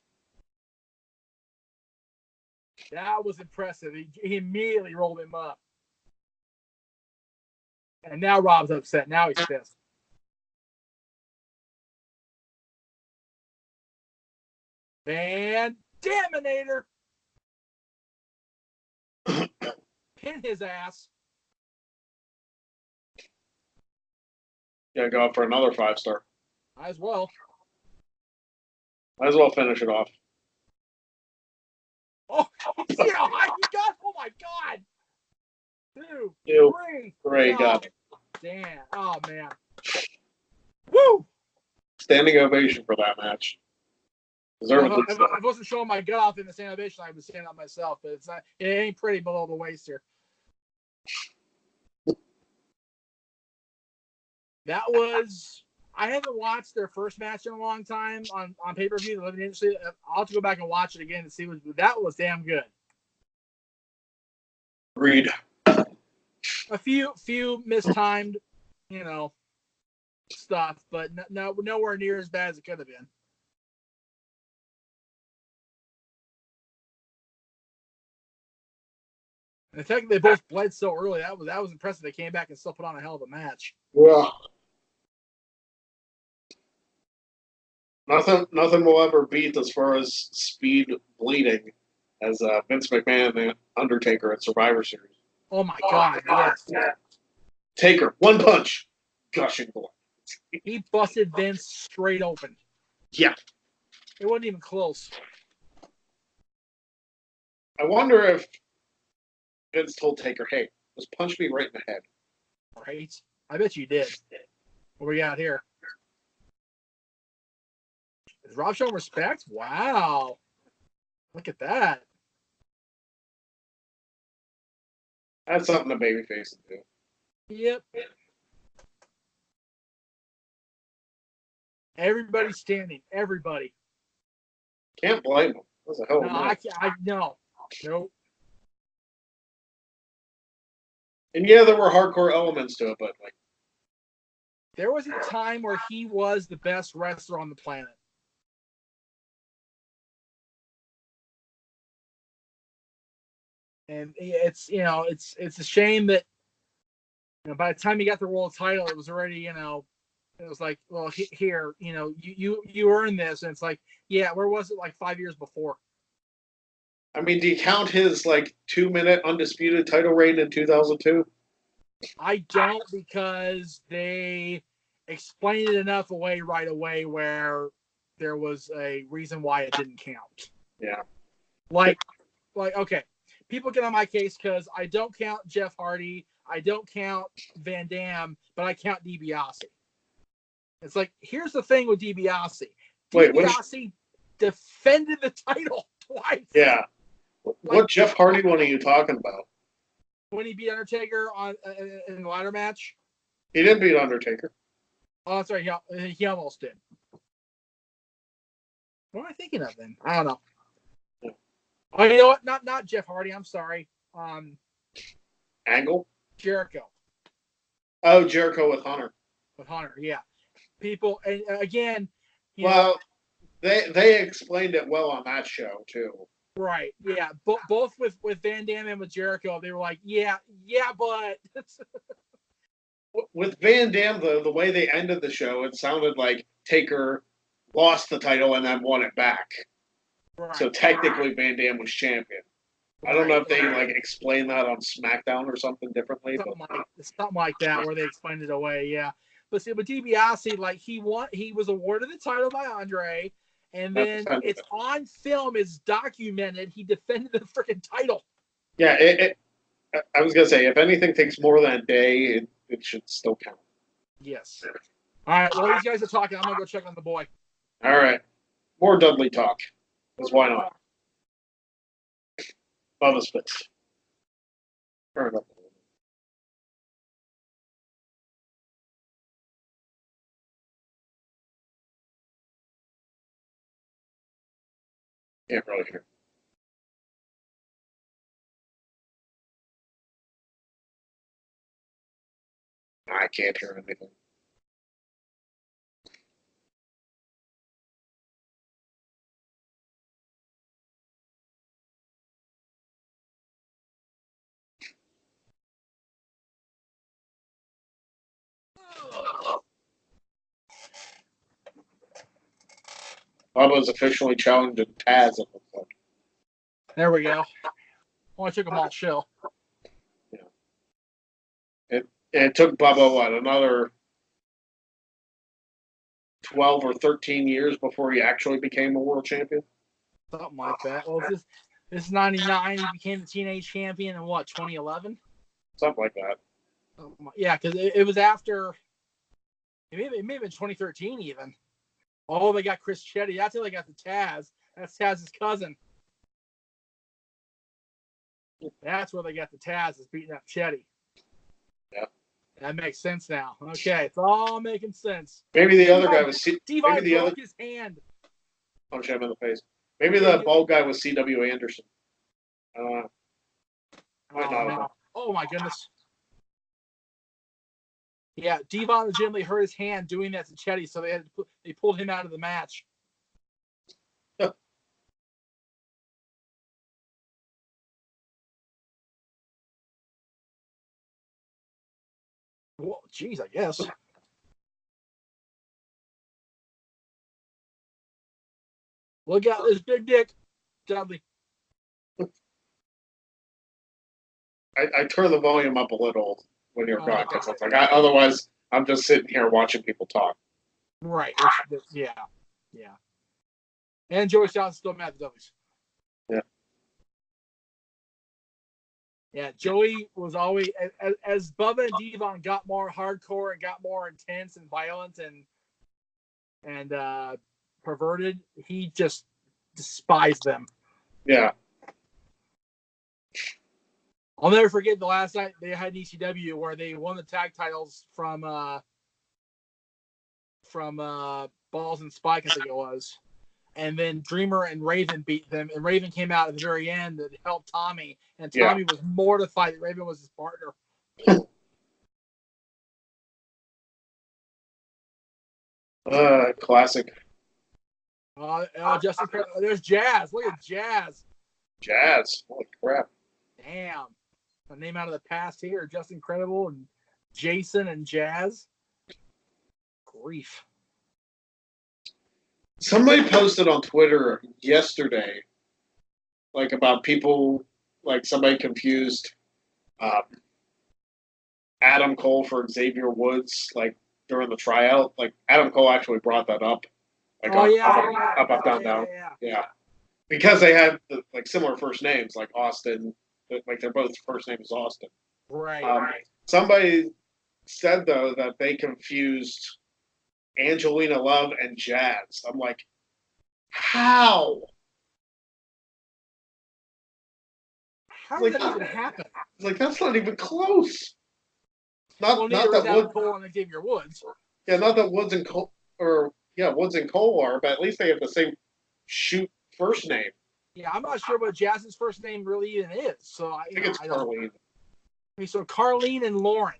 That was impressive. He immediately rolled him up. And now Rob's upset. Now he's pissed. Van Daminator. Pin his ass. Yeah, go out for another 5-star. Might as well. Might as well finish it off. Oh, you see how high he got? Oh my God. 2, 3. Got it. Damn. Oh, man. Woo! Standing ovation for that match. If I wasn't showing my gut off in the standing ovation, I would stand up myself, but it's not. It ain't pretty below the waist here. That was. I haven't watched their first match in a long time on pay-per-view. The Living Industry. I'll have to go back and watch it again to see what that was. Damn good. Agreed. A few mistimed, stuff, but nowhere near as bad as it could have been. And the fact that they both bled so early, that was impressive. They came back and still put on a hell of a match. Well, nothing will ever beat as far as speed bleeding as Vince McMahon and Undertaker at Survivor Series. Oh my God! Yes. Taker, one punch, gushing blood. He busted Vince straight open. Yeah. It wasn't even close. I wonder if Vince told Taker, hey, just punch me right in the head. Right? I bet you did. What we got here? Is Rob showing respect? Wow. Look at that. That's something a babyface would do. Yep. Everybody's standing. Everybody. Can't blame him. That's a hell of a match. I know. Nope. And yeah, there were hardcore elements to it, but like there was a time where he was the best wrestler on the planet. And it's it's a shame that by the time he got the world title, it was already it was like, well, here you earned this, and it's like, yeah, where was it like 5 years before? I mean, do you count his 2-minute undisputed title reign in 2002? I don't, because they explained it enough right away where there was a reason why it didn't count. Yeah. Like okay, people get on my case because I don't count Jeff Hardy, I don't count Van Dam, but I count DiBiase. It's like, here's the thing with DiBiase. DiBiase defended the title twice. Yeah. What Jeff Hardy one are you talking about? When he beat Undertaker in the ladder match? He didn't beat Undertaker. Oh, that's right. He almost did. What am I thinking of then? I don't know. Yeah. Oh, you know what? Not Jeff Hardy. I'm sorry. Angle? Jericho. Oh, Jericho with Hunter. With Hunter, yeah. People, and again. They explained it well on that show too. Right. Yeah. Both with Van Dam and with Jericho, they were like, yeah, but. With Van Dam, the way they ended the show, it sounded like Taker lost the title and then won it back. Right. So technically, Van Dam was champion. I don't know if they like explain that on SmackDown or something differently, something like that, where they explained it away. Yeah, but see, with DiBiase, like he was awarded the title by Andre, and then it's on film, it's documented. He defended the freaking title. Yeah, I was gonna say, if anything takes more than a day, it should still count. Yes. All right. Well, these guys are talking. I'm gonna go check on the boy. All right. More Dudley talk. Because why not? Bubba Spitz. Turn it up a little bit. Can't really hear. I can't hear anything. Bubba's officially challenging Tazz, it looks like. There we go. Well, I took them all chill. Yeah. It took Bubba, what, another 12 or 13 years before he actually became a world champion? Something like that. Well, this is 99. He became the teenage champion in what, 2011? Something like that. Yeah, because it was after. It may have been 2013 even. Oh, they got Chris Chetty. That's how they got the Tazz. That's Tazz's cousin. That's where they got the Tazz, is beating up Chetty. Yeah. That makes sense now. Okay, it's all making sense. Maybe the other guy was Maybe broke his hand. Punch him in the face. Maybe the bald guy was C.W. Anderson. Oh my goodness. Yeah, Devon legitimately hurt his hand doing that to Chetty, so they pulled him out of the match. Well, geez, I guess. Look out, this big dick, Dudley. I turn the volume up a little when you're gone, because it's like otherwise I'm just sitting here watching people talk. Right. Yeah. And Joey Styles is still mad at the Dudleys. Yeah. Yeah, Joey was always, as Bubba and Devon got more hardcore and got more intense and violent and perverted, he just despised them. Yeah. I'll never forget the last night they had ECW where they won the tag titles from Balls and Spike, I think it was. And then Dreamer and Raven beat them, and Raven came out at the very end to help Tommy, and Tommy was mortified that Raven was his partner. Classic. Justin, there's Jazz. Look at Jazz. Jazz. Holy crap. Damn. A name out of the past here. Just Incredible and Jason and Jazz. Grief. Somebody posted on Twitter yesterday, like about people, like somebody confused Adam Cole for Xavier Woods, like during the tryout. Like Adam Cole actually brought that up. Like up, down. Yeah. Because they had like similar first names, like Austin. Like their both first name is Austin. Right. Somebody said though that they confused Angelina Love and Jazz. I'm like, how? How did that even happen? Like that's not even close. Not that Woods Cole and Xavier Woods. Yeah, not that Woods and Cole Woods and Cole are, but at least they have the same shoot first name. Yeah, I'm not sure what Jazz's first name really even is. So I think it's Carlene. Okay, so Carlene and Lauren.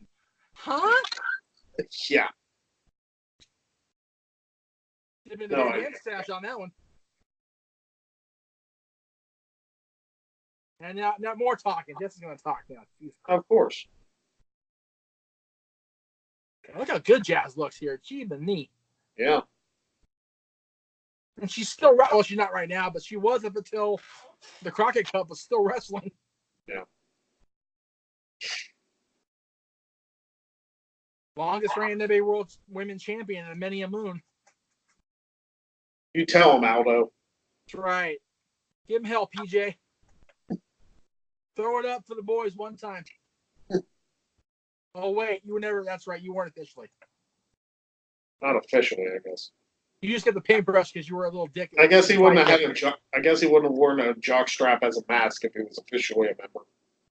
Huh? Yeah. Give me the hand stash on that one. And now more talking. Jess is going to talk now. Of course. Look how good Jazz looks here. She's been neat. Yeah. And she's still right. Well, she's not right now, but she was up until The Crockett Cup was still wrestling. Yeah. Longest reigning NWA World Women's Champion in many a moon. You tell him, Aldo. That's right. Give him hell, PJ. Throw it up for the boys one time. Oh, wait. You were never. That's right. You weren't officially. Not officially, I guess. You just get the paintbrush because you were a little dick. I guess he wouldn't have had I guess he wouldn't have worn a jock strap as a mask if he was officially a member.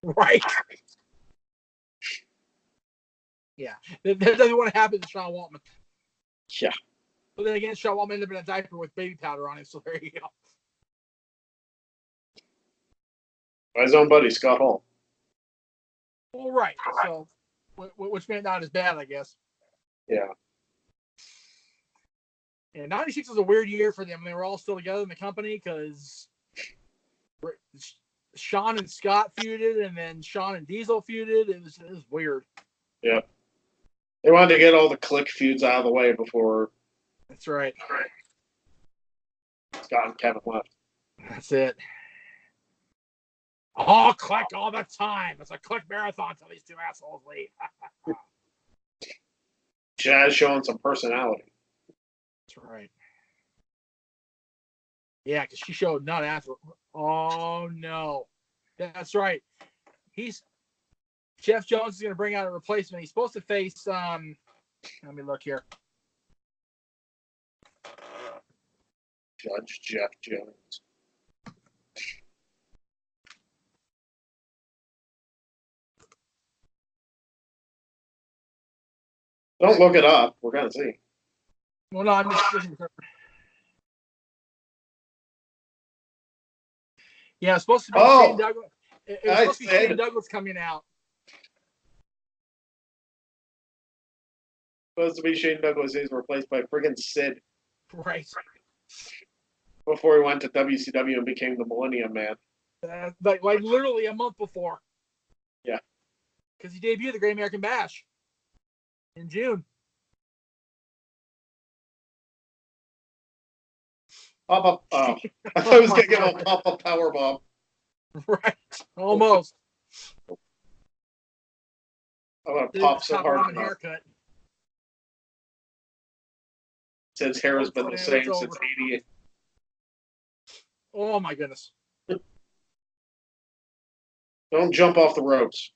Right. Yeah. That doesn't want to happen to Sean Waltman. Yeah. But then again, Sean Waltman ended up in a diaper with baby powder on it, so there you go. By his own buddy, Scott Hall. Well, right. So, which made it not as bad, I guess. Yeah. And 96 was a weird year for them. They were all still together in the company because Sean and Scott feuded, and then Sean and Diesel feuded. It was weird. Yeah. They wanted to get all the click feuds out of the way before. That's right. Scott and Kevin left. That's it. All click all the time. It's a click marathon until these two assholes leave. Jazz showing some personality. That's right. Yeah, because she showed none after. Oh, no. That's right. Jeff Jones is going to bring out a replacement. He's supposed to face, let me look here. Judge Jeff Jones. Don't look it up. We're going to see. Well, no, I'm just looking for. Yeah, it's supposed to be Shane Douglas. It was supposed to be Shane Douglas coming out. Supposed to be Shane Douglas. He's replaced by friggin' Sid. Right. Before he went to WCW and became the Millennium Man. Like literally a month before. Yeah. Because he debuted the Great American Bash in June. Pop-up. Oh. I thought I was going to give him a pop-up powerbomb. Right. Almost. I'm going to pop so hard. Haircut. Sid's hair has been the same since 88. Oh, my goodness. Don't jump off the ropes.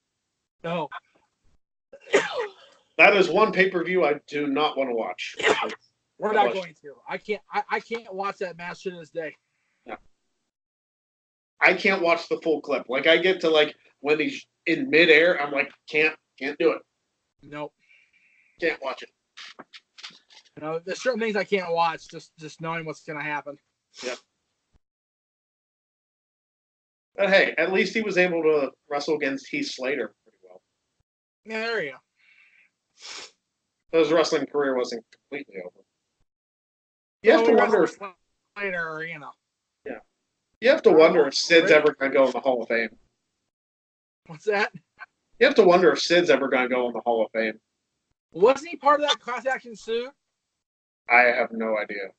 No. That is one pay-per-view I do not want to watch. We're not going to. I can't watch that match to this day. No. I can't watch the full clip. Like I get to like when he's in midair, I'm like, can't do it. Nope. Can't watch it. You know, there's certain things I can't watch, just knowing what's gonna happen. Yep. But hey, at least he was able to wrestle against Heath Slater pretty well. Yeah, there you go. His wrestling career wasn't completely over. You have to wonder if later, you know. Yeah. You have to wonder if Sid's ever going to go in the Hall of Fame. What's that? You have to wonder if Sid's ever going to go in the Hall of Fame. Wasn't he part of that class action suit? I have no idea.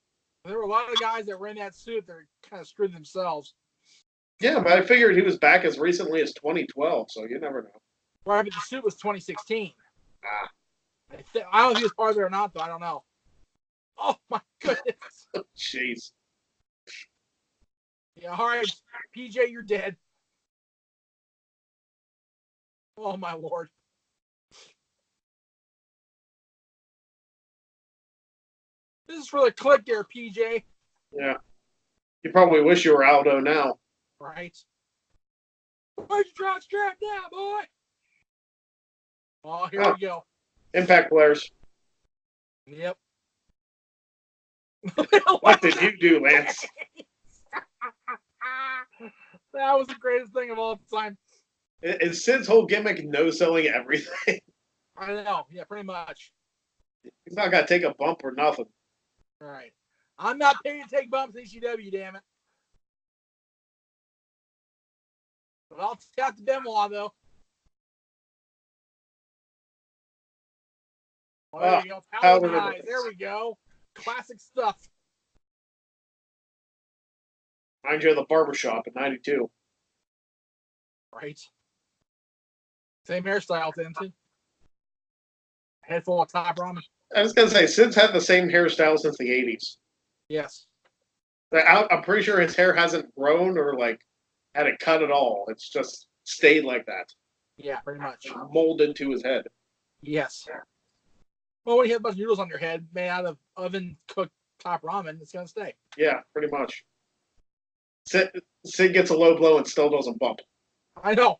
There were a lot of guys that were in that suit that kind of screwed themselves. Yeah, but I figured he was back as recently as 2012, so you never know. Right, but the suit was 2016. Ah. I don't know if he was part of it or not, though. I don't know. Oh, my goodness. Jeez. Yeah, all right, PJ, you're dead. Oh, my Lord. This is for the click there, PJ. Yeah. You probably wish you were Aldo now. Right. Where's your drop strap now, boy? Oh, here we go. Impact players. Yep. What did you do, Lance? That was the greatest thing of all time. Is Sid's whole gimmick no-selling everything? I don't know. Yeah, pretty much. He's not got to take a bump or nothing. All right. I'm not paid to take bumps in ECW, damn it. But I'll tap the Benoit, though. Oh, there we go. Power in the eyes. There we go. Classic stuff. Mind you, the barbershop in '92. Right. Same hairstyle then too. Head full of top ramen. I was gonna say, Sid's had the same hairstyle since the '80s. Yes. I'm pretty sure his hair hasn't grown or like had it cut at all. It's just stayed like that, Yeah, pretty much. molded to his head. Yes. Well, when you have a bunch of noodles on your head made out of oven cooked top ramen, it's gonna stay. Yeah, pretty much. Sid gets a low blow and still doesn't bump. I know.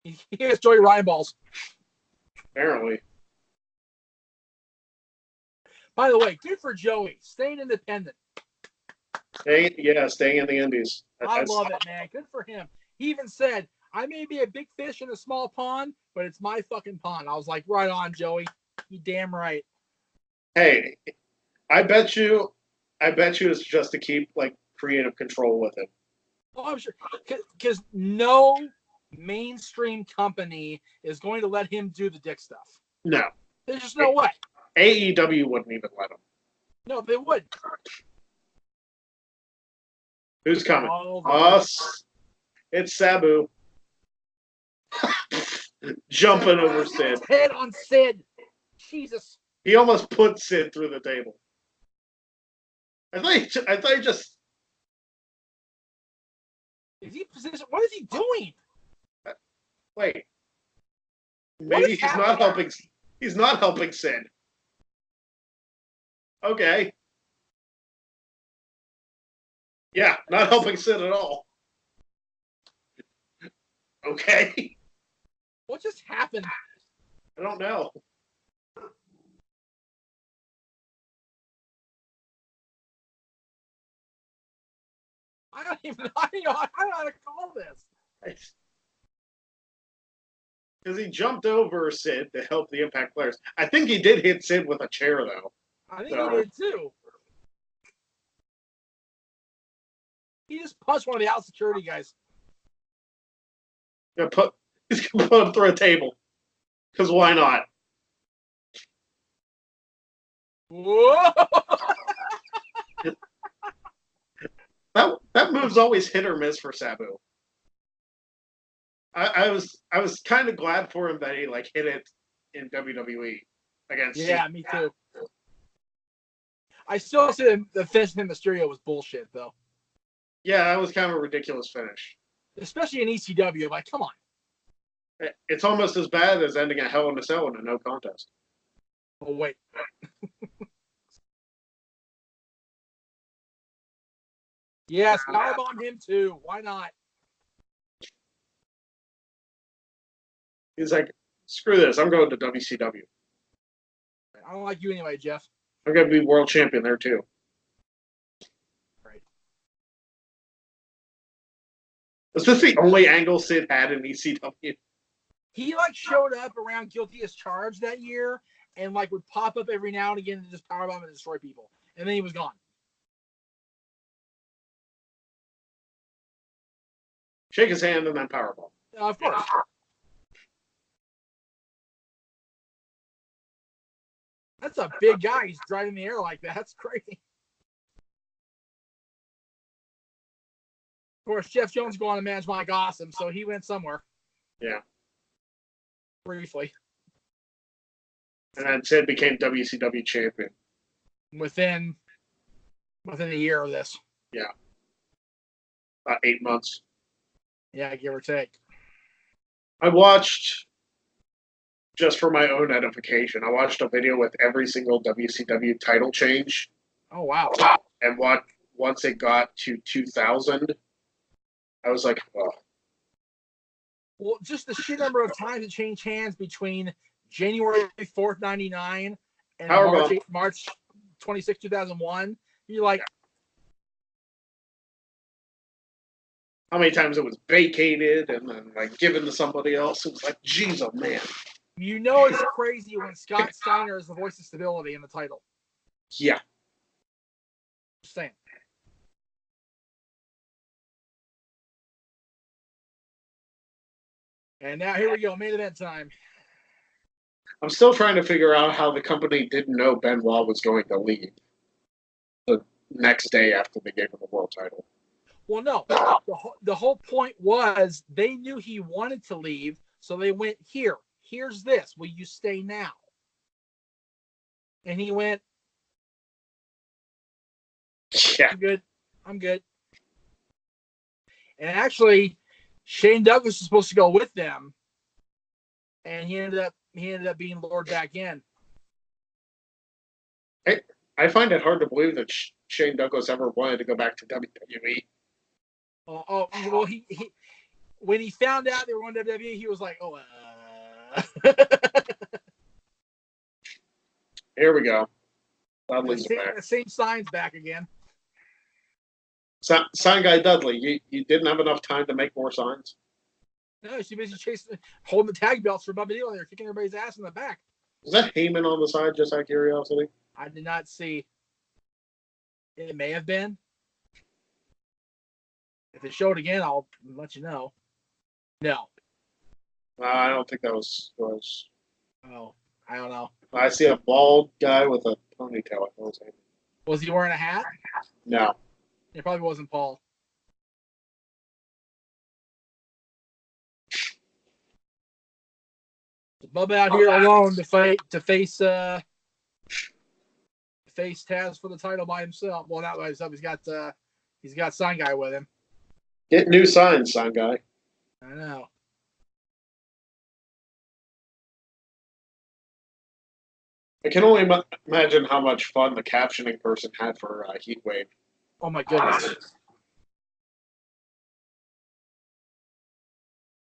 He gets Joey Ryan balls. Apparently. By the way, good for Joey, staying independent. Staying in the Indies. I love it, man. Good for him. He even said, I may be a big fish in a small pond, but it's my fucking pond. I was like, right on, Joey. You damn right. Hey, I bet you it's just to keep like creative control with it. Oh, I'm sure. Because no mainstream company is going to let him do the dick stuff. No. There's just no way. AEW wouldn't even let him. No, they would. Who's coming? Us. It's Sabu. Jumping over Sid. Head on Sid. Jesus. He almost put Sid through the table. I thought he just. Is he position? What is he doing? Wait. Maybe he's not helping. He's not helping Sid. Okay. Yeah, not helping Sid at all. Okay. What just happened? I don't know. I don't know how to call this. Because he jumped over Sid to help the Impact players. I think he did hit Sid with a chair, though. I think he did, too. He just punched one of the out security guys. He's going to put him through a table. Because why not? Whoa! That move's always hit or miss for Sabu. I was kind of glad for him that he like hit it in WWE against. Yeah, me too. I still say the finish in Mysterio was bullshit, though. Yeah, that was kind of a ridiculous finish. Especially in ECW, like, come on. It's almost as bad as ending a Hell in a Cell in a no contest. Oh wait. Yes, powerbomb him too. Why not? He's like, screw this. I'm going to WCW. I don't like you anyway, Jeff. I'm going to be world champion there too. Right. Was this the only angle Sid had in ECW? He like showed up around Guilty as Charged that year and like would pop up every now and again to just powerbomb and destroy people. And then he was gone. Shake his hand and then powerbomb. Of course. That's a big guy. He's driving the air like that. That's crazy. Of course, Jeff Jones going to manage Mike Awesome, so he went somewhere. Yeah. Briefly. And then Sid became WCW champion. Within a year of this. Yeah. About 8 months. Yeah, give or take. I watched, just for my own edification, I watched a video with every single WCW title change. Oh, wow. And once it got to 2000, I was like, oh. Well, just the sheer number of times it changed hands between January 4th, 99 and March 26, 2001. You're like, how many times it was vacated and then like given to somebody else? It was like, geez, oh man. You know it's crazy when Scott Steiner is the voice of stability in the title. Yeah. Just saying. And now here we go, main event time. I'm still trying to figure out how the company didn't know Benoit was going to leave. next day after they gave him the world title. Well, no. The whole point was they knew he wanted to leave, so they went, here's this. Will you stay now? And he went, Yeah. I'm good. And actually, Shane Douglas was supposed to go with them, and he ended up being lured back in. I find it hard to believe that Shane Douglas ever wanted to go back to WWE. Well, he when he found out they were on WWE, he was like, Here we go. The same sign's back again. Sign guy Dudley, you didn't have enough time to make more signs? No, she basically holding the tag belts for Bubba Deal, and they're kicking everybody's ass in the back. Is that Heyman on the side, just out of curiosity? I did not see. It may have been. If it showed again, I'll let you know. No. I don't think that was. Oh, I don't know. I see a bald guy with a ponytail. Was he wearing a hat? No. It probably wasn't Paul. Bubba out here alone to face Tazz for the title by himself. Well, not by himself. He's got Sign Guy with him. Get new signs, Sign Guy. I know. I can only imagine how much fun the captioning person had for Heatwave. Oh my goodness.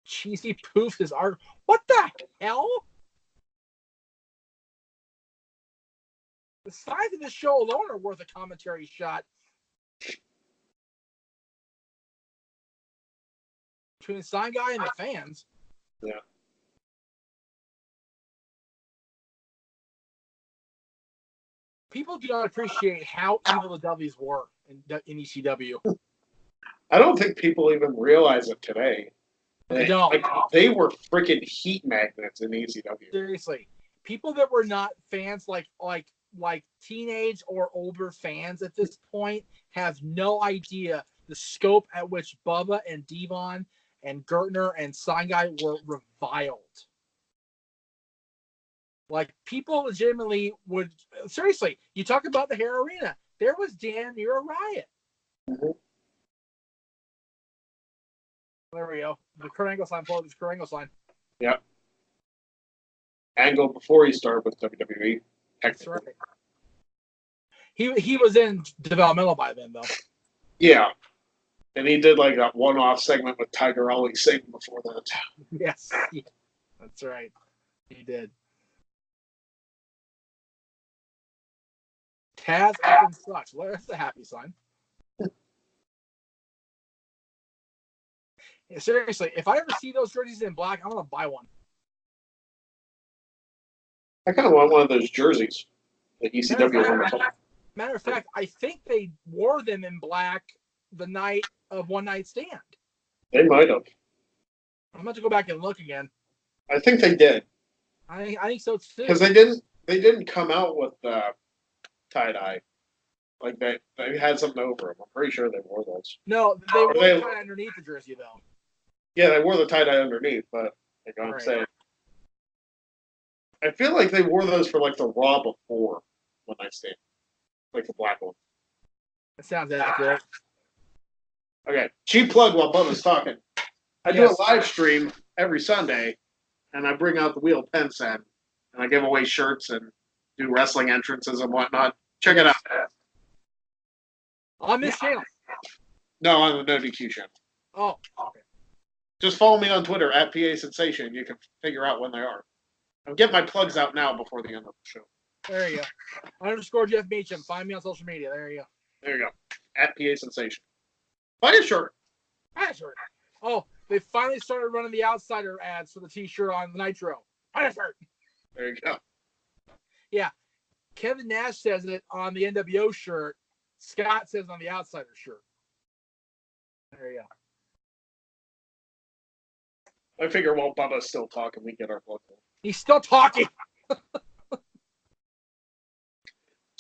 Cheesy poofed his art. What the hell? The size of this show alone are worth a commentary shot. Between the Sign Guy and the fans. Yeah. People do not appreciate how evil the Dudleys were in ECW. I don't think people even realize it today. They don't. They were freaking heat magnets in ECW. Seriously. People that were not fans like teenage or older fans at this point have no idea the scope at which Bubba and Devon and Gertner and Sign Guy were reviled. Like, people legitimately would... Seriously, you talk about the Hair Arena. There was damn near a riot. Mm-hmm. There we go. The Kurt Angle sign. Follow this Kurt Angle sign. Yep. Angle before he started with WWE. That's right. He was in developmental by then, though. Yeah. And he did like that one-off segment with Tiger always singing before that. Yes. Yeah. That's right. He did. Tazz effing sucks. Well, that's a happy sign. Yeah, seriously, if I ever see those jerseys in black, I'm going to buy one. I kind of want one of those jerseys. The ECW. Matter of fact, I think they wore them in black the night of One Night Stand. They might have. I'm about to go back and look again. I think they did. I think so too. Because they didn't come out with tie-dye. Like they had something over them. I'm pretty sure they wore those. No, they wore the tie underneath the jersey though. Yeah, they wore the tie-dye underneath, but like I'm saying, I feel like they wore those for like the Raw before One Night Stand, like the black one. That sounds accurate. Okay, cheap plug while Bubba's talking. I do a live stream every Sunday, and I bring out the wheel pen set, and I give away shirts and do wrestling entrances and whatnot. Check it out. On this channel? No, on the No DQ channel. Oh, okay. Just follow me on Twitter at PA Sensation. You can figure out when they are. I'll get my plugs out now before the end of the show. There you go. _ Jeff Meacham. Find me on social media. There you go. There you go. At PA Sensation. Buy a shirt. Buy a shirt. Oh, they finally started running the Outsider ads for the T-shirt on Nitro. Buy a shirt. There you go. Yeah. Kevin Nash says it on the NWO shirt. Scott says on the Outsider shirt. There you go. I figure while Bubba's still talking, we get our plug in. He's still talking.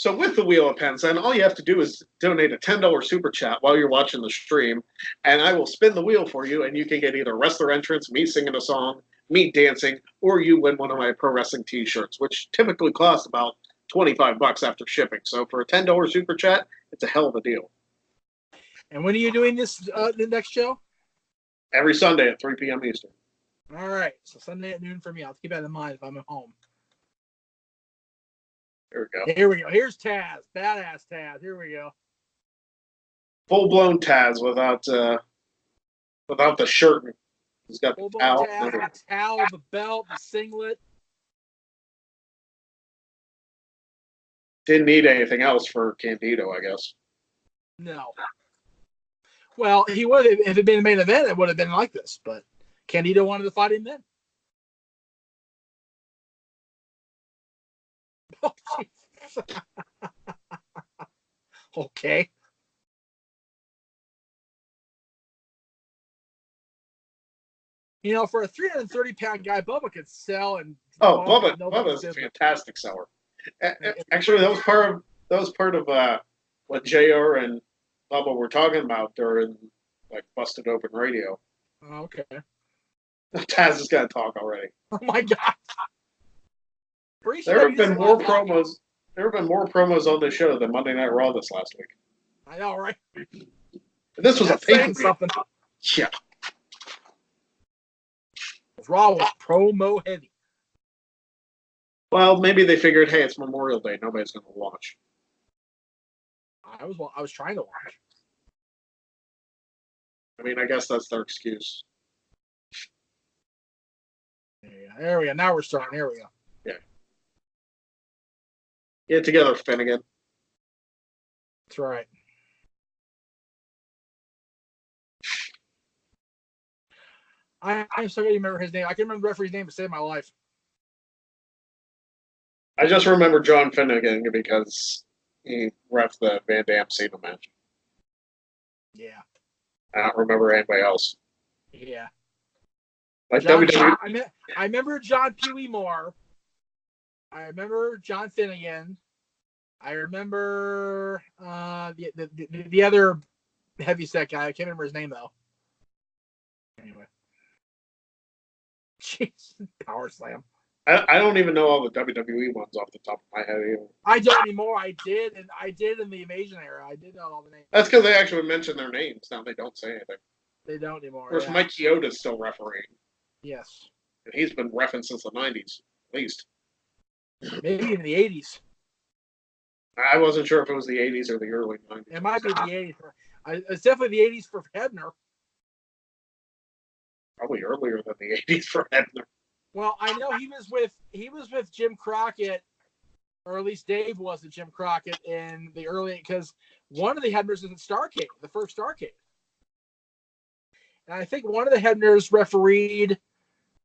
So with the Wheel of Pens, then all you have to do is donate a $10 super chat while you're watching the stream, and I will spin the wheel for you, and you can get either wrestler entrance, me singing a song, me dancing, or you win one of my pro wrestling T-shirts, which typically costs about $25 after shipping. So for a $10 super chat, it's a hell of a deal. And when are you doing this? The next show? Every Sunday at 3 p.m. Eastern. All right, so Sunday at noon for me. I'll keep that in mind if I'm at home. Here we go. Here we go. Here's Tazz, badass Tazz. Here we go. Full-blown Tazz without the shirt. He's got the towel. Tazz, the towel, the belt, the singlet. Didn't need anything else for Candido, I guess. No. Well, he would have, if it had been a main event, it would have been like this, but Candido wanted to fight him then. Oh, okay. You know, for a 330-pound guy, Bubba could sell and. Bubba's a fantastic seller. Actually, that was part of what JR and Bubba were talking about during like Busted Open Radio. Oh, okay. Tazz has got to talk already. Oh my God. There have been more promos. There have been more promos on this show than Monday Night Raw this last week. I know, right? This was a saying something. Yeah. Raw was promo heavy. Well, maybe they figured, hey, it's Memorial Day. Nobody's going to watch. I was trying to watch. I mean, I guess that's their excuse. There we go. Now we're starting. Here we go. Yeah. Get together, Finnegan. That's right. I'm so good to remember his name. I can remember the referee's name to save my life. I just remember John Finnegan because he refed the Van Dam Cena match. Yeah. I don't remember anybody else. Yeah. Like John, WWE. I remember John Pee Wee Moore. I remember John Finnegan. I remember the other heavyset guy. I can't remember his name though. Anyway. Jeez, Power Slam. I don't even know all the WWE ones off the top of my head either. I don't anymore. I did in the Invasion era. I did know all the names. That's because they actually mention their names. Now they don't say anything. They don't anymore. Of course, yeah. Mike Chioda's still refereeing. Yes. And he's been reffing since the 90s, at least. Maybe in the 80s. I wasn't sure if it was the 80s or the early 90s. It might be the 80s. It's definitely the 80s for Hebner. Probably earlier than the 80s for Hebner. Well, I know he was with Jim Crockett, or at least Dave was with Jim Crockett in the early, because one of the Hebners is in Starrcade, the first Starrcade. And I think one of the Hebners refereed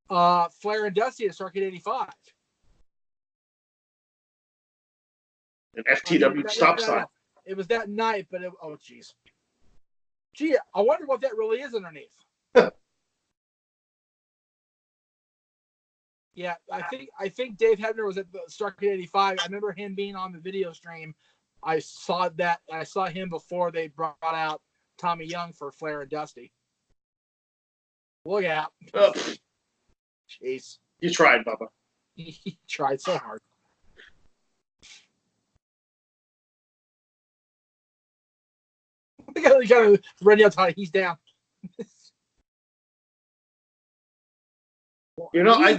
Flair and Dusty at Starrcade 85. An FTW stop sign. It was that night, but oh, geez. Gee, I wonder what that really is underneath. Yeah, I think Dave Hebner was at the Starrcade 85. I remember him being on the video stream. I saw him before they brought out Tommy Young for Flair and Dusty. Look out. Oh. Jeez. You tried, Bubba. He tried so hard. We got to ready outside. He's down. You know, I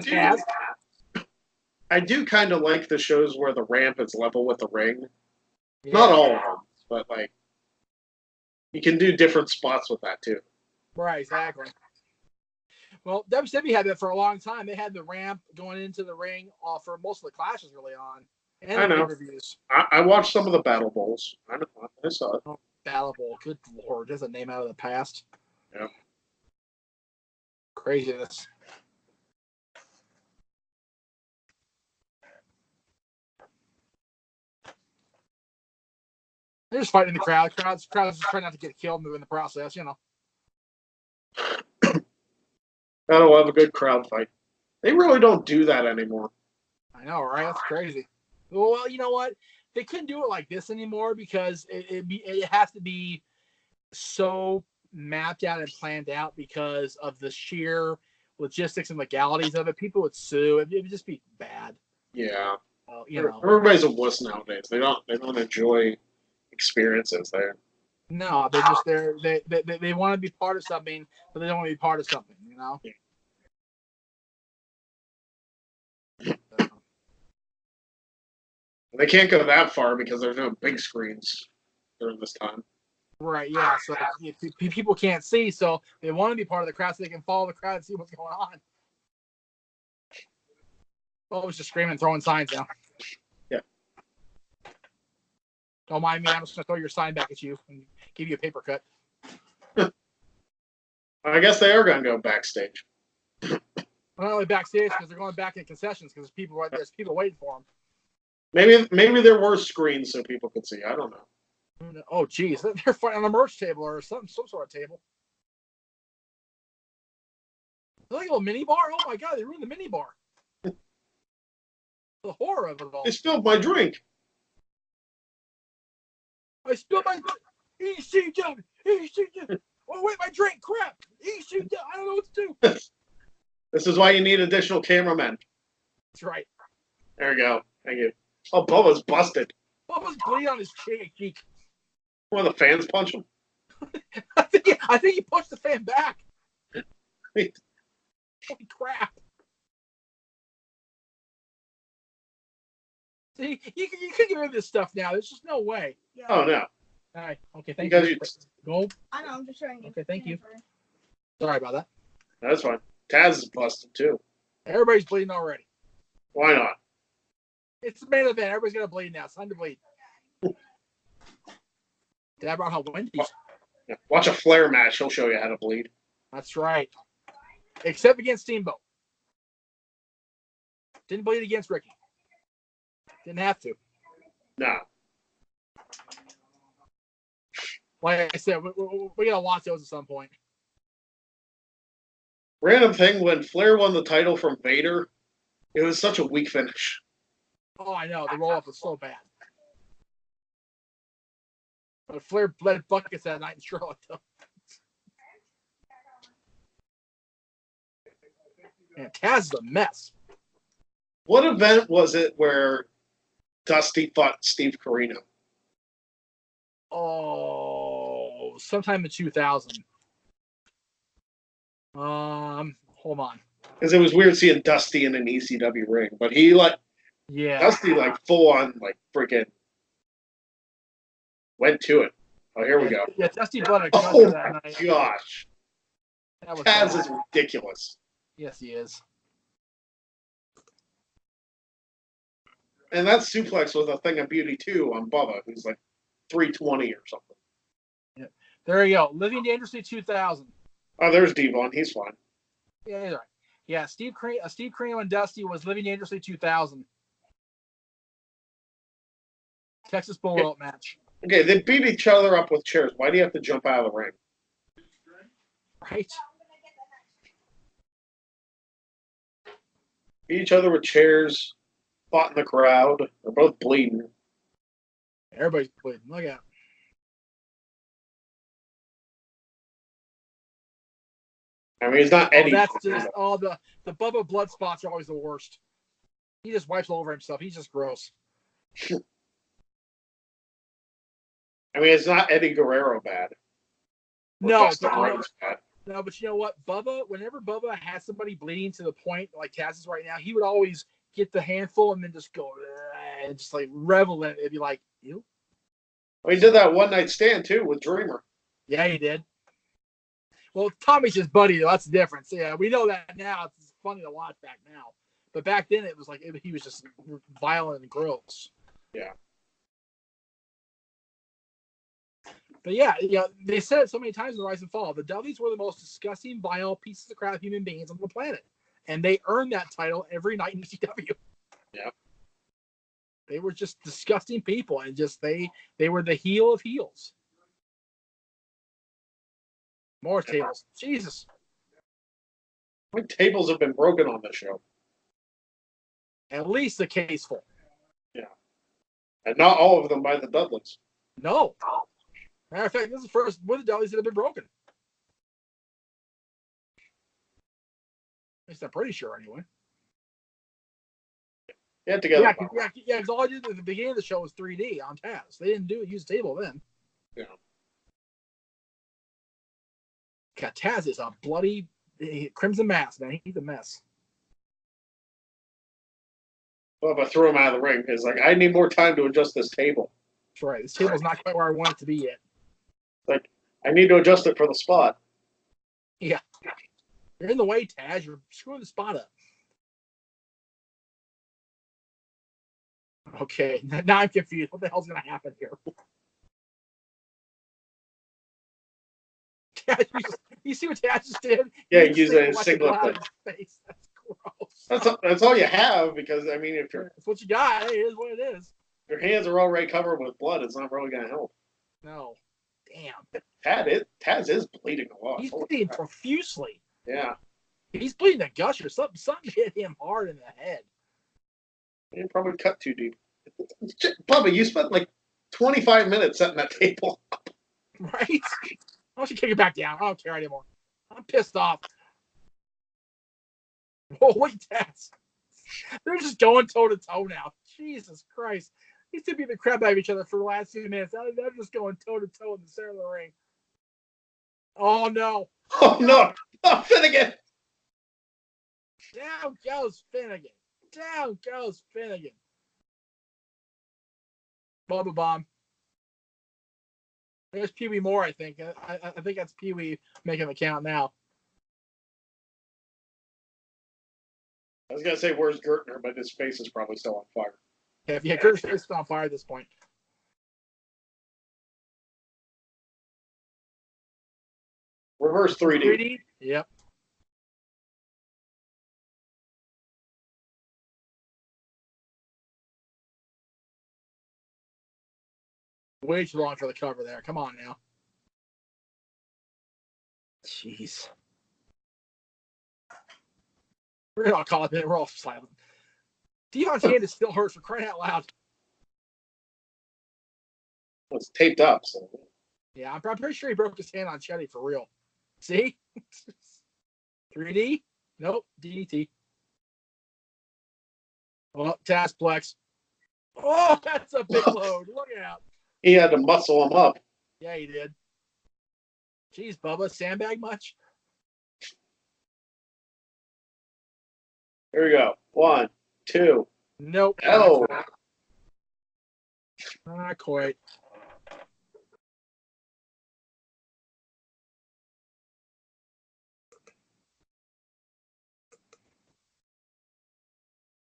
do kind of like the shows where the ramp is level with the ring. Yeah. Not all of them, but like you can do different spots with that too. Right, exactly. Well, WCW had that for a long time. They had the ramp going into the ring for most of the clashes early on. And I know. Pay-per-views. I watched some of the Battle Bowls. I saw it. Oh, Battle Bowl. Good Lord. That's a name out of the past. Yeah. Craziness. They're just fighting in the crowd. Crowds just trying not to get killed in the process, you know. That'll have a good crowd fight. They really don't do that anymore. I know, right? That's crazy. Well, you know what? They couldn't do it like this anymore because it has to be so mapped out and planned out because of the sheer logistics and legalities of it. People would sue. It would just be bad. Yeah. You know, Everybody's a wuss nowadays. They don't enjoy experiences there. no, they want to be part of something, but they don't want to be part of something. You know. Yeah. They can't go that far because there's no big screens during this time. Right, yeah. So people can't see, so they want to be part of the crowd so they can follow the crowd and see what's going on. Oh, it's just screaming and throwing signs now. Yeah. Don't mind me. I'm just going to throw your sign back at you and give you a paper cut. I guess they are going to go backstage. Well, not only backstage because they're going back in concessions because there's people waiting for them. Maybe there were screens so people could see. I don't know. Oh, geez. They're fighting on a merch table or some sort of table. Like a little mini bar? Oh, my God. They ruined the mini bar. The horror of it all. They spilled my drink. I spilled my ECW. Oh, wait, my drink. Crap. ECW. I don't know what to do. This is why you need additional cameramen. That's right. There you go. Thank you. Oh, Bubba's busted. Bubba's bleeding on his cheek. One of the fans punch him. I think he pushed the fan back. Wait. Holy crap. See, you can get rid of this stuff now. There's just no way. Yeah. Oh, no. All right. Okay, thank Because you. Go. I know, I'm just trying to Okay, thank you. Sorry about that. That's fine. Tazz is busted, too. Everybody's bleeding already. Why not? It's the main event. Everybody's going to bleed now. It's time to bleed. Dad brought home Wendy's. Yeah. Watch a Flair match. He'll show you how to bleed. That's right. Except against Steamboat. Didn't bleed against Ricky. Didn't have to. No. Like I said, we got to watch those at some point. Random thing, when Flair won the title from Vader, it was such a weak finish. Oh, I know. The roll-up was so bad. But Flair bled buckets that night in Charlotte, though. Man, Tazz is a mess. What event was it where Dusty fought Steve Corino? Oh, sometime in 2000. Hold on. Because it was weird seeing Dusty in an ECW ring, but Dusty full on freaking went to it. Oh, here we go. Yeah, Dusty bled a Oh that my night. gosh, That was Tazz bad. is ridiculous. Yes, he is. And that suplex was a thing of beauty too on Bubba, who's like 320 or something. Yeah. There you go. Living Dangerously 2000. Oh, there's Devon. He's fine. Yeah, he's all right. Yeah, Steve Corino and Dusty was Living Dangerously 2000. Texas Bull match. Okay, they beat each other up with chairs. Why do you have to jump out of the ring? Right? Beat each other with chairs, fought in the crowd. They're both bleeding. Everybody's bleeding. Look out. I mean, it's not Eddie. That's just the Bubba blood spots are always the worst. He just wipes all over himself. He's just gross. I mean, it's not Eddie Guerrero bad. No, Bad. no, but you know what? Whenever Bubba has somebody bleeding to the point like Tazz is right now, he would always get the handful and then just go and just revel in it. It'd be like, you? Well, he did that one night stand too with Dreamer. Yeah, he did. Well, Tommy's his buddy, though. That's the difference. Yeah, we know that now. It's funny to watch back now. But back then, it was like he was just violent and gross. Yeah. But yeah, they said it so many times in the Rise and Fall. The Dudleys were the most disgusting, vile pieces of crap human beings on the planet. And they earned that title every night in ECW. Yeah. They were just disgusting people, and just they were the heel of heels. More tables. Jesus. How many tables have been broken on this show? At least a case full. Yeah. And not all of them by the Dudleys. No. Matter of fact, this is the first one of the Dudleys that have been broken. At least I'm pretty sure, anyway. Yeah, together. Yeah, because all I did at the beginning of the show was 3D on Tazz. They didn't use the table then. Yeah. God, Tazz is a bloody crimson mass, man. He's a mess. Well, if I threw him out of the ring, it's like, I need more time to adjust this table. That's right. This table's not quite where I want it to be yet. Like, I need to adjust it for the spot. Yeah. You're in the way, Tazz. You're screwing the spot up. Okay, now I'm confused. What the hell's going to happen here? Tazz, you see what Tazz just did? Yeah, use a singlet. Face. That's gross. That's all you have, because, I mean, if That's what you got. Hey, it is what it is. your hands are already covered with blood, it's not really going to help. No. Damn. Tazz is bleeding a lot. He's bleeding profusely. Yeah. He's bleeding a gusher. Something hit him hard in the head. He probably cut too deep. Bubba, you spent like 25 minutes setting that table up. Right? I want you to kick it back down. I don't care anymore. I'm pissed off. Oh, wait, Tazz. They're just going toe-to-toe now. Jesus Christ. These two beat the crap out of each other for the last few minutes. Now they're just going toe-to-toe in the center of the ring. Oh, no. Oh, no. Oh, Finnegan. Down goes Finnegan. Down goes Finnegan. Bubba Bomb. There's Pee Wee Moore, I think. I think that's Pee Wee making the count now. I was going to say, where's Gertner, but his face is probably still on fire. Yeah, Gertner's face is on fire at this point. Reverse 3D. 3D? Yep. Way too long for the cover there. Come on now. Jeez. We're going to call it a minute. We're all silent. Devon's hand is still hurt for crying out loud. Well, it's taped up, so. Yeah, I'm pretty sure he broke his hand on Chetty for real. See? 3D? Nope. DDT. Oh, Taskplex. Oh, that's a big load. Look out. He had to muscle him up. Yeah, he did. Jeez, Bubba, sandbag much? Here we go. 1, 2. Nope. Oh. Not quite.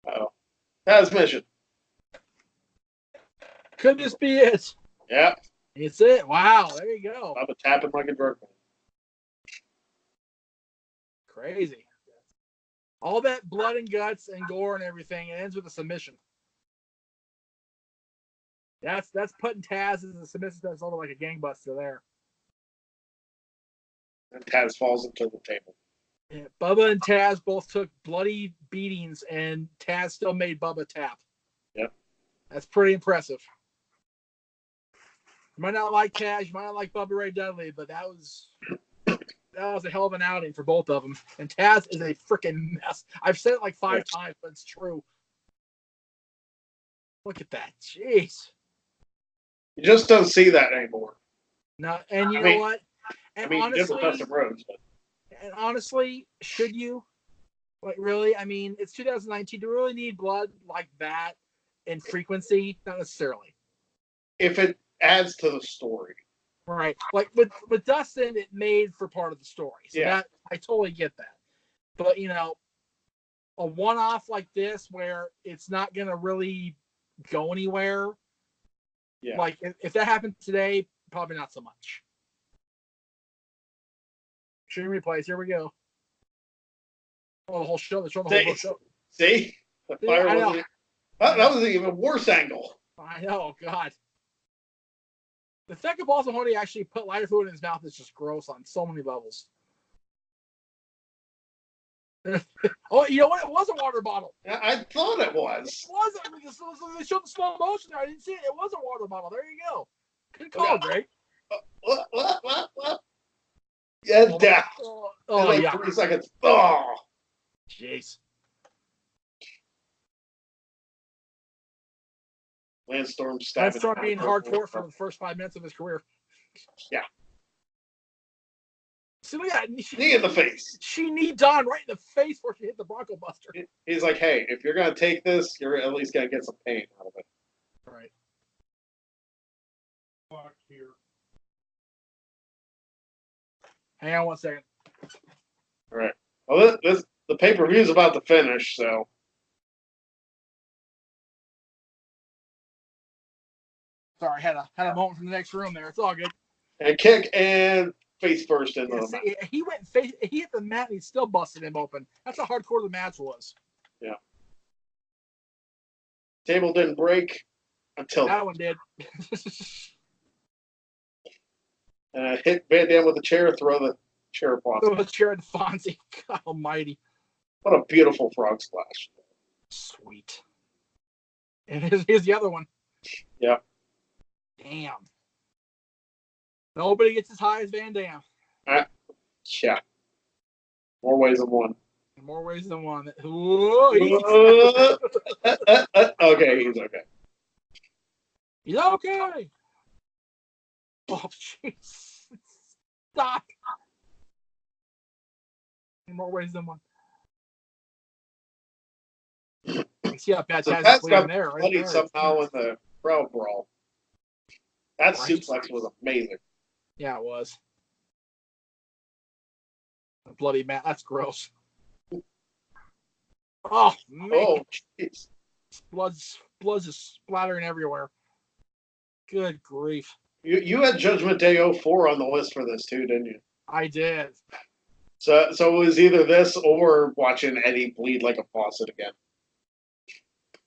Oh. That's mission. Could this be it? Yep. It's it. Wow, there you go. I'm tapping like a jerk. Crazy. All that blood and guts and gore and everything, it ends with a submission. That's putting Tazz as a submission that's sort of like a gangbuster there. And Tazz falls into the table. Yeah, Bubba and Tazz both took bloody beatings, and Tazz still made Bubba tap. Yep. That's pretty impressive. You might not like Tazz, you might not like Buh Buh Ray Dudley, but that was a hell of an outing for both of them. And Tazz is a freaking mess. I've said it like 5 times, but it's true. Look at that. Jeez. You just don't see that anymore. No, and you know what? And honestly, you did with Custom Rhodes, but. And honestly, should you? Like, really? I mean, it's 2019. Do we really need blood like that in frequency? Not necessarily. If it adds to the story. Right. Like, with Dustin, it made for part of the story. So that, I totally get that. But, you know, a one-off like this where it's not going to really go anywhere. Yeah. Like, if that happened today, probably not so much. Stream replays. Here we go. Oh, the whole show. They're showing the whole show. See? The fire wasn't. That was an even worse angle. I know. God. The fact that Mahoney actually put lighter fluid in his mouth is just gross on so many levels. Oh, you know what? It was a water bottle. I thought it It was. was. They showed the slow motion there. I didn't see it. It was a water bottle. There you go. Good call, Greg. What? Yeah, death. Oh, In like yeah. 3 seconds. Oh. Jeez. Landstorm stabbing. Landstorm being hardcore for the first 5 minutes of his career. Yeah. See, look at that. Knee in the face. She kneed Don right in the face before she hit the Bronco Buster. He's like, hey, if you're going to take this, you're at least going to get some pain out of it. Right. Here. Hang on 1 second. All right. Well, the pay-per-view is about to finish, so. Sorry, had a moment from the next room there. It's all good. And kick and face first into the mat. He went face. He hit the mat and he still busted him open. That's how hardcore the match was. Yeah. Table didn't break until That one did. hit Van Dam with a chair, throw the chair across. Throw the chair at Fonzie. God almighty. What a beautiful frog splash. Sweet. And here's the other one. Yep. Damn. Nobody gets as high as Van Dam. Yeah. More ways than one. In more ways than one. Whoa, okay, he's okay. he's okay. Oh, jeez. Stop. In more ways than one. You see how bad Tazz is bleeding there, right bloodied there. somehow in the crowd brawl. That Right. suplex was amazing. Yeah, it was. A bloody mat. That's gross. Oh, man. Oh, jeez. Blood's just splattering everywhere. Good grief. You had Judgment Day 04 on the list for this too, didn't you? I did. So it was either this or watching Eddie bleed like a faucet again.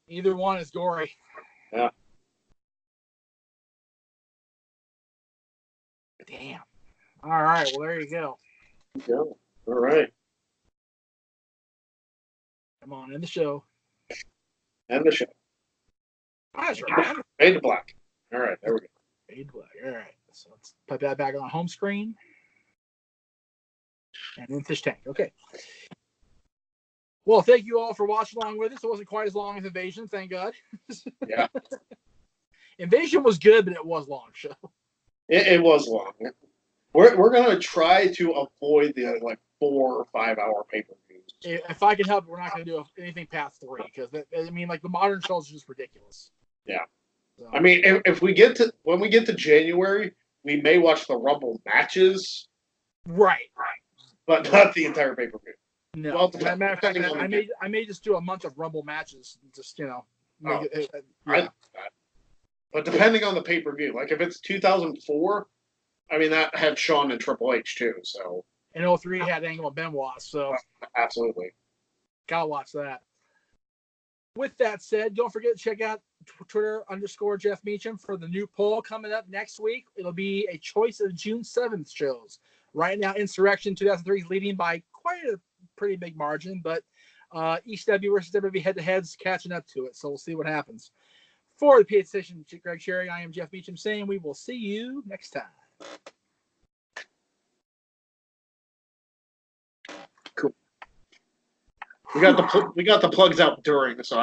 Either one is gory. Yeah. Damn. All right. Well, there you go. Yeah. All right. Come on, in the show. And the show. That's right. Fade to black. All right. There we go. Fade black. All right. So let's put that back on home screen. And then fish tank. Okay. Well, thank you all for watching along with us. It wasn't quite as long as Invasion, thank God. Yeah. Invasion was good, but it was long. So It was long. We're gonna try to avoid the 4 or 5 hour pay-per-views. if I can help it, we're not going to do anything past 3 because the modern shows are just ridiculous. Yeah. So, I mean, if we get to when we get to January, we may watch the Rumble matches, right. but not the entire pay-per-view. No. Well, As a matter of fact, depending on the I may just do a month of Rumble matches. Just make Oh. it. But depending on the pay-per-view, like if it's 2004, I mean that had Shawn and Triple H too, so And 03 had Angle and Benoit, so absolutely. gotta watch that. With that said, don't forget to check out Twitter _Jeff Meacham for the new poll coming up next week. It'll be a choice of June 7th shows. Right now, Insurrection 2003 is leading by quite a pretty big margin, but ECW versus WWE head-to-head's catching up to it, so we'll see what happens. For the PA Station, Greg Sherry, I am Jeff Meacham saying we will see you next time. Cool. We got the plugs out during, so